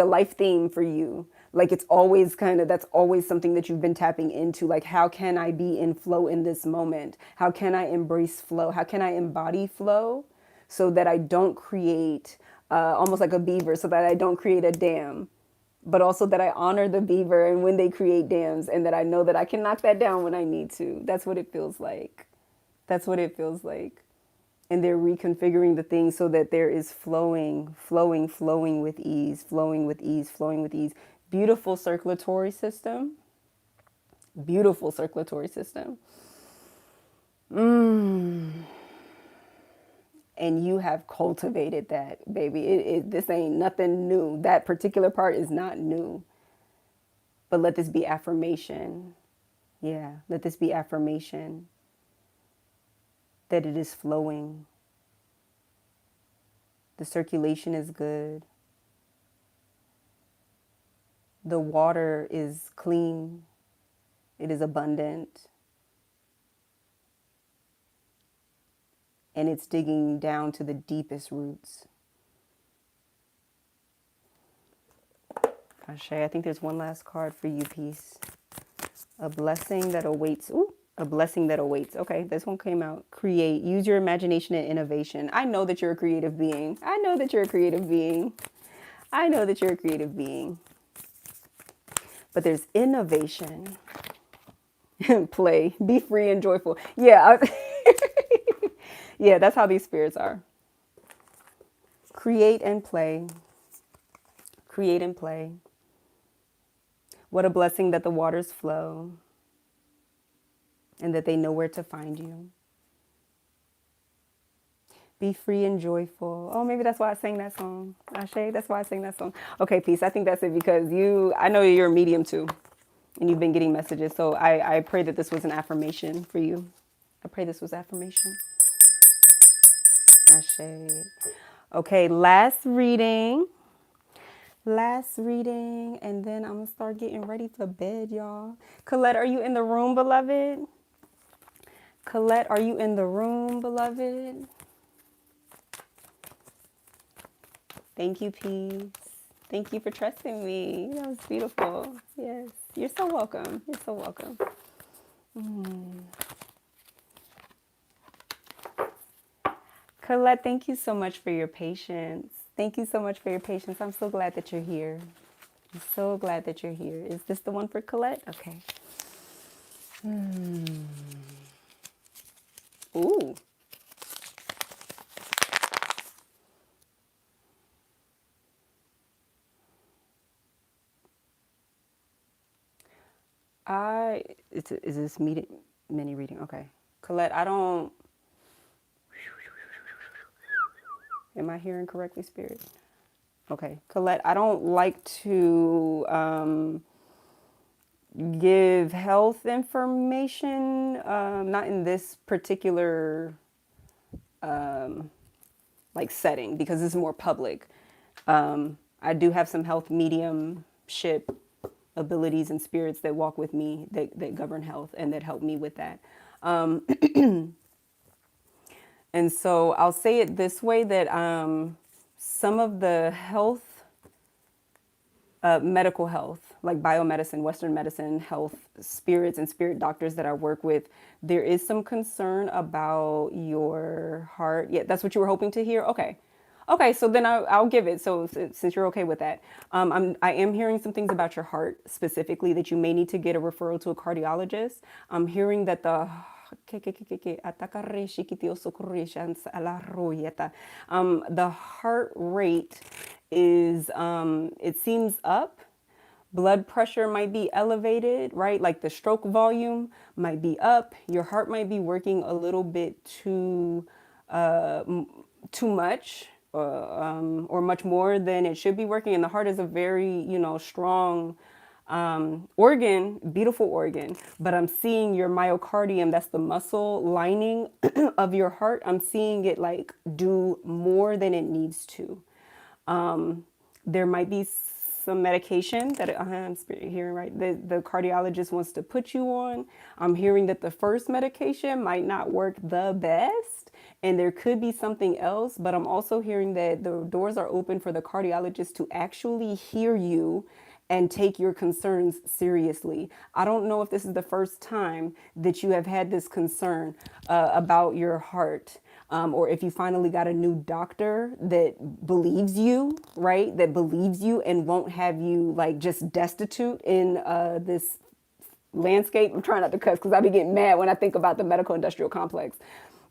life theme for you. Like it's always kind of, that's always something that you've been tapping into. Like, how can I be in flow in this moment? How can I embrace flow? How can I embody flow so that I don't create almost like a beaver, so that I don't create a dam, but also that I honor the beaver and when they create dams, and that I know that I can knock that down when I need to. That's what it feels like. That's what it feels like. And they're reconfiguring the things so that there is flowing, flowing, flowing with ease, flowing with ease, flowing with ease. Beautiful circulatory system. Beautiful circulatory system. And you have cultivated that, baby. This ain't nothing new. That particular part is not new. But let this be affirmation. Yeah, let this be affirmation that it is flowing. The circulation is good. The water is clean. It is abundant. And it's digging down to the deepest roots. Ashe, I think there's one last card for you, peace. A blessing that awaits. Ooh, a blessing that awaits. Okay, this one came out. Create. Use your imagination and innovation. I know that you're a creative being. I know that you're a creative being. I know that you're a creative being. But there's innovation. Play. Be free and joyful. Yeah. Yeah, that's how these spirits are. Create and play. Create and play. What a blessing that the waters flow and that they know where to find you. Be free and joyful. Oh, maybe that's why I sang that song. Ashe, that's why I sang that song. Okay, peace. I think that's it because I know you're a medium too, and you've been getting messages. So I pray that this was an affirmation for you. I pray this was affirmation. Ashe. Okay, last reading. Last reading, and then I'm going to start getting ready for bed, y'all. Colette, are you in the room, beloved? Colette, are you in the room, beloved? Thank you, peace. Thank you for trusting me. That was beautiful. Yes, you're so welcome. You're so welcome. Colette, thank you so much for your patience. Thank you so much for your patience. I'm so glad that you're here. I'm so glad that you're here. Is this the one for Colette? Okay. Ooh. Is this mini reading? Okay. Colette, am I hearing correctly, Spirit? Okay. Colette, I don't like to give health information, not in this particular like setting, because this is more public. I do have some health mediumship abilities and spirits that walk with me that govern health and that help me with that. And so I'll say it this way, that some of the health, medical health, like biomedicine, Western medicine, health spirits and spirit doctors that I work with, there is some concern about your heart. Yeah, that's what you were hoping to hear? Okay. Okay, so then I'll give it. So since you're okay with that, I am hearing some things about your heart specifically, that you may need to get a referral to a cardiologist. I'm hearing that the The heart rate is, it seems up. Blood pressure might be elevated, right? Like the stroke volume might be up. Your heart might be working a little bit too much, or much more than it should be working. And the heart is a very, strong organ, beautiful organ. But I'm seeing your myocardium, that's the muscle lining of your heart. I'm seeing it like do more than it needs to. There might be some medication that I'm hearing, right, the cardiologist wants to put you on. I'm hearing that the first medication might not work the best, and there could be something else, but I'm also hearing that the doors are open for the cardiologist to actually hear you and take your concerns seriously. I don't know if this is the first time that you have had this concern about your heart, or if you finally got a new doctor that believes you, right? That believes you and won't have you like just destitute in this landscape. I'm trying not to cuss because I be getting mad when I think about the medical industrial complex.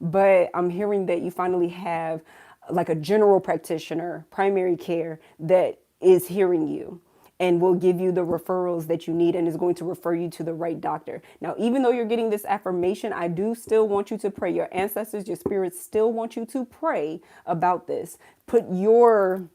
But I'm hearing that you finally have like a general practitioner, primary care that is hearing you and will give you the referrals that you need and is going to refer you to the right doctor. Now, even though you're getting this affirmation, I do still want you to pray. Your ancestors, your spirits still want you to pray about this. Put your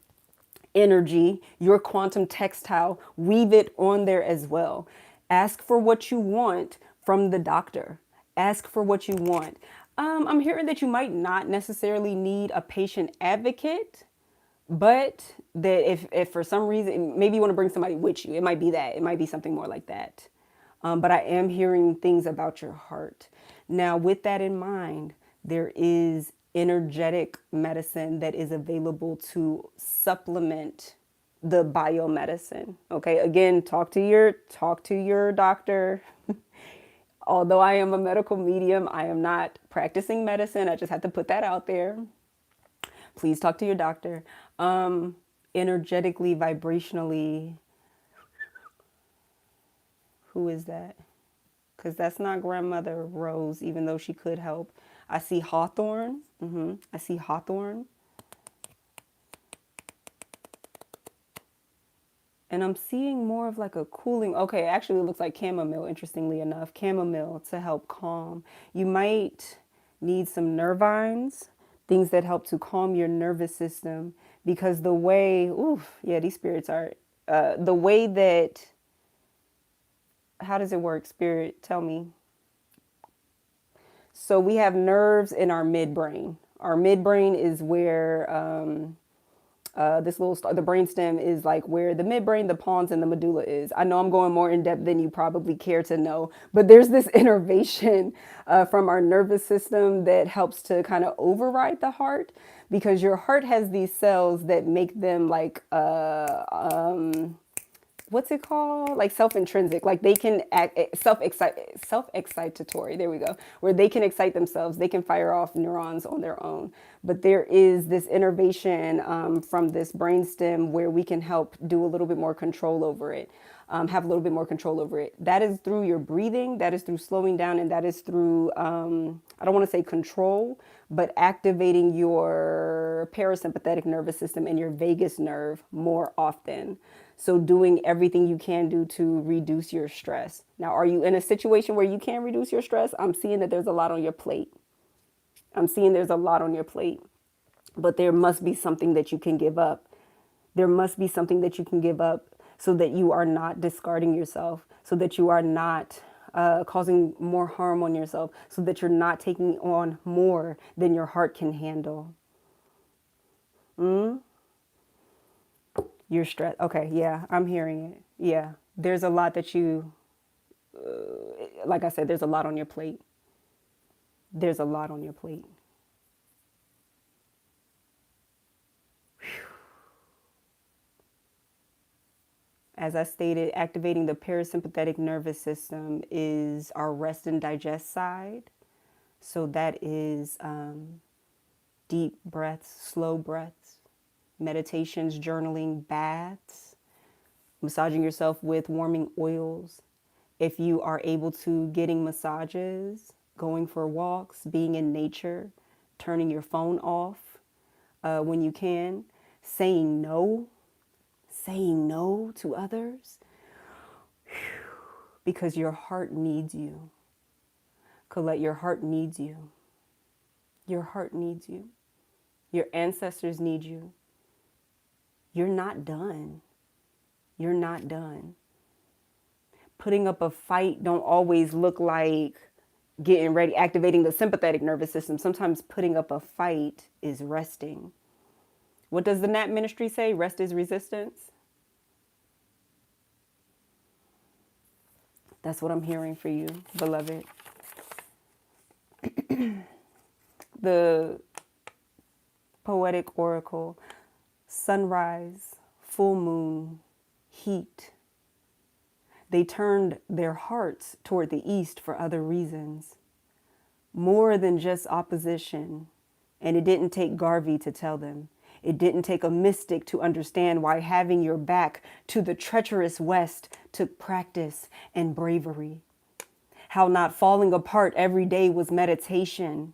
energy, your quantum textile, weave it on there as well. Ask for what you want from the doctor. Ask for what you want. I'm hearing that you might not necessarily need a patient advocate, but that if for some reason, maybe you want to bring somebody with you. It might be that. It might be something more like that. But I am hearing things about your heart. Now, with that in mind, there is energetic medicine that is available to supplement the biomedicine. Okay, again, talk to your doctor. Although I am a medical medium, I am not practicing medicine. I just have to put that out there. Please talk to your doctor. Energetically, vibrationally, who is that? Because that's not grandmother Rose, even though she could help. I see Hawthorne. I see Hawthorne. And I'm seeing more of like a cooling. Okay, actually it looks like chamomile, interestingly enough. Chamomile to help calm. You might need some nervines, things that help to calm your nervous system. Because the way, yeah, these spirits are, the way that, how does it work, spirit? Tell me. So we have nerves in our midbrain. Our midbrain is where this little the brainstem is like where the midbrain, the pons, and the medulla is. I know I'm going more in depth than you probably care to know, but there's this innervation from our nervous system that helps to kind of override the heart, because your heart has these cells that make them like what's it called? Like self-intrinsic, like they can act self-excitatory. There we go. Where they can excite themselves. They can fire off neurons on their own. But there is this innervation from this brainstem where we can help do a little bit more control over it. Have a little bit more control over it. That is through your breathing, that is through slowing down, and that is through, I don't want to say control, but activating your parasympathetic nervous system and your vagus nerve more often. So doing everything you can do to reduce your stress. Now, are you in a situation where you can reduce your stress? I'm seeing that there's a lot on your plate. I'm seeing there's a lot on your plate, but there must be something that you can give up. There must be something that you can give up so that you are not discarding yourself, so that you are not causing more harm on yourself, so that you're not taking on more than your heart can handle. You're stressed. Okay, yeah, I'm hearing it. Yeah, there's a lot that you, like I said, there's a lot on your plate. There's a lot on your plate. As I stated, activating the parasympathetic nervous system is our rest and digest side. So that is deep breaths, slow breaths, meditations, journaling, baths, massaging yourself with warming oils. If you are able to, getting massages, going for walks, being in nature, turning your phone off when you can, saying no to others because your heart needs you. Colette, your heart needs you. Your heart needs you. Your ancestors need you. You're not done. You're not done. Putting up a fight don't always look like getting ready, activating the sympathetic nervous system. Sometimes putting up a fight is resting. What does the Nat ministry say? Rest is resistance. That's what I'm hearing for you, beloved. The poetic oracle, sunrise, full moon, heat. They turned their hearts toward the east for other reasons, more than just opposition. And it didn't take Garvey to tell them. It didn't take a mystic to understand why having your back to the treacherous West took practice and bravery. How not falling apart every day was meditation.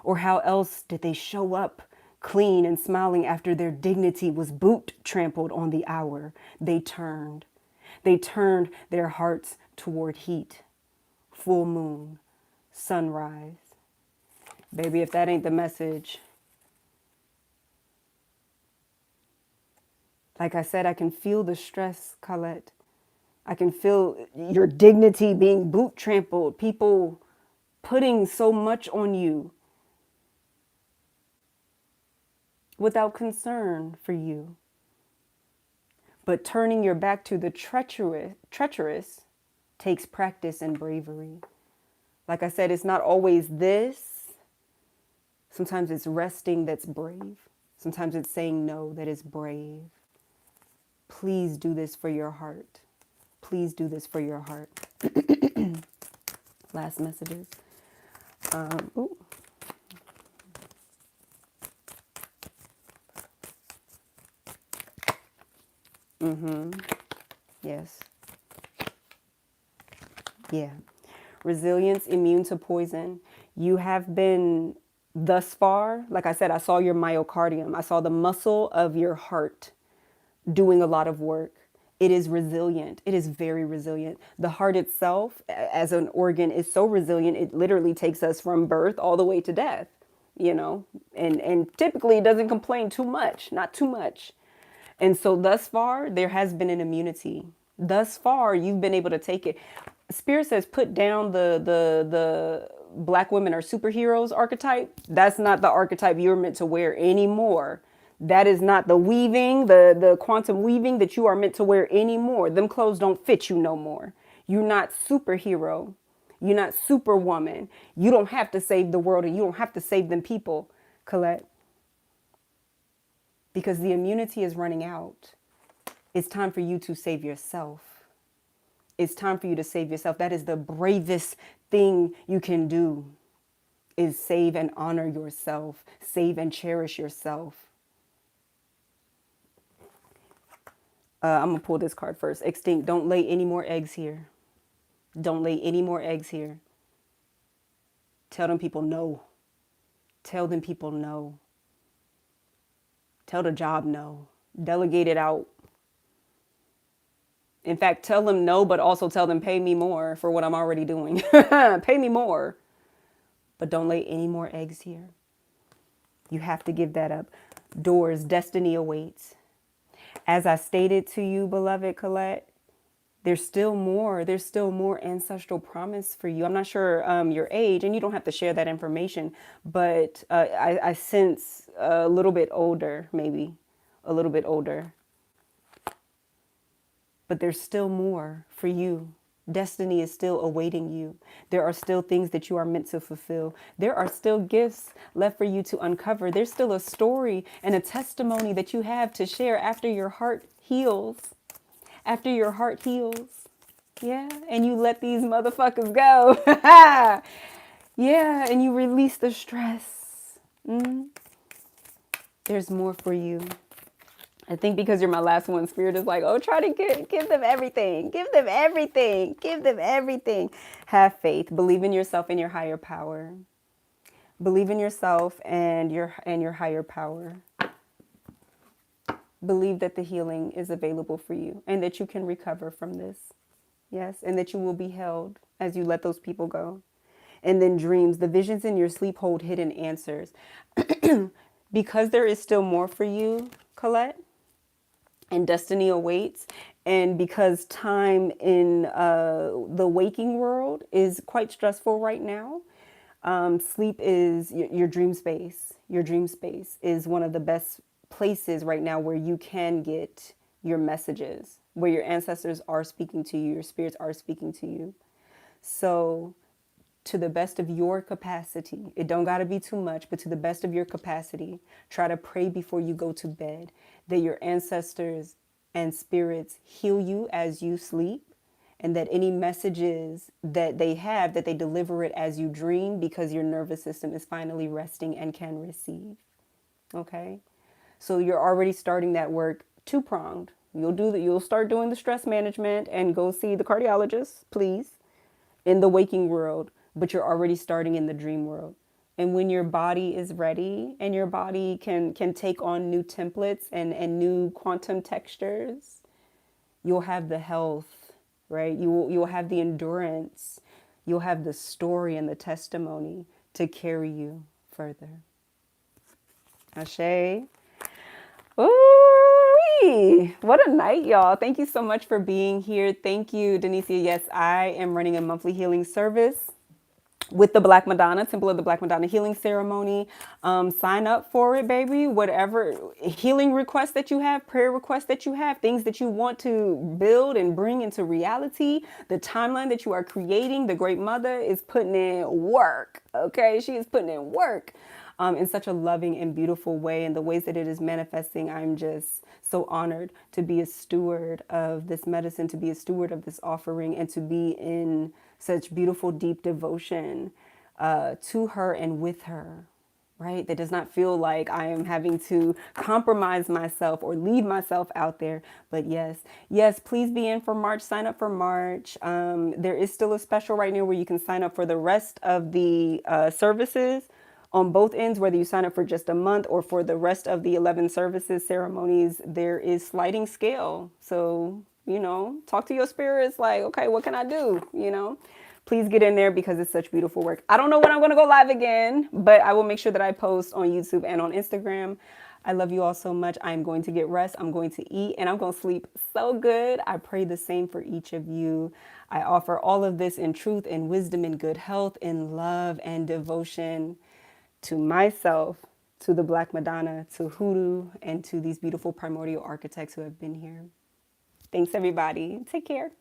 Or how else did they show up clean and smiling after their dignity was boot trampled on the hour? They turned their hearts toward heat, full moon, sunrise. Baby, if that ain't the message. Like I said, I can feel the stress, Colette. I can feel your dignity being boot trampled, people putting so much on you without concern for you. But turning your back to the treacherous takes practice and bravery. Like I said, it's not always this. Sometimes it's resting that's brave. Sometimes it's saying no that is brave. Please do this for your heart. Please do this for your heart. Last messages. Ooh. Yes. Yeah. Resilience, immune to poison. You have been thus far, like I said, I saw your myocardium. I saw the muscle of your heart doing a lot of work. It is resilient. It is very resilient. The heart itself, as an organ, is so resilient. It literally takes us from birth all the way to death, you know, and typically it doesn't complain too much, not too much. And so thus far, there has been an immunity. Thus far, you've been able to take it. Spirit says, put down the Black women are superheroes archetype. That's not the archetype you're meant to wear anymore. That is not the weaving, the quantum weaving that you are meant to wear anymore. Them clothes don't fit you no more. You're not superhero. You're not superwoman. You don't have to save the world and you don't have to save them people, Colette. Because the immunity is running out. It's time for you to save yourself. It's time for you to save yourself. That is the bravest thing you can do, is save and honor yourself. Save and cherish yourself. I'm going to pull this card first. Extinct. Don't lay any more eggs here. Don't lay any more eggs here. Tell them people no. Tell them people no. Tell the job no. Delegate it out. In fact, tell them no, but also tell them pay me more for what I'm already doing. Pay me more. But don't lay any more eggs here. You have to give that up. Doors, destiny awaits. As I stated to you, beloved Colette, there's still more. There's still more ancestral promise for you. I'm not sure your age, and you don't have to share that information, but I sense a little bit older, maybe a little bit older. But there's still more for you. Destiny is still awaiting you. There are still things that you are meant to fulfill. There are still gifts left for you to uncover. There's still a story and a testimony that you have to share after your heart heals. After your heart heals. Yeah. And you let these motherfuckers go. Yeah. And you release the stress. There's more for you. I think because you're my last one, Spirit is like, oh, try to give them everything. Give them everything. Give them everything. Have faith. Believe in yourself and your higher power. Believe in yourself and your higher power. Believe that the healing is available for you and that you can recover from this. Yes, and that you will be held as you let those people go. And then dreams, the visions in your sleep hold hidden answers. Because there is still more for you, Colette, and destiny awaits, and because time in the waking world is quite stressful right now, sleep is your dream space. Your dream space is one of the best places right now where you can get your messages, where your ancestors are speaking to you, your spirits are speaking to you. So to the best of your capacity, it don't got to be too much, but to the best of your capacity, try to pray before you go to bed that your ancestors and spirits heal you as you sleep, and that any messages that they have, that they deliver it as you dream, because your nervous system is finally resting and can receive. Okay? So you're already starting that work two-pronged. You'll start doing the stress management and go see the cardiologist, please, in the waking world, but you're already starting in the dream world. And when your body is ready and your body can take on new templates and new quantum textures, you'll have the health, right? You'll have the endurance, you'll have the story and the testimony to carry you further. Ashe. Ooh, what a night, y'all. Thank you so much for being here. Thank you, Denisia. Yes, I am running a monthly healing service with the Black Madonna, Temple of the Black Madonna Healing Ceremony. Sign up for it, baby. Whatever healing requests that you have, prayer requests that you have, things that you want to build and bring into reality, the timeline that you are creating, the Great Mother is putting in work, okay? She is putting in work. In such a loving and beautiful way, and the ways that it is manifesting, I'm just so honored to be a steward of this medicine, to be a steward of this offering, and to be in such beautiful, deep devotion to her and with her, right? That does not feel like I am having to compromise myself or leave myself out there. But yes, please be in for March. Sign up for March. There is still a special right now where you can sign up for the rest of the services on both ends, whether you sign up for just a month or for the rest of the 11 services, ceremonies. There is sliding scale. So, talk to your spirits like, okay, what can I do? Please get in there because it's such beautiful work. I don't know when I'm going to go live again, but I will make sure that I post on YouTube and on Instagram. I love you all so much. I'm going to get rest. I'm going to eat and I'm going to sleep so good. I pray the same for each of you. I offer all of this in truth and wisdom and good health, in love and devotion to myself, to the Black Madonna, to Hoodoo, and to these beautiful primordial architects who have been here. Thanks, everybody. Take care.